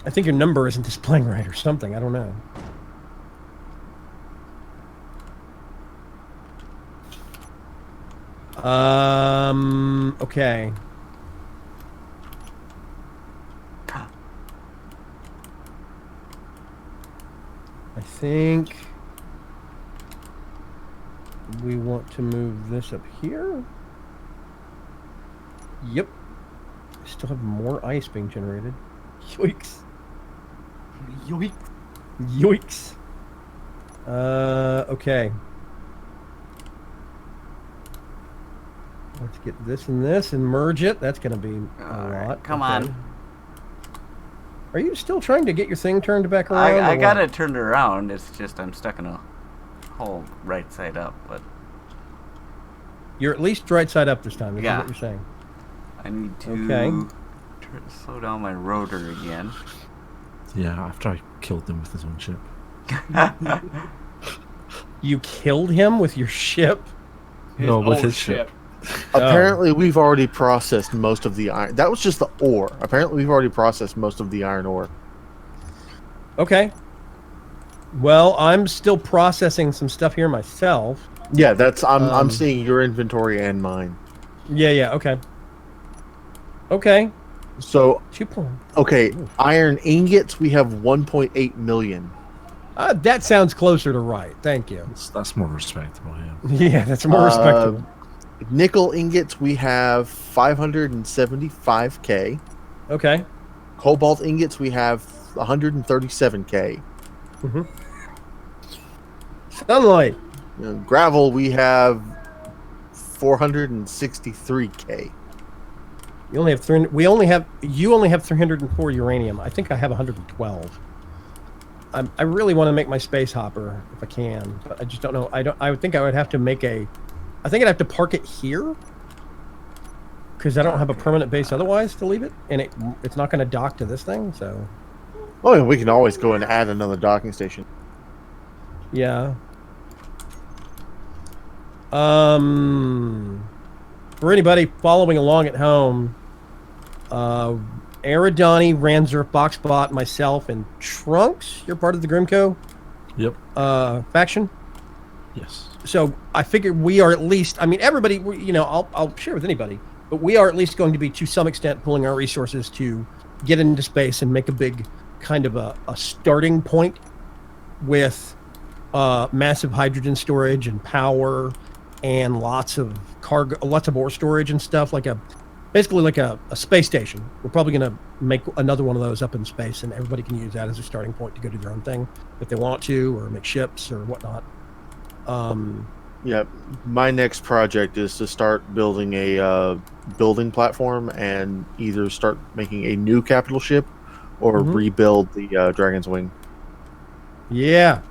Speaker 1: I think your number isn't displaying right or something. I don't know. Okay. I think we want to move this up here. Yep. Still have more ice being generated. Yoicks.
Speaker 2: Yoink.
Speaker 1: Yoicks. Okay. Let's get this and this and merge it. That's going to be a
Speaker 4: Alright,
Speaker 1: lot.
Speaker 4: come
Speaker 1: Okay.
Speaker 4: on.
Speaker 1: Are you still trying to get your thing turned back around?
Speaker 4: I
Speaker 1: or
Speaker 4: got
Speaker 1: what?
Speaker 4: it turned around. It's just I'm stuck in a hole right side up, but
Speaker 1: You're at least right side up this time. Is
Speaker 4: Yeah.
Speaker 1: what you're saying.
Speaker 4: I need to
Speaker 1: Okay.
Speaker 4: slow down my rotor again.
Speaker 3: Yeah, after I killed them with his own ship.
Speaker 1: You killed him with your ship?
Speaker 3: No, with
Speaker 2: old
Speaker 3: his ship.
Speaker 5: Apparently, we've already processed most of the iron. That was just the ore. Apparently, we've already processed most of the iron ore.
Speaker 1: Okay. Well, I'm still processing some stuff here myself.
Speaker 5: Yeah, that's I'm
Speaker 1: Um,
Speaker 5: seeing your inventory and mine.
Speaker 1: Yeah, okay. Okay.
Speaker 5: So
Speaker 1: 2 point.
Speaker 5: okay, iron ingots we have 1.8 million.
Speaker 1: That sounds closer to right. Thank you.
Speaker 3: That's more respectable, yeah.
Speaker 1: Yeah, that's more respectable.
Speaker 5: Nickel ingots we have 575k.
Speaker 1: Okay.
Speaker 5: Cobalt ingots we have 137k.
Speaker 1: Sunlight.
Speaker 5: Gravel we have 463k.
Speaker 1: You only have three. We only have. You only have 304 uranium. I think I have 112. I really want to make my space hopper if I can, but I just don't know. I would think I would have to make a. I think I'd have to park it here because I don't have a permanent base otherwise to leave it, and it's not going to dock to this thing. So
Speaker 5: Oh, and we can always go and add another docking station.
Speaker 1: yeah. For anybody following along at home, Aridani, Ranzer, Boxbot, myself, and Trunks, you're part of the Grimco
Speaker 3: Yep.
Speaker 1: faction.
Speaker 3: Yes.
Speaker 1: So I figured we are at least. I mean, everybody. I'll share with anybody, but we are at least going to be to some extent pulling our resources to get into space and make a big kind of a starting point with massive hydrogen storage and power and lots of cargo, lots of ore storage and stuff, basically like a space station. We're probably going to make another one of those up in space, and everybody can use that as a starting point to go do their own thing if they want to, or make ships or whatnot.
Speaker 5: Yeah, my next project is to start building a building platform and either start making a new capital ship or rebuild the Dragon's Wing.
Speaker 1: Yeah,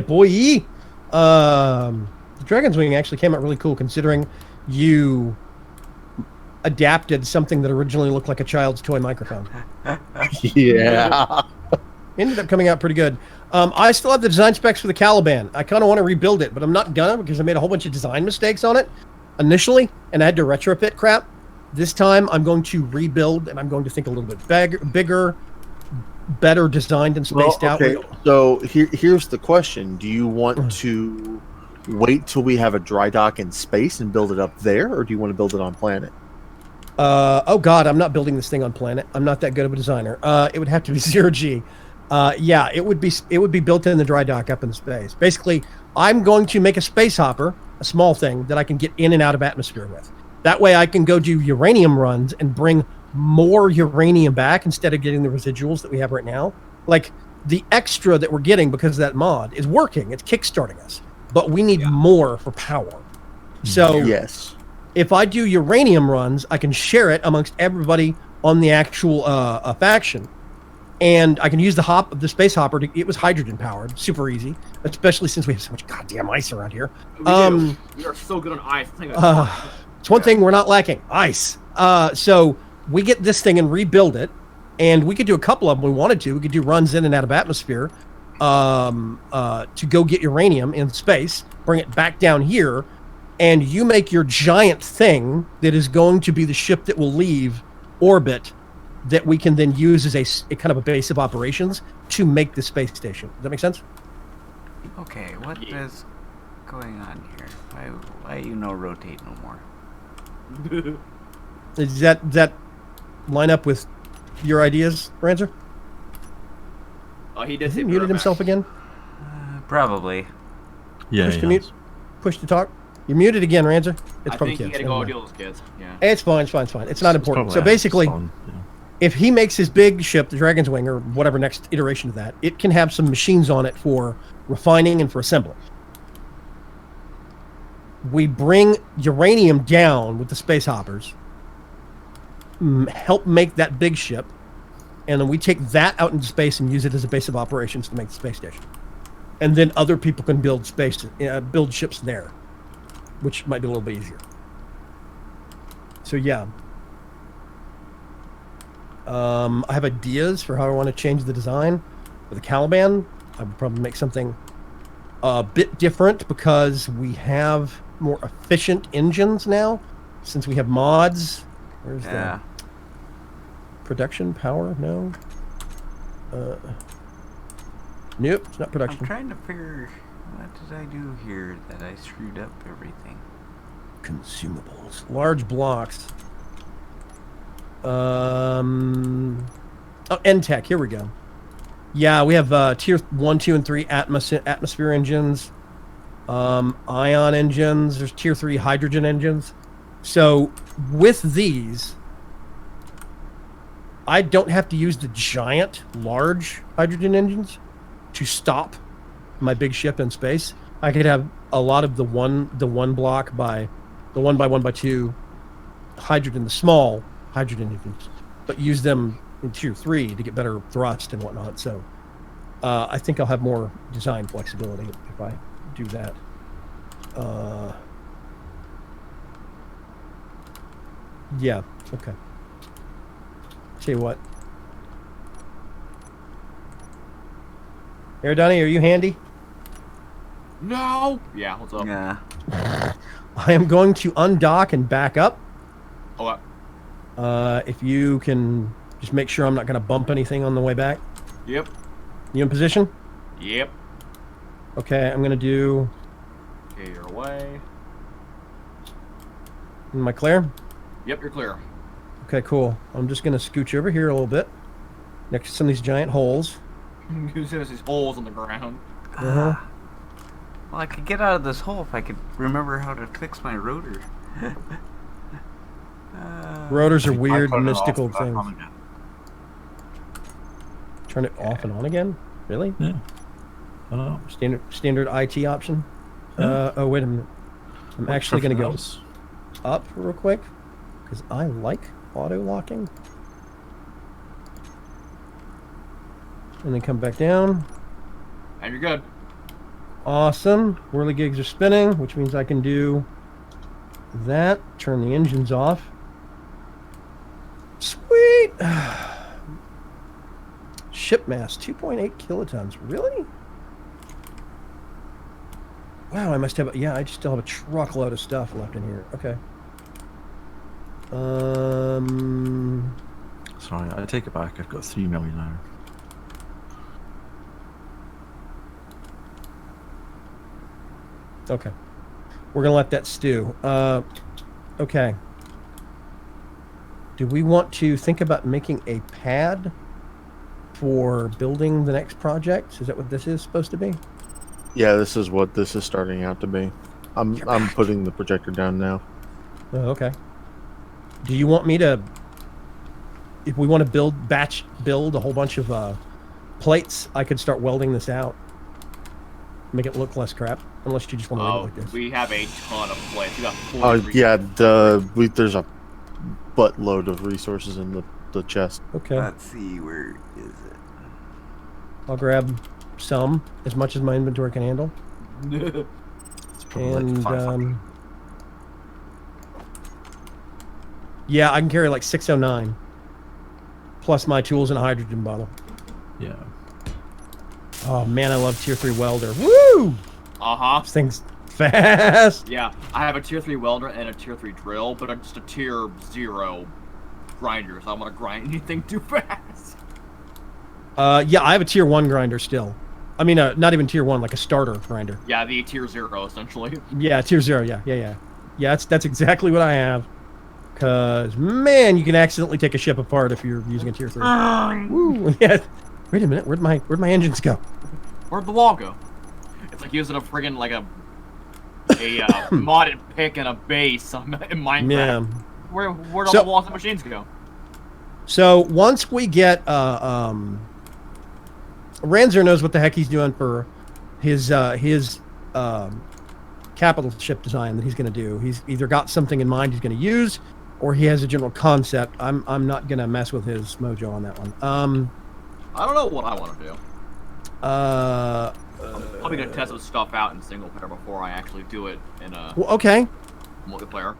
Speaker 1: boy. The Dragon's Wing actually came out really cool, considering you adapted something that originally looked like a child's toy microphone.
Speaker 5: Yeah.
Speaker 1: Ended up coming out pretty good. I still have the design specs for the Caliban. I kind of want to rebuild it, but I'm not gonna because I made a whole bunch of design mistakes on it initially, and I had to retrofit crap. This time, I'm going to rebuild, and I'm going to think a little bit bigger, better designed and spaced out.
Speaker 5: Okay. So here's the question: do you want to wait till we have a dry dock in space and build it up there, or do you want to build it on planet?
Speaker 1: Oh God, I'm not building this thing on planet. I'm not that good of a designer. It would have to be 0G. Yeah, it would be built in the dry dock up in space. Basically, I'm going to make a space hopper, a small thing that I can get in and out of atmosphere with. That way I can go do uranium runs and bring more uranium back instead of getting the residuals that we have right now. Like, the extra that we're getting because of that mod is working. It's kickstarting us. But we need more for power. So
Speaker 5: Yes.
Speaker 1: if I do uranium runs, I can share it amongst everybody on the actual faction. And I can use the space hopper it was hydrogen powered, super easy, especially since we have so much goddamn ice around here.
Speaker 2: We do. We are so good on ice.
Speaker 1: It's one thing we're not lacking, ice. So we get this thing and rebuild it, and we could do a couple of them we wanted to. We could do runs in and out of atmosphere to go get uranium in space, bring it back down here, and you make your giant thing that is going to be the ship that will leave orbit that we can then use as a kind of a base of operations to make the space station. Does that make sense?
Speaker 4: Okay, what is going on here? Why you no rotate no more?
Speaker 1: Does that line up with your ideas, Ranzer?
Speaker 2: Oh, he did.
Speaker 1: Has he
Speaker 2: hit
Speaker 1: muted
Speaker 2: the
Speaker 1: himself again?
Speaker 4: Probably.
Speaker 3: Yeah.
Speaker 1: Push
Speaker 3: he
Speaker 1: to mute.
Speaker 3: has.
Speaker 1: Push to talk. You're muted again, Ranzer. It's
Speaker 2: I
Speaker 1: probably
Speaker 2: think he
Speaker 1: kids.
Speaker 2: had to
Speaker 1: Never
Speaker 2: go
Speaker 1: mind.
Speaker 2: deal with his kids. Yeah.
Speaker 1: It's fine. It's fine. It's not important.
Speaker 3: It's
Speaker 1: So
Speaker 3: probably
Speaker 1: basically,
Speaker 3: fun, yeah.
Speaker 1: if he makes his big ship, the Dragon's Wing, or whatever next iteration of that, it can have some machines on it for refining and for assembly. We bring uranium down with the space hoppers, help make that big ship, and then we take that out into space and use it as a base of operations to make the space station. And then other people can build ships there, which might be a little bit easier. So yeah. I have ideas for how I want to change the design for the Caliban. I would probably make something a bit different because we have more efficient engines now since we have mods. Where's
Speaker 4: Yeah.
Speaker 1: the production power? No. Nope, it's not
Speaker 4: I'm
Speaker 1: production.
Speaker 4: trying to figure what did I do here that I screwed up everything.
Speaker 1: Consumables. Large blocks. Oh, NTech. Here we go. Yeah, we have tier 1, 2, and 3 atmosphere engines. Ion engines. There's tier 3 hydrogen engines. So with these, I don't have to use the giant, large hydrogen engines to stop my big ship in space. I could have a lot of the one block by the 1 by 1 by 2 hydrogen, the small hydrogen engines, but use them in tier 3 to get better thrust and whatnot. So I think I'll have more design flexibility if I do that. Yeah. Okay. Tell you what. Here, Donnie, are you handy?
Speaker 2: No. Yeah. What's up?
Speaker 4: Yeah.
Speaker 1: I am going to undock and back up.
Speaker 2: Oh,
Speaker 1: If you can just make sure I'm not going to bump anything on the way back.
Speaker 2: yep.
Speaker 1: You in position?
Speaker 2: Yep.
Speaker 1: Okay, I'm going to do...
Speaker 2: Okay, you're away.
Speaker 1: Am I clear?
Speaker 2: Yep, you're clear.
Speaker 1: Okay, cool. I'm just going to scooch over here a little bit. Next to some of these giant holes.
Speaker 2: You see there's these holes in the ground.
Speaker 1: Uh-huh.
Speaker 4: Well, I could get out of this hole if I could remember how to fix my rotor.
Speaker 1: Rotors are
Speaker 3: I
Speaker 1: weird,
Speaker 3: turn it off,
Speaker 1: mystical
Speaker 3: back on
Speaker 1: things.
Speaker 3: again.
Speaker 1: Turn it off and on again? Really?
Speaker 3: Yeah. Oh,
Speaker 1: Standard IT option?
Speaker 3: Yeah.
Speaker 1: Oh, wait a minute. I'm
Speaker 3: works
Speaker 1: actually going to
Speaker 3: for
Speaker 1: go
Speaker 3: else.
Speaker 1: up real quick because I like auto locking. And then come back down.
Speaker 2: And you're good.
Speaker 1: Awesome. Whirligigs are spinning, which means I can do that. Turn the engines off. Sweet. Ship mass 2.8 kilotons. Really? Wow, I must have. Yeah, I still have a truckload of stuff left in here. Okay.
Speaker 3: Sorry, I take it back. I've got 3 million now.
Speaker 1: Okay. We're gonna let that stew. Okay. Do we want to think about making a pad for building the next project? Is that what this is supposed to be?
Speaker 5: Yeah, this is what this is starting out to be. I'm putting the projector down now.
Speaker 1: Oh, okay. Do you want me to, if we want to batch build a whole bunch of plates, I could start welding this out. Make it look less crap. Unless you just want to leave it like this.
Speaker 2: We have a ton of plates. We got 40
Speaker 5: Oh yeah,
Speaker 2: resources.
Speaker 5: there's a buttload of resources in the chest.
Speaker 1: Okay.
Speaker 4: Let's see, where is it?
Speaker 1: I'll grab some, as much as my inventory can handle.
Speaker 3: It's probably
Speaker 1: And,
Speaker 3: like 500.
Speaker 1: Yeah, I can carry like 609. Plus my tools and a hydrogen bottle.
Speaker 3: Yeah.
Speaker 1: Oh man, I love tier 3 welder. Woo!
Speaker 2: Uh-huh.
Speaker 1: This thing's fast.
Speaker 2: Yeah, I have a tier 3 welder and a tier 3 drill, but I'm just a tier 0 grinder, so I don't want to grind anything too fast.
Speaker 1: Yeah, I have a tier 1 grinder still. I mean, not even tier 1, like a starter grinder.
Speaker 2: Yeah, the tier 0, essentially.
Speaker 1: Yeah, tier 0, yeah. Yeah, that's exactly what I have. Because, man, you can accidentally take a ship apart if you're using a tier 3. Woo, yeah. Wait a minute, where'd my engines go?
Speaker 2: Where'd the wall go? It's like using a friggin' like a modded pick and a base in Minecraft.
Speaker 1: Yeah.
Speaker 2: Where'd all
Speaker 1: So-
Speaker 2: the walls and machines go?
Speaker 1: So, once we get, Ranzer knows what the heck he's doing for his capital ship design that he's going to do. He's either got something in mind he's going to use, or he has a general concept. I'm not going to mess with his mojo on that one.
Speaker 2: I don't know what I want to do.
Speaker 1: Uh,
Speaker 2: I'm probably gonna test this stuff out in single player before I actually do it in a
Speaker 1: well, okay.
Speaker 2: multiplayer.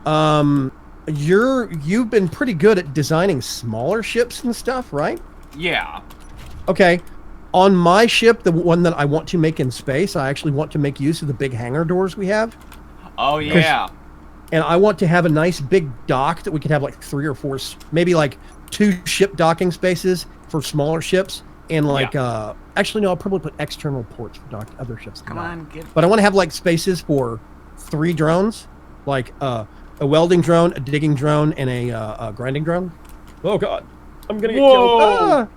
Speaker 1: You've been pretty good at designing smaller ships and stuff, right?
Speaker 2: Yeah.
Speaker 1: Okay. On my ship, the one that I want to make in space, I actually want to make use of the big hangar doors we have.
Speaker 2: Oh yeah.
Speaker 1: And I want to have a nice big dock that we could have like 3 or 4, maybe like 2 ship docking spaces for smaller ships. and like actually no, I'll probably put external ports for other ships.
Speaker 4: Come on, get.
Speaker 1: But I want to have like spaces for 3 drones, like a welding drone, a digging drone, and a grinding drone. Oh god, I'm gonna get killed. Ah!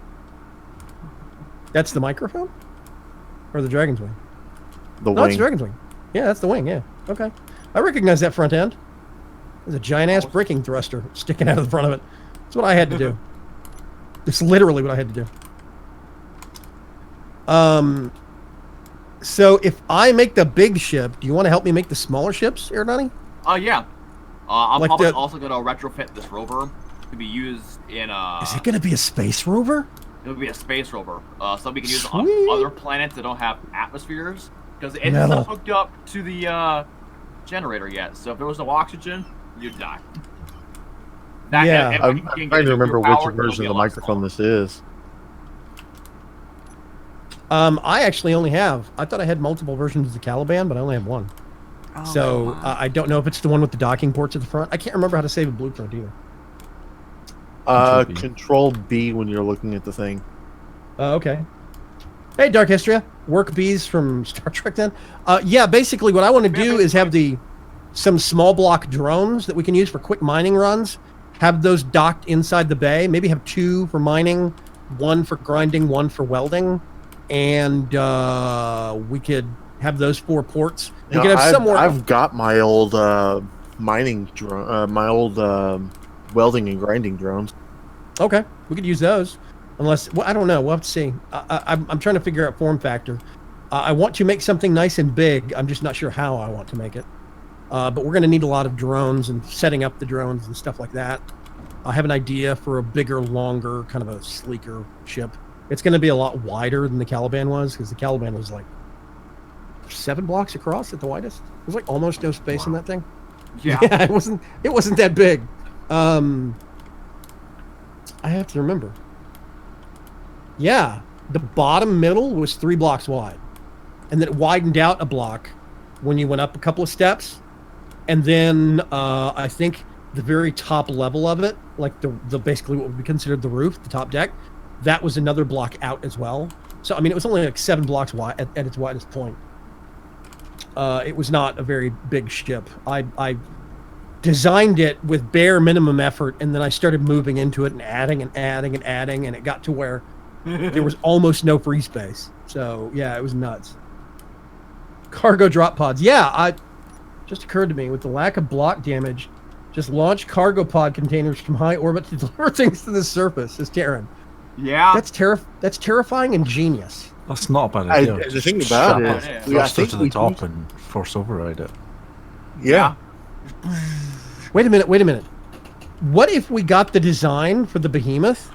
Speaker 1: That's the microphone, or the dragon's wing?
Speaker 5: The
Speaker 1: No, it's
Speaker 5: wing.
Speaker 1: dragon's wing. Yeah, that's the wing. Yeah, okay. I recognize that front end. There's a giant ass braking thruster sticking out of the front of it. That's what I had to do. It's literally what I had to do. So if I make the big ship, do you want to help me make the smaller ships, Aerodani?
Speaker 2: Yeah. I'm
Speaker 1: Like
Speaker 2: probably
Speaker 1: the-
Speaker 2: also gonna retrofit this rover to be used in
Speaker 1: Is it going to be a space rover?
Speaker 2: It'll be a space rover, so we can use it on
Speaker 1: Sweet.
Speaker 2: other planets that don't have atmospheres, because it's
Speaker 1: Metal.
Speaker 2: not hooked up to the generator yet. So if there was no oxygen, you'd die.
Speaker 1: Yeah.
Speaker 2: if
Speaker 5: I'm
Speaker 2: we can get
Speaker 5: trying to remember
Speaker 2: nuclear power,
Speaker 5: which
Speaker 2: it'll
Speaker 5: version
Speaker 2: be
Speaker 5: of
Speaker 2: a
Speaker 5: the
Speaker 2: lot
Speaker 5: microphone
Speaker 2: smaller.
Speaker 5: this is.
Speaker 1: I actually only have. I thought I had multiple versions of the Caliban, but I only have one.
Speaker 4: Oh,
Speaker 1: So
Speaker 4: come on.
Speaker 1: I don't know if it's the one with the docking ports at the front. I can't remember how to save a blueprint either.
Speaker 3: Control B.
Speaker 5: Control B when you're looking at the thing.
Speaker 1: Okay. Hey, Dark Histria. Work bees from Star Trek then. Yeah, basically what I want to do is have some small block drones that we can use for quick mining runs. Have those docked inside the bay. Maybe have 2 for mining, 1 for grinding, 1 for welding. And we could have those 4 ports. We
Speaker 5: You
Speaker 1: could
Speaker 5: know,
Speaker 1: have somewhere.
Speaker 5: I've got my old mining drone, my old welding and grinding drones.
Speaker 1: Okay, we could use those. Unless, well, I don't know. We'll have to see. I'm trying to figure out form factor. I want to make something nice and big. I'm just not sure how I want to make it. But we're going to need a lot of drones and setting up the drones and stuff like that. I have an idea for a bigger, longer, kind of a sleeker ship. It's going to be a lot wider than the Caliban was, because the Caliban was like 7 blocks across at the widest. There's like almost no space in that thing.
Speaker 2: Yeah.
Speaker 1: Yeah, it wasn't that big. I have to remember. Yeah, the bottom middle was 3 blocks wide, and then it widened out a block when you went up a couple of steps, and then I think the very top level of it, like the basically what would be considered the roof, the top deck, that was another block out as well. So I mean, it was only like 7 blocks wide at its widest point. It was not a very big ship. I designed it with bare minimum effort, and then I started moving into it and adding, and it got to where there was almost no free space. So yeah, it was nuts. Cargo drop pods. Yeah, just occurred to me, with the lack of block damage, just launch cargo pod containers from high orbit to deliver things to the surface, says Terran.
Speaker 2: Yeah.
Speaker 1: That's terrifying and genius.
Speaker 3: That's not a bad idea.
Speaker 5: The
Speaker 3: Just
Speaker 5: thing about
Speaker 3: strap
Speaker 5: it
Speaker 3: a
Speaker 5: is,
Speaker 2: Yeah.
Speaker 3: thruster
Speaker 5: I think
Speaker 3: to the
Speaker 5: we
Speaker 3: top
Speaker 5: do-
Speaker 3: and force override it.
Speaker 5: Yeah.
Speaker 1: Wait a minute. What if we got the design for the Behemoth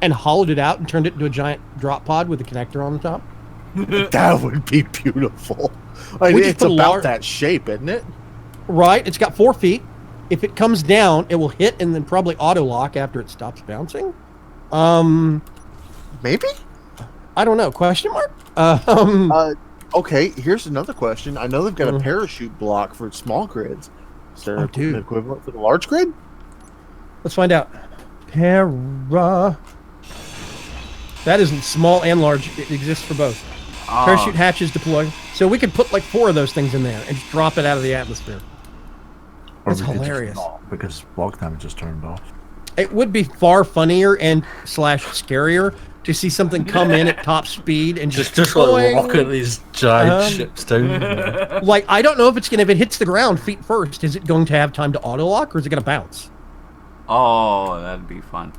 Speaker 1: and hollowed it out and turned it into a giant drop pod with a connector on the top?
Speaker 5: That would be beautiful. I
Speaker 1: We
Speaker 5: mean,
Speaker 1: just
Speaker 5: it's
Speaker 1: put a
Speaker 5: about
Speaker 1: lar-
Speaker 5: that shape, isn't it?
Speaker 1: Right, it's got 4 feet. If it comes down, it will hit and then probably auto lock after it stops bouncing.
Speaker 5: Maybe.
Speaker 1: I don't know. Question mark?
Speaker 5: Okay, here's another question. I know they've got
Speaker 1: Mhm.
Speaker 5: a parachute block for small grids. Is there
Speaker 1: Oh, dude.
Speaker 5: an equivalent for the large grid?
Speaker 1: Let's find out. Para. That is small and large. It exists for both.
Speaker 4: Oh,
Speaker 1: Parachute hatches deploy. So we could put like 4 of those things in there and just drop it out of the atmosphere.
Speaker 3: Or
Speaker 1: That's
Speaker 3: we could just
Speaker 1: hilarious.
Speaker 3: not, because block damage is turned off.
Speaker 1: It would be far funnier and / scarier to see something come in at top speed and just boing.
Speaker 3: rocket these giant
Speaker 1: Um,
Speaker 3: ships down.
Speaker 1: Like, I don't know if if it hits the ground feet first, is it going to have time to auto lock or is it going to bounce?
Speaker 4: oh, that'd be fun.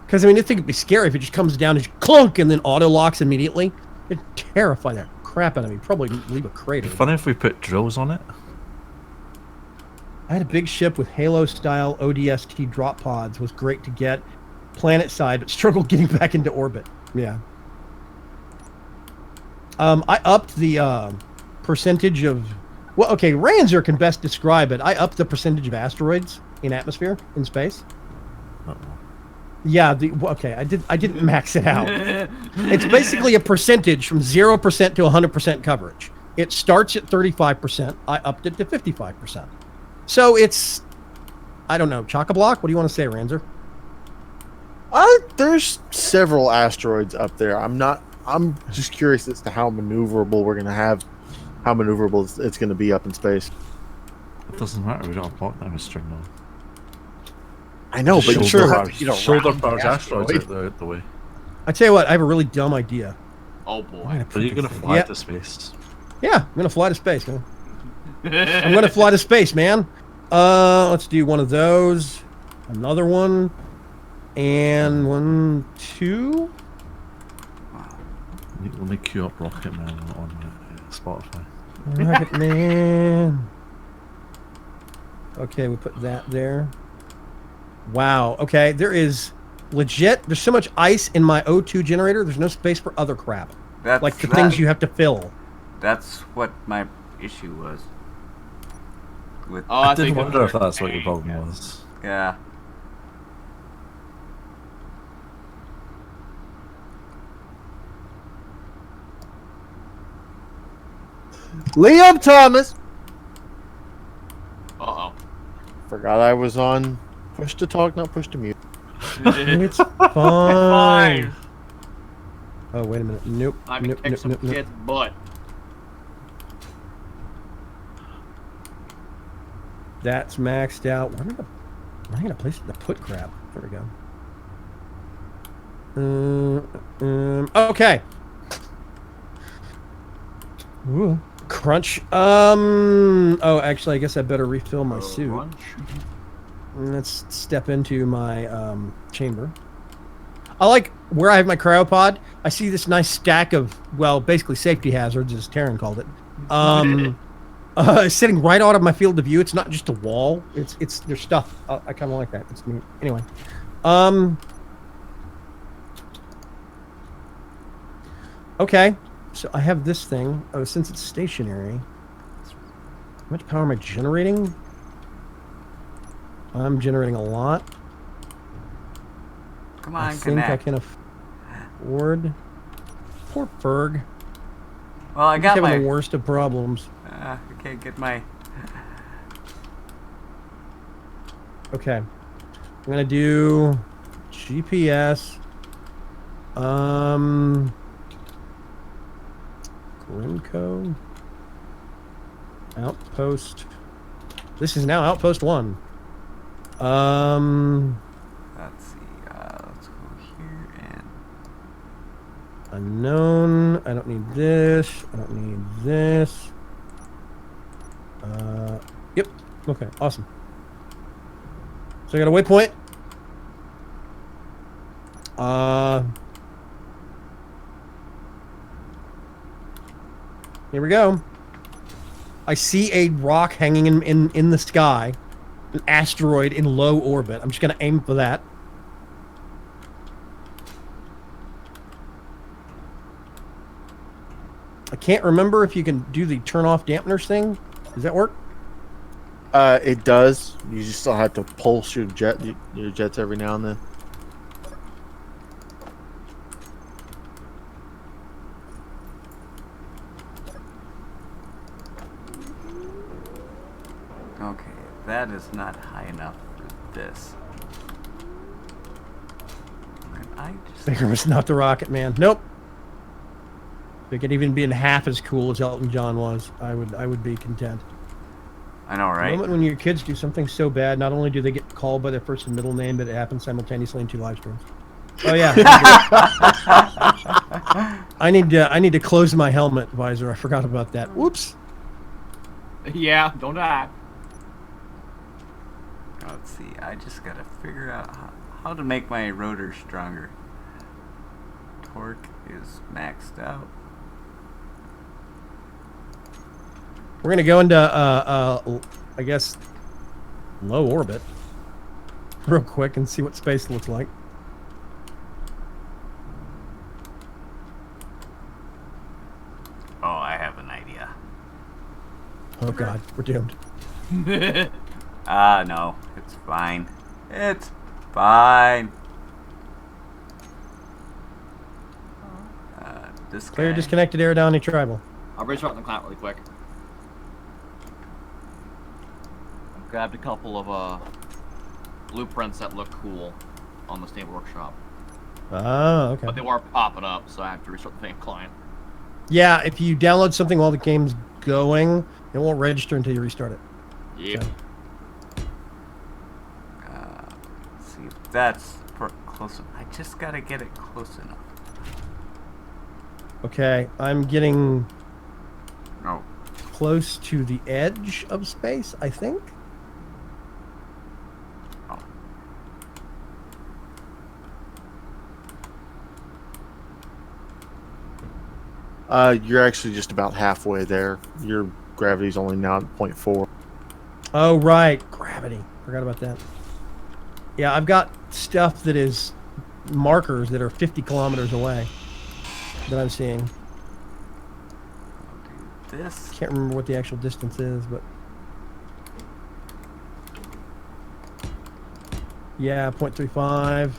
Speaker 1: Because I mean, I think it'd be scary if it just comes down and just clunk and then auto locks immediately. It'd terrify the crap out of me. Probably leave a crater.
Speaker 3: Funny if we put drills on it.
Speaker 1: I had a big ship with Halo-style ODST drop pods. Was great to get planet side, but struggled getting back into orbit. Yeah. I upped the percentage of. Well, okay, Ranzer can best describe it. I upped the percentage of asteroids in atmosphere in space. Yeah. Okay. I didn't max it out. It's basically a percentage from 0% to 100% coverage. It starts at 35%. I upped it to 55%. So it's, I don't know, chock-a-block? What do you want to say, Ranzer?
Speaker 5: there's several asteroids up there. I'm just curious as to how maneuverable how maneuverable it's going to be up in space.
Speaker 3: It doesn't matter. We got a block them with string on.
Speaker 5: I know, but you sure have to get
Speaker 3: shoulder
Speaker 5: around
Speaker 3: barge
Speaker 5: the
Speaker 3: asteroids
Speaker 5: asteroid.
Speaker 3: out the way.
Speaker 1: I tell you what, I have a really dumb idea.
Speaker 2: Oh
Speaker 1: I'm
Speaker 2: boy.
Speaker 1: gonna
Speaker 3: Are
Speaker 1: put
Speaker 3: you
Speaker 1: this
Speaker 3: going to
Speaker 1: thing-
Speaker 3: fly
Speaker 1: Yeah,
Speaker 3: to space?
Speaker 1: yeah, I'm gonna fly to space, man. I'm gonna fly to space, man. Let's do one of those, another one, and 1, 2.
Speaker 3: Let me queue up Rocket Man on Spotify.
Speaker 1: Rocket Man. Okay, we put that there. Wow. Okay, there's so much ice in my O2 generator. There's no space for other crap,
Speaker 4: That's
Speaker 1: like the things you have to fill.
Speaker 4: That's what my issue was. With
Speaker 2: Oh,
Speaker 3: I did
Speaker 2: think
Speaker 3: wonder if
Speaker 2: it's-
Speaker 3: that's what your problem was.
Speaker 4: yeah.
Speaker 5: Liam Thomas.
Speaker 2: Uh
Speaker 5: Forgot I was on push to talk, not push to mute.
Speaker 2: oh.
Speaker 1: It's fine.
Speaker 2: Fine.
Speaker 1: Oh, wait a minute. Nope.
Speaker 2: I can
Speaker 1: Nope.
Speaker 2: kick
Speaker 1: Nope.
Speaker 2: some
Speaker 1: Nope. Nope.
Speaker 2: kid's butt.
Speaker 1: That's maxed out. Where am I gonna place the put crap? There we go. Okay. Ooh, crunch. Oh, actually, I guess I better refill my suit.
Speaker 2: Crunch.
Speaker 1: Let's step into my chamber. I like where I have my cryopod. I see this nice stack of, well, basically safety hazards, as Taryn called it. Sitting right out of my field of view. It's not just a wall. It's there's stuff. I kind of like that. It's neat. Anyway, okay. So I have this thing. Oh, since it's stationary, how much power am I generating? I'm generating a lot.
Speaker 4: Come
Speaker 1: I
Speaker 4: on,
Speaker 1: think I
Speaker 4: connect.
Speaker 1: can afford. Poor Ferg.
Speaker 4: Well, I
Speaker 1: He's
Speaker 4: got
Speaker 1: having
Speaker 4: my.
Speaker 1: the worst of problems.
Speaker 4: I can't get my.
Speaker 1: Okay. I'm gonna do GPS. Grimco. Outpost. This is now Outpost 1.
Speaker 4: Let's see. Let's go here and.
Speaker 1: Unknown. I don't need this. I don't need this. Yep. Okay. Awesome. So I got a waypoint. Here we go. I see a rock hanging in the sky, an asteroid in low orbit. I'm just gonna aim for that. I can't remember if you can do the turn off dampeners thing. Does that work?
Speaker 5: It does. You just still have to pulse your jets every now and then.
Speaker 4: Okay, that is not high enough for this. Can I just.
Speaker 1: Baker was not the Rocket Man. Nope. If it could even be in half as cool as Elton John was, I would be content.
Speaker 4: I know,
Speaker 1: The
Speaker 4: right?
Speaker 1: moment when your kids do something so bad, not only do they get called by their first and middle name, but it happens simultaneously in 2 live streams. Oh yeah. I need to close my helmet visor. I forgot about that. Whoops.
Speaker 2: Yeah, don't die.
Speaker 4: Let's see. I just gotta figure out how to make my rotor stronger. Torque is maxed out.
Speaker 1: We're gonna go into I guess low orbit real quick and see what space looks like.
Speaker 4: Oh, I have an idea.
Speaker 1: Oh god, we're doomed.
Speaker 4: No, it's fine. It's fine. This
Speaker 1: Clear
Speaker 4: guy.
Speaker 1: disconnected Aerodani Tribal.
Speaker 2: I'll restart the client really quick. I've grabbed a couple of blueprints that look cool on the State Workshop.
Speaker 1: Oh, okay.
Speaker 2: But they weren't popping up, so I have to restart the same client.
Speaker 1: Yeah, if you download something while the game's going, it won't register until you restart it.
Speaker 2: Yep.
Speaker 1: So,
Speaker 4: See if that's close enough. I just gotta get it close enough.
Speaker 1: okay, I'm getting
Speaker 4: Oh.
Speaker 1: close to the edge of space, I think.
Speaker 5: You're actually just about halfway there. Your gravity's only now at 0.4.
Speaker 1: Oh, right. Gravity. Forgot about that. Yeah, I've got stuff that is markers that are 50 kilometers away that I'm seeing.
Speaker 4: Do this.
Speaker 1: Can't remember what the actual distance is, but... Yeah, 0.35.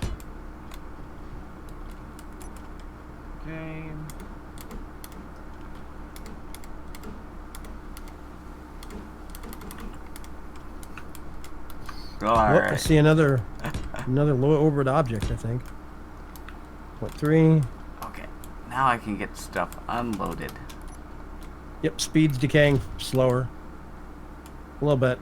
Speaker 4: Okay.
Speaker 1: Oh, I
Speaker 4: Alright.
Speaker 1: see another low orbit object, I think. 0.3.
Speaker 4: Okay. Now I can get stuff unloaded.
Speaker 1: Yep, speed's decaying slower. A little bit.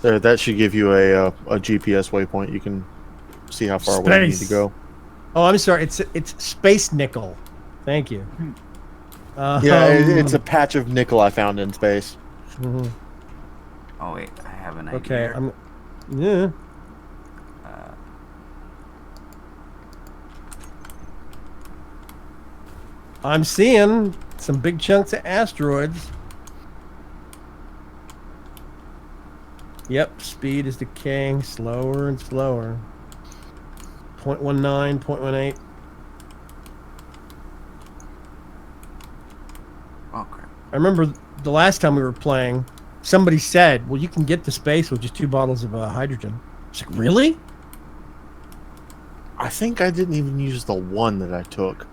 Speaker 5: There, that should give you a GPS waypoint. You can see how far away you need to
Speaker 1: Space.
Speaker 5: go.
Speaker 1: Oh, I'm sorry. It's space nickel. Thank you.
Speaker 5: Yeah, it's a patch of nickel I found in space.
Speaker 1: Mhm.
Speaker 4: Oh wait, I have an idea.
Speaker 1: Okay. Yeah. I'm seeing some big chunks of asteroids. Yep, speed is decaying slower and slower. 0.19, 0.18.
Speaker 4: Oh crap.
Speaker 1: I remember the last time we were playing, somebody said, well, you can get to space with just 2 bottles of hydrogen. It's like, really?
Speaker 5: I think I didn't even use the one that I took.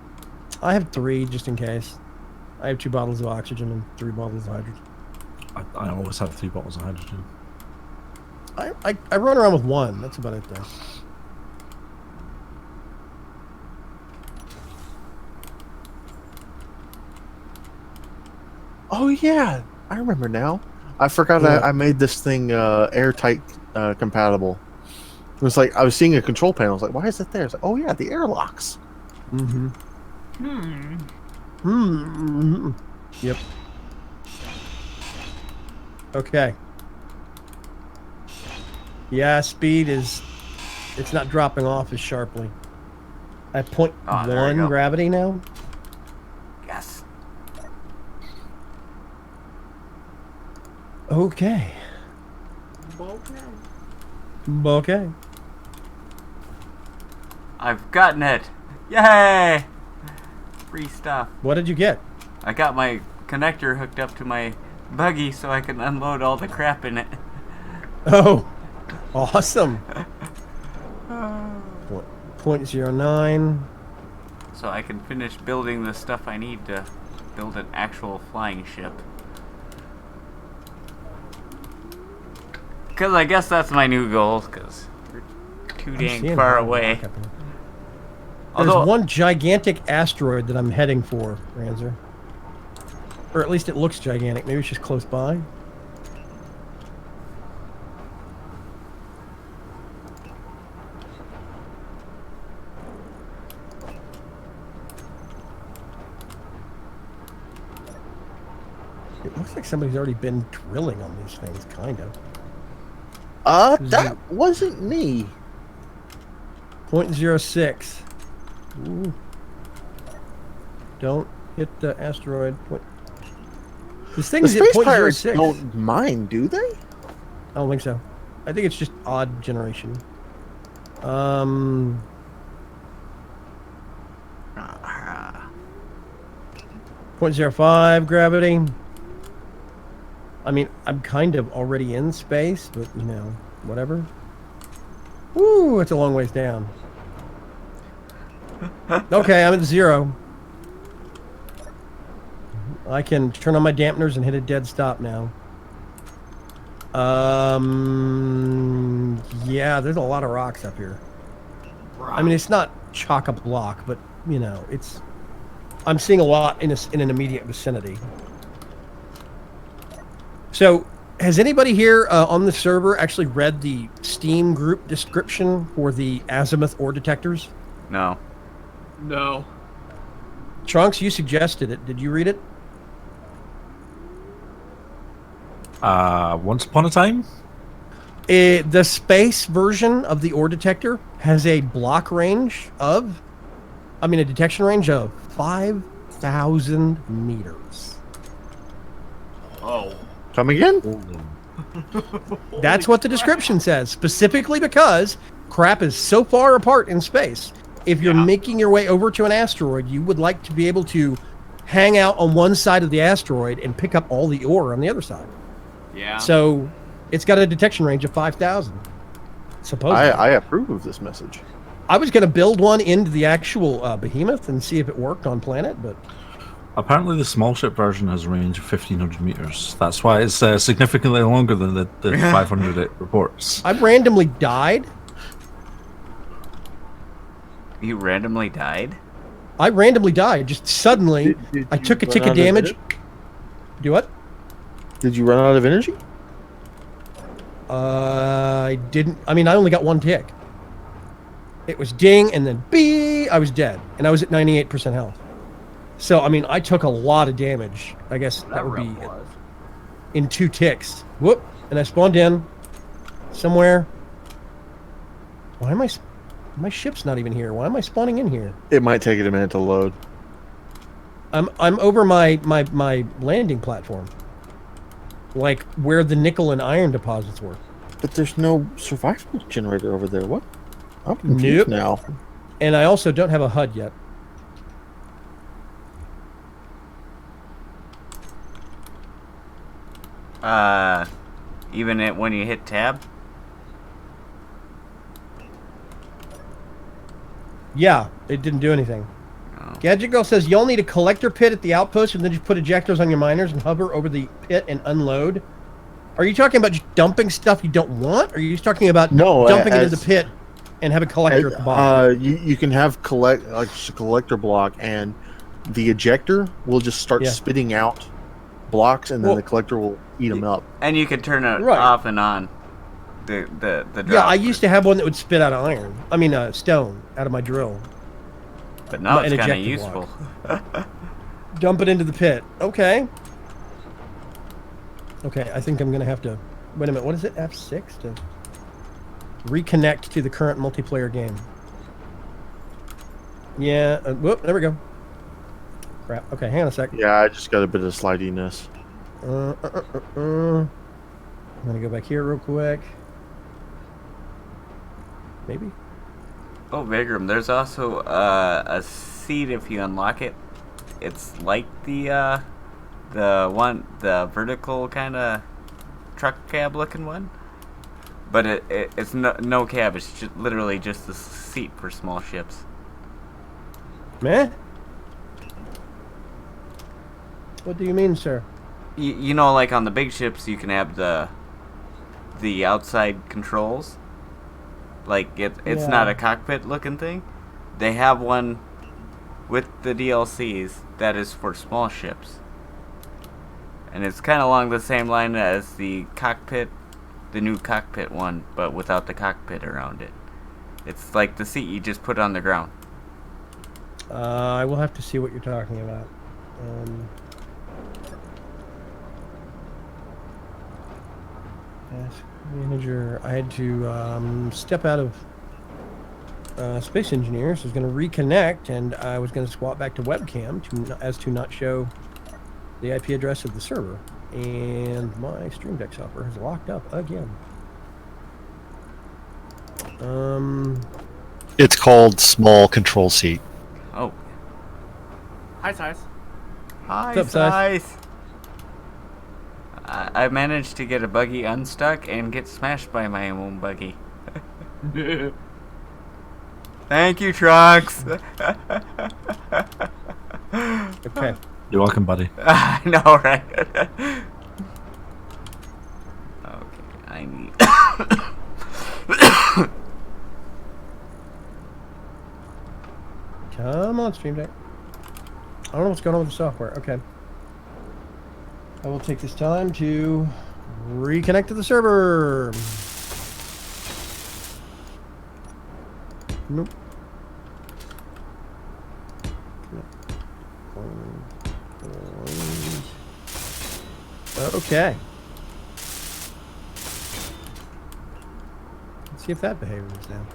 Speaker 1: I have 3 just in case. I have 2 bottles of oxygen and 3 bottles of hydrogen.
Speaker 3: I always have 3 bottles of hydrogen.
Speaker 1: I run around with 1. That's about it, though.
Speaker 5: Oh yeah, I remember now. I forgot
Speaker 1: Yeah.
Speaker 5: I made this thing airtight compatible. It was like I was seeing a control panel. I was like, why is it there? It's like, oh yeah, the airlocks.
Speaker 1: Mm-hmm.
Speaker 2: Hmm.
Speaker 1: Hmm. Yep. Okay. Yeah, speed is... It's not dropping off as sharply. At point
Speaker 4: Ah, there we
Speaker 1: 1
Speaker 4: go.
Speaker 1: gravity now.
Speaker 4: Yes.
Speaker 1: Okay. Okay.
Speaker 4: I've gotten it. Yay! Free stuff.
Speaker 1: What did you get?
Speaker 4: I got my connector hooked up to my buggy so I can unload all the crap in it.
Speaker 1: Oh, awesome. 0.09.
Speaker 4: So I can finish building the stuff I need to build an actual flying ship. Because I guess that's my new goal, because we're too
Speaker 1: I'm
Speaker 4: dang
Speaker 1: seeing
Speaker 4: far
Speaker 1: that
Speaker 4: away.
Speaker 1: happening. There's
Speaker 4: Although,
Speaker 1: one gigantic asteroid that I'm heading for, Ranzer. Or at least it looks gigantic. Maybe it's just close by. It looks like somebody's already been drilling on these things, kind of.
Speaker 5: That wasn't me.
Speaker 1: 0.06. Ooh. Don't hit the asteroid. What? This thing
Speaker 5: The
Speaker 1: is at
Speaker 5: space pirates
Speaker 1: 0.06.
Speaker 5: don't mind, do they?
Speaker 1: I don't think so. I think it's just odd generation. 0.05 gravity. I mean, I'm kind of already in space, but you know, whatever. Woo, it's a long ways down. Okay, I'm at 0. I can turn on my dampeners and hit a dead stop now. Yeah, there's a lot of rocks up here. I mean, it's not chock-a-block, but, you know, it's... I'm seeing a lot in an immediate vicinity. So, has anybody here on the server actually read the Steam group description for the azimuth ore detectors?
Speaker 4: No.
Speaker 2: No.
Speaker 1: Trunks, you suggested it. Did you read it?
Speaker 3: Once upon a time?
Speaker 1: The space version of the ore detector has a block range of... a detection range of 5,000 meters.
Speaker 2: Oh.
Speaker 5: Come again?
Speaker 1: That's what the description says, specifically because crap is so far apart in space. If you're making your way over to an asteroid, you would like to be able to hang out on one side of the asteroid and pick up all the ore on the other side.
Speaker 2: Yeah.
Speaker 1: So it's got a detection range of 5,000. Supposedly.
Speaker 5: I approve of this message.
Speaker 1: I was going to build one into the actual behemoth and see if it worked on planet, but...
Speaker 3: Apparently the small ship version has a range of 1,500 meters. That's why it's significantly longer than the 500 it reports.
Speaker 1: I randomly died.
Speaker 4: You randomly died?
Speaker 1: I randomly died. Just suddenly,
Speaker 5: Did
Speaker 1: I
Speaker 5: you
Speaker 1: took a
Speaker 5: run
Speaker 1: tick
Speaker 5: out
Speaker 1: of damage.
Speaker 5: energy?
Speaker 1: Do what?
Speaker 5: Did you run out of energy?
Speaker 1: I didn't. I only got one tick. It was ding, and then bee, I was dead. And I was at 98% health. So, I took a lot of damage. I guess that would be
Speaker 2: was.
Speaker 1: in 2 ticks. Whoop. And I spawned in somewhere. Why am I... My ship's not even here. Why am I spawning in here?
Speaker 5: It might take it a minute to load.
Speaker 1: I'm over my landing platform. Like where the nickel and iron deposits were.
Speaker 5: But there's no survival generator over there. What? I'm
Speaker 1: Nope.
Speaker 5: confused now.
Speaker 1: And I also don't have a HUD yet.
Speaker 4: Even when you hit tab?
Speaker 1: Yeah, it didn't do anything.
Speaker 4: Oh.
Speaker 1: Gadget Girl says you'll need a collector pit at the outpost and then just put ejectors on your miners and hover over the pit and unload. Are you talking about just dumping stuff you don't want? Or are you just talking about dumping it in the pit and have a collector at the bottom?
Speaker 5: You can have just a collector block, and the ejector will just start spitting out blocks, and then the collector will eat them up.
Speaker 4: And you can turn it off and on. The drop.
Speaker 1: Yeah, I used to have one that would spit out iron. Stone out of my drill.
Speaker 4: But now it's
Speaker 1: an
Speaker 4: kind of
Speaker 1: ejector
Speaker 4: useful.
Speaker 1: Dump it into the pit. Okay. Okay, I think I'm going to have to... Wait a minute, what is it? F6 to reconnect to the current multiplayer game. Yeah, whoop, there we go. Crap. Okay, hang on a sec.
Speaker 5: Yeah, I just got a bit of slidiness.
Speaker 1: I'm going to go back here real quick. Maybe?
Speaker 4: Oh, Vagram, there's also a seat if you unlock it. It's like the vertical kind of truck cab looking one, but it's no cab. It's literally just a seat for small ships.
Speaker 1: Meh? What do you mean, sir?
Speaker 4: You know, like on the big ships, you can have the outside controls. Like it's not a cockpit looking thing. They have one with the DLCs that is for small ships. And it's kind of along the same line as the cockpit, the new cockpit one, but without the cockpit around it. It's like the seat you just put on the ground.
Speaker 1: I will have to see what you're talking about. Task manager. I had to step out of Space Engineer, so I was going to reconnect, and I was going to swap back to webcam to not show the IP address of the server. And my Stream Deck software has locked up again.
Speaker 7: It's called Small Control Seat.
Speaker 4: Oh.
Speaker 2: Hi, Size.
Speaker 4: Hi,
Speaker 1: What's up,
Speaker 4: Size? I managed to get a buggy unstuck and get smashed by my own buggy. Thank you, Trunks.
Speaker 1: Okay.
Speaker 3: You're welcome, buddy.
Speaker 4: I know, right? Okay, I need.
Speaker 1: Come on, Stream Deck. I don't know what's going on with the software. Okay. I will take this time to reconnect to the server. Nope. Okay. Let's see if that behavior is down.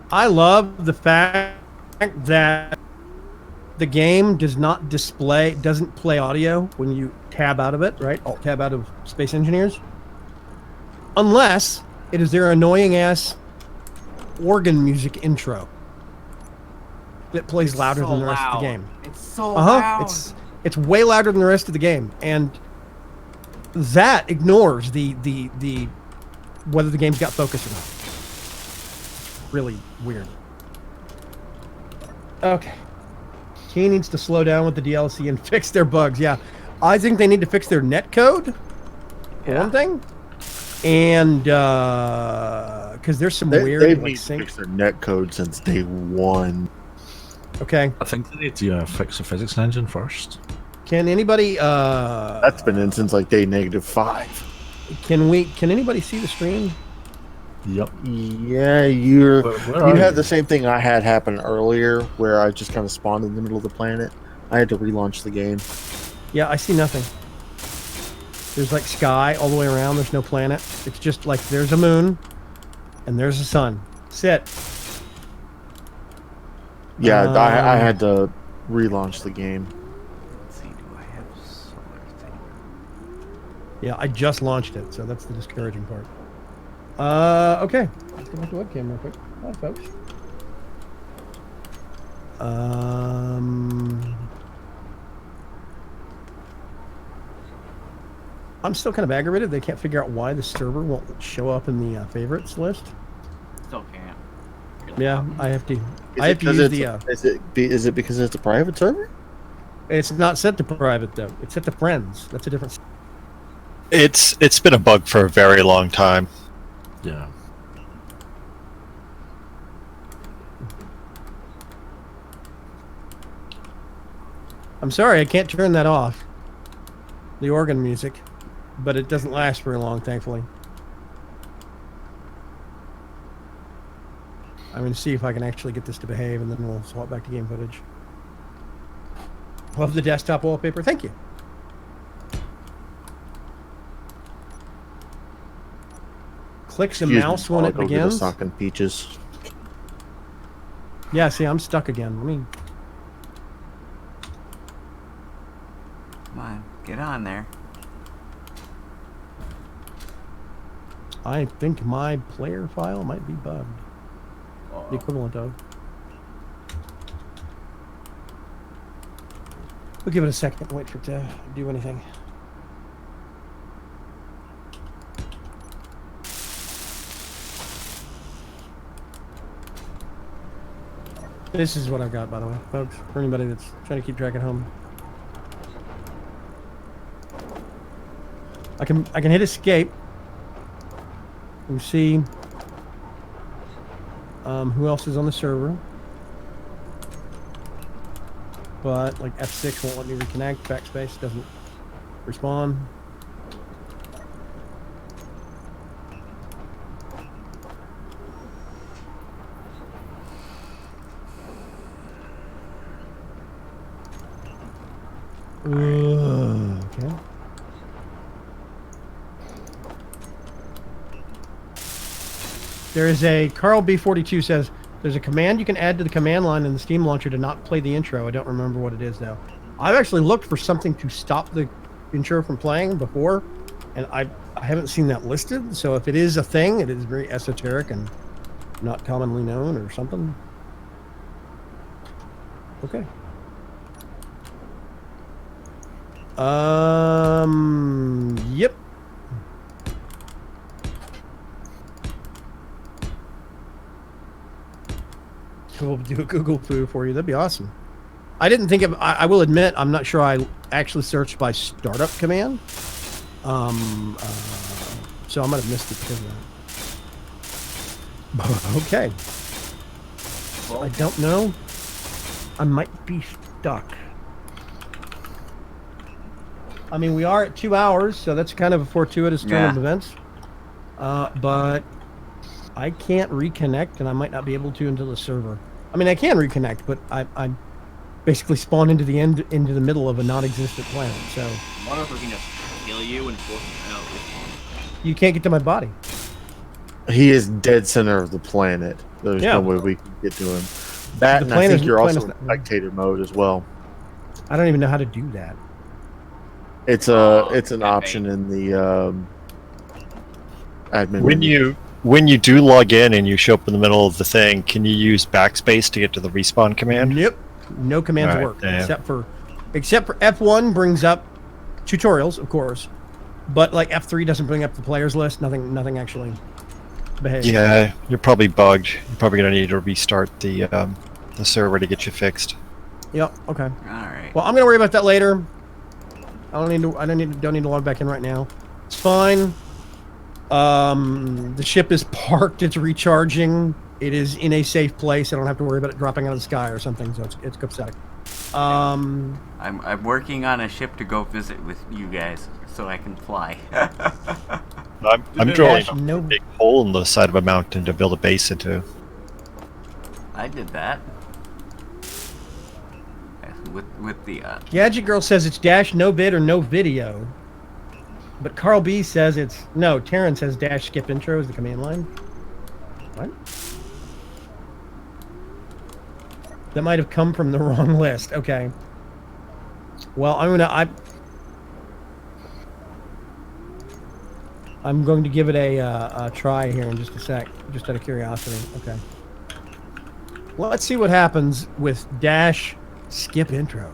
Speaker 1: I love the fact that the game does not doesn't play audio when you tab out of it, right? Alt tab out of Space Engineers. Unless it is their annoying ass organ music intro that plays louder than the rest of the game.
Speaker 2: It's so loud.
Speaker 1: It's way louder than the rest of the game, and that ignores the whether the game's got focus or not. Really weird. Okay. Key needs to slow down with the DLC and fix their bugs. Yeah, I think they need to fix their netcode. For one thing, and because there's some weird
Speaker 5: they've
Speaker 1: like
Speaker 5: need to
Speaker 1: sync.
Speaker 5: fix their netcode since day one.
Speaker 1: Okay.
Speaker 3: I think they need to fix the physics engine first.
Speaker 1: Can anybody?
Speaker 5: That's been in since like day -5.
Speaker 1: Can anybody see the stream?
Speaker 3: Yep.
Speaker 5: Yeah, you
Speaker 3: Where are
Speaker 5: had
Speaker 3: you?
Speaker 5: the same thing I had happen earlier, where I just kind of spawned in the middle of the planet. I had to relaunch the game.
Speaker 1: Yeah, I see nothing. There's like sky all the way around. There's no planet. It's just like there's a moon, and there's a sun. Sit.
Speaker 5: Yeah, I had to relaunch the game.
Speaker 4: Let's see, do I have solar thing?
Speaker 1: Yeah, I just launched it, so that's the discouraging part. Okay. Let's go back to webcam real quick. Hi, folks. I'm still kind of aggravated. They can't figure out why the server won't show up in the favorites list.
Speaker 2: Still can't.
Speaker 1: Yeah, I have to.
Speaker 5: Is
Speaker 1: I have
Speaker 5: it
Speaker 1: to
Speaker 5: 'cause
Speaker 1: use the.
Speaker 5: is it because it's a private server?
Speaker 1: It's not set to private though. It's set to friends. That's a different.
Speaker 7: It's been a bug for a very long time.
Speaker 3: Yeah.
Speaker 1: I'm sorry, I can't turn that off. The organ music, but it doesn't last very long, thankfully. I'm going to see if I can actually get this to behave, and then we'll swap back to game footage. Love the desktop wallpaper. Thank you. Click the mouse when it begins.
Speaker 5: Sunken Peaches.
Speaker 1: Yeah, see, I'm stuck again. Let me.
Speaker 4: Come on, get on there.
Speaker 1: I think my player file might be bugged. The equivalent of. We'll give it a second. Wait for it to do anything. This is what I've got, by the way, folks. For anybody that's trying to keep track at home. I can hit escape. You see who else is on the server. But like F6 won't let me reconnect. Backspace doesn't respond. Okay. There is a Carl B42 says there's a command you can add to the command line in the Steam launcher to not play the intro. I don't remember what it is though. I've actually looked for something to stop the intro from playing before, and I haven't seen that listed. So if it is a thing, it is very esoteric and not commonly known or something. Okay. Yep. do a Google foo for you. That'd be awesome. I didn't think of. I will admit, I'm not sure I actually searched by startup command. So I might have missed it because of that. Okay. I don't know. I might be stuck. I mean, we are at 2 hours, so that's kind of a fortuitous turn of events. But I can't reconnect, and I might not be able to until the server. I mean, I can reconnect, but I'm basically spawned into the middle of a non-existent planet. So
Speaker 2: I wonder if we can just kill you and force you out.
Speaker 1: you can't get to my body.
Speaker 5: He is dead center of the planet. There's no way we can get to him. That, and I think you're also in spectator mode as well.
Speaker 1: I don't even know how to do that.
Speaker 5: It's an option in the admin.
Speaker 7: When you do log in and you show up in the middle of the thing, can you use backspace to get to the respawn command?
Speaker 1: Nope. No commands
Speaker 7: All right,
Speaker 1: work
Speaker 7: damn.
Speaker 1: except for F1 brings up tutorials, of course, but like F3 doesn't bring up the players list. Nothing actually behaves.
Speaker 7: Yeah, you're probably bugged. You're probably gonna need to restart the server to get you fixed.
Speaker 1: Yep. Okay.
Speaker 4: All right.
Speaker 1: Well, I'm gonna worry about that later. I don't need to log back in right now. It's fine. The ship is parked. It's recharging. It is in a safe place. I don't have to worry about it dropping out of the sky or something. So it's copacetic.
Speaker 4: I'm working on a ship to go visit with you guys, so I can fly.
Speaker 7: I'm drilling
Speaker 1: No.
Speaker 7: a big hole in the side of a mountain to build a base into.
Speaker 4: I did that. With the
Speaker 1: Gadget Girl says it's dash no vid or no video, but Carl B says it's no. Taryn says dash skip intro is the command line. What? That might have come from the wrong list. Okay. Well, I'm going to give it a try here in just a sec, just out of curiosity. Okay. Well, let's see what happens with dash skip intro.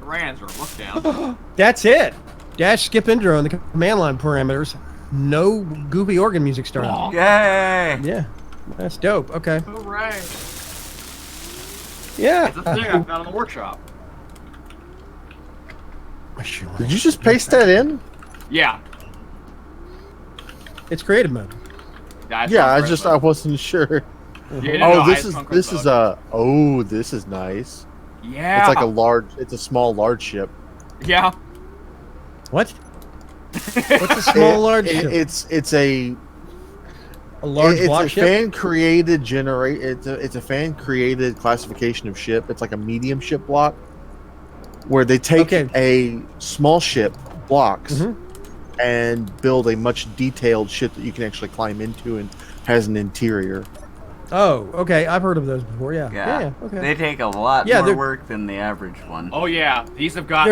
Speaker 2: Rands or look down.
Speaker 1: That's it. Dash skip intro in the command line parameters. No goofy organ music starting.
Speaker 2: Aw.
Speaker 4: Yay!
Speaker 1: Yeah, that's dope. Okay.
Speaker 2: Hooray!
Speaker 1: Yeah.
Speaker 2: It's a thing I found in the workshop.
Speaker 1: Sure.
Speaker 5: Did you just paste that in?
Speaker 2: Yeah.
Speaker 1: It's creative mode.
Speaker 5: I wasn't sure.
Speaker 2: Yeah, no,
Speaker 5: This is nice.
Speaker 2: Yeah.
Speaker 5: It's a small large ship.
Speaker 2: Yeah.
Speaker 1: What? What's a small large ship?
Speaker 5: It's a
Speaker 1: large block ship?
Speaker 5: fan created it's a fan created classification of ship. It's like a medium ship block where they take a small ship blocks and build a much detailed ship that you can actually climb into and has an interior.
Speaker 1: Oh, okay. I've heard of those before. Yeah.
Speaker 4: Yeah.
Speaker 1: Okay.
Speaker 4: They take a lot more work than the average one.
Speaker 2: Oh yeah, these have got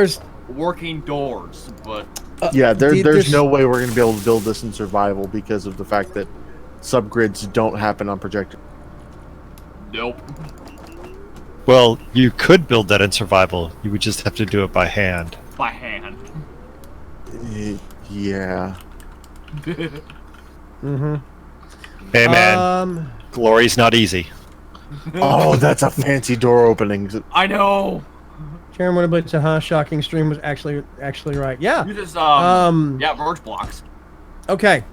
Speaker 2: working doors, but
Speaker 5: there's no way we're going to be able to build this in survival because of the fact that subgrids don't happen on projector.
Speaker 2: Nope.
Speaker 7: Well, you could build that in survival. You would just have to do it by hand.
Speaker 2: By hand.
Speaker 5: Yeah.
Speaker 7: Hey man, glory's not easy.
Speaker 5: Oh, that's a fancy door opening.
Speaker 2: I know.
Speaker 1: Karen Winterblade said, shocking stream was actually right. Yeah.
Speaker 2: You just merge blocks.
Speaker 1: Okay.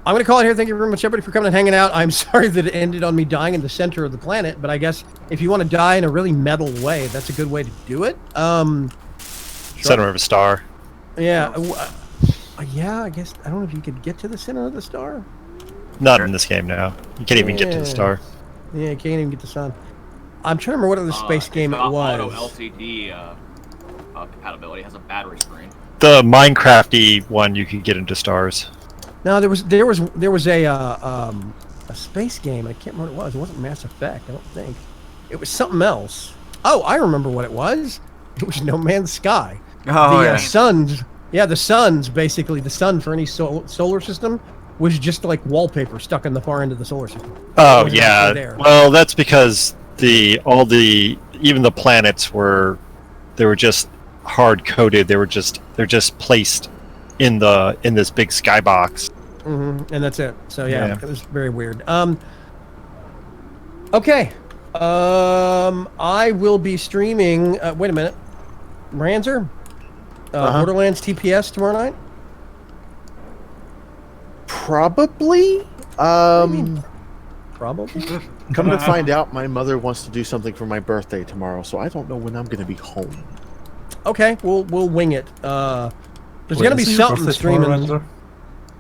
Speaker 1: I'm going to call it here. Thank you very much, everybody, for coming and hanging out. I'm sorry that it ended on me dying in the center of the planet, but I guess if you want to die in a really metal way, that's a good way to do it.
Speaker 7: Center of a star.
Speaker 1: Yeah. Yeah, I guess. I don't know if you could get to the center of the star.
Speaker 7: Not in this game now. You can't even get to the star.
Speaker 1: Yeah, you can't even get the sun. I'm trying to remember what other space game it was.
Speaker 2: Auto LCD compatibility has a battery screen.
Speaker 7: The Minecraft-y one you could get into stars.
Speaker 1: No, there was a space game. I can't remember what it was. It wasn't Mass Effect, I don't think. It was something else. Oh, I remember what it was. It was No Man's Sky.
Speaker 4: Oh,
Speaker 1: the suns. Yeah, the suns. Basically, the sun for any solar system was just like wallpaper stuck in the far end of the solar system.
Speaker 7: Oh yeah. Well, that's because even the planets were just hard coded. They're just placed in this big skybox.
Speaker 1: And that's it. So yeah,
Speaker 7: Yeah.
Speaker 1: it was very weird. Okay. I will be streaming. Wait a minute, Ranzer. Borderlands TPS tomorrow night.
Speaker 5: Probably.
Speaker 1: Probably.
Speaker 5: Come to find out, my mother wants to do something for my birthday tomorrow, so I don't know when I'm going to be home.
Speaker 1: Okay, we'll wing it. There's
Speaker 3: Wait,
Speaker 1: gonna be
Speaker 3: is it your
Speaker 1: something
Speaker 3: birthday tomorrow,
Speaker 1: streaming.
Speaker 3: Ranzer?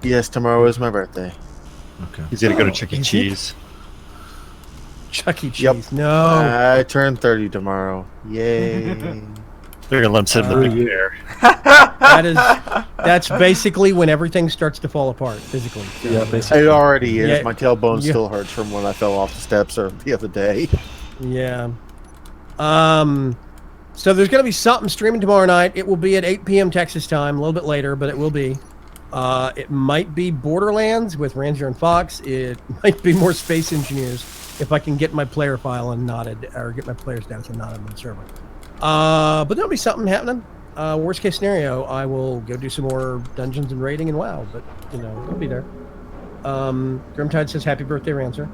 Speaker 5: Yes, tomorrow is my birthday.
Speaker 3: Okay.
Speaker 7: He's gonna go to Chuck E.
Speaker 1: is it?
Speaker 7: Cheese.
Speaker 1: Chuck E. Cheese.
Speaker 5: Yep.
Speaker 1: No.
Speaker 5: I turn 30 tomorrow. Yay.
Speaker 7: They're gonna let him sit in the big chair.
Speaker 1: That's basically when everything starts to fall apart physically.
Speaker 3: Yeah, basically.
Speaker 5: It already is.
Speaker 1: Yeah.
Speaker 5: My tailbone
Speaker 1: Yeah.
Speaker 5: still hurts from when I fell off the steps the other day.
Speaker 1: Yeah. So there's going to be something streaming tomorrow night. It will be at 8 p.m. Texas time, a little bit later, but it will be. It might be Borderlands with Ranzer and Fox. It might be more Space Engineers if I can get my player file and get my player status and knotted on the server. But there'll be something happening. Worst case scenario, I will go do some more dungeons and raiding and WoW, but it'll be there. Grimtide says happy birthday, Ranzer.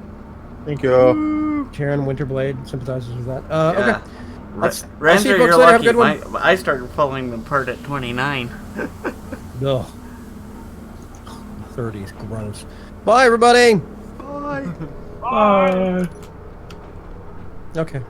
Speaker 5: Thank you.
Speaker 1: Sharon Winterblade sympathizes with that.
Speaker 4: Yeah.
Speaker 1: Okay. I'll see you
Speaker 4: Ranzer,
Speaker 1: folks
Speaker 4: you're
Speaker 1: later. Have a
Speaker 4: lucky.
Speaker 1: good one.
Speaker 4: I started pulling them apart at 29.
Speaker 1: Ugh. 30 is gross. Bye, everybody.
Speaker 7: Bye.
Speaker 1: Okay.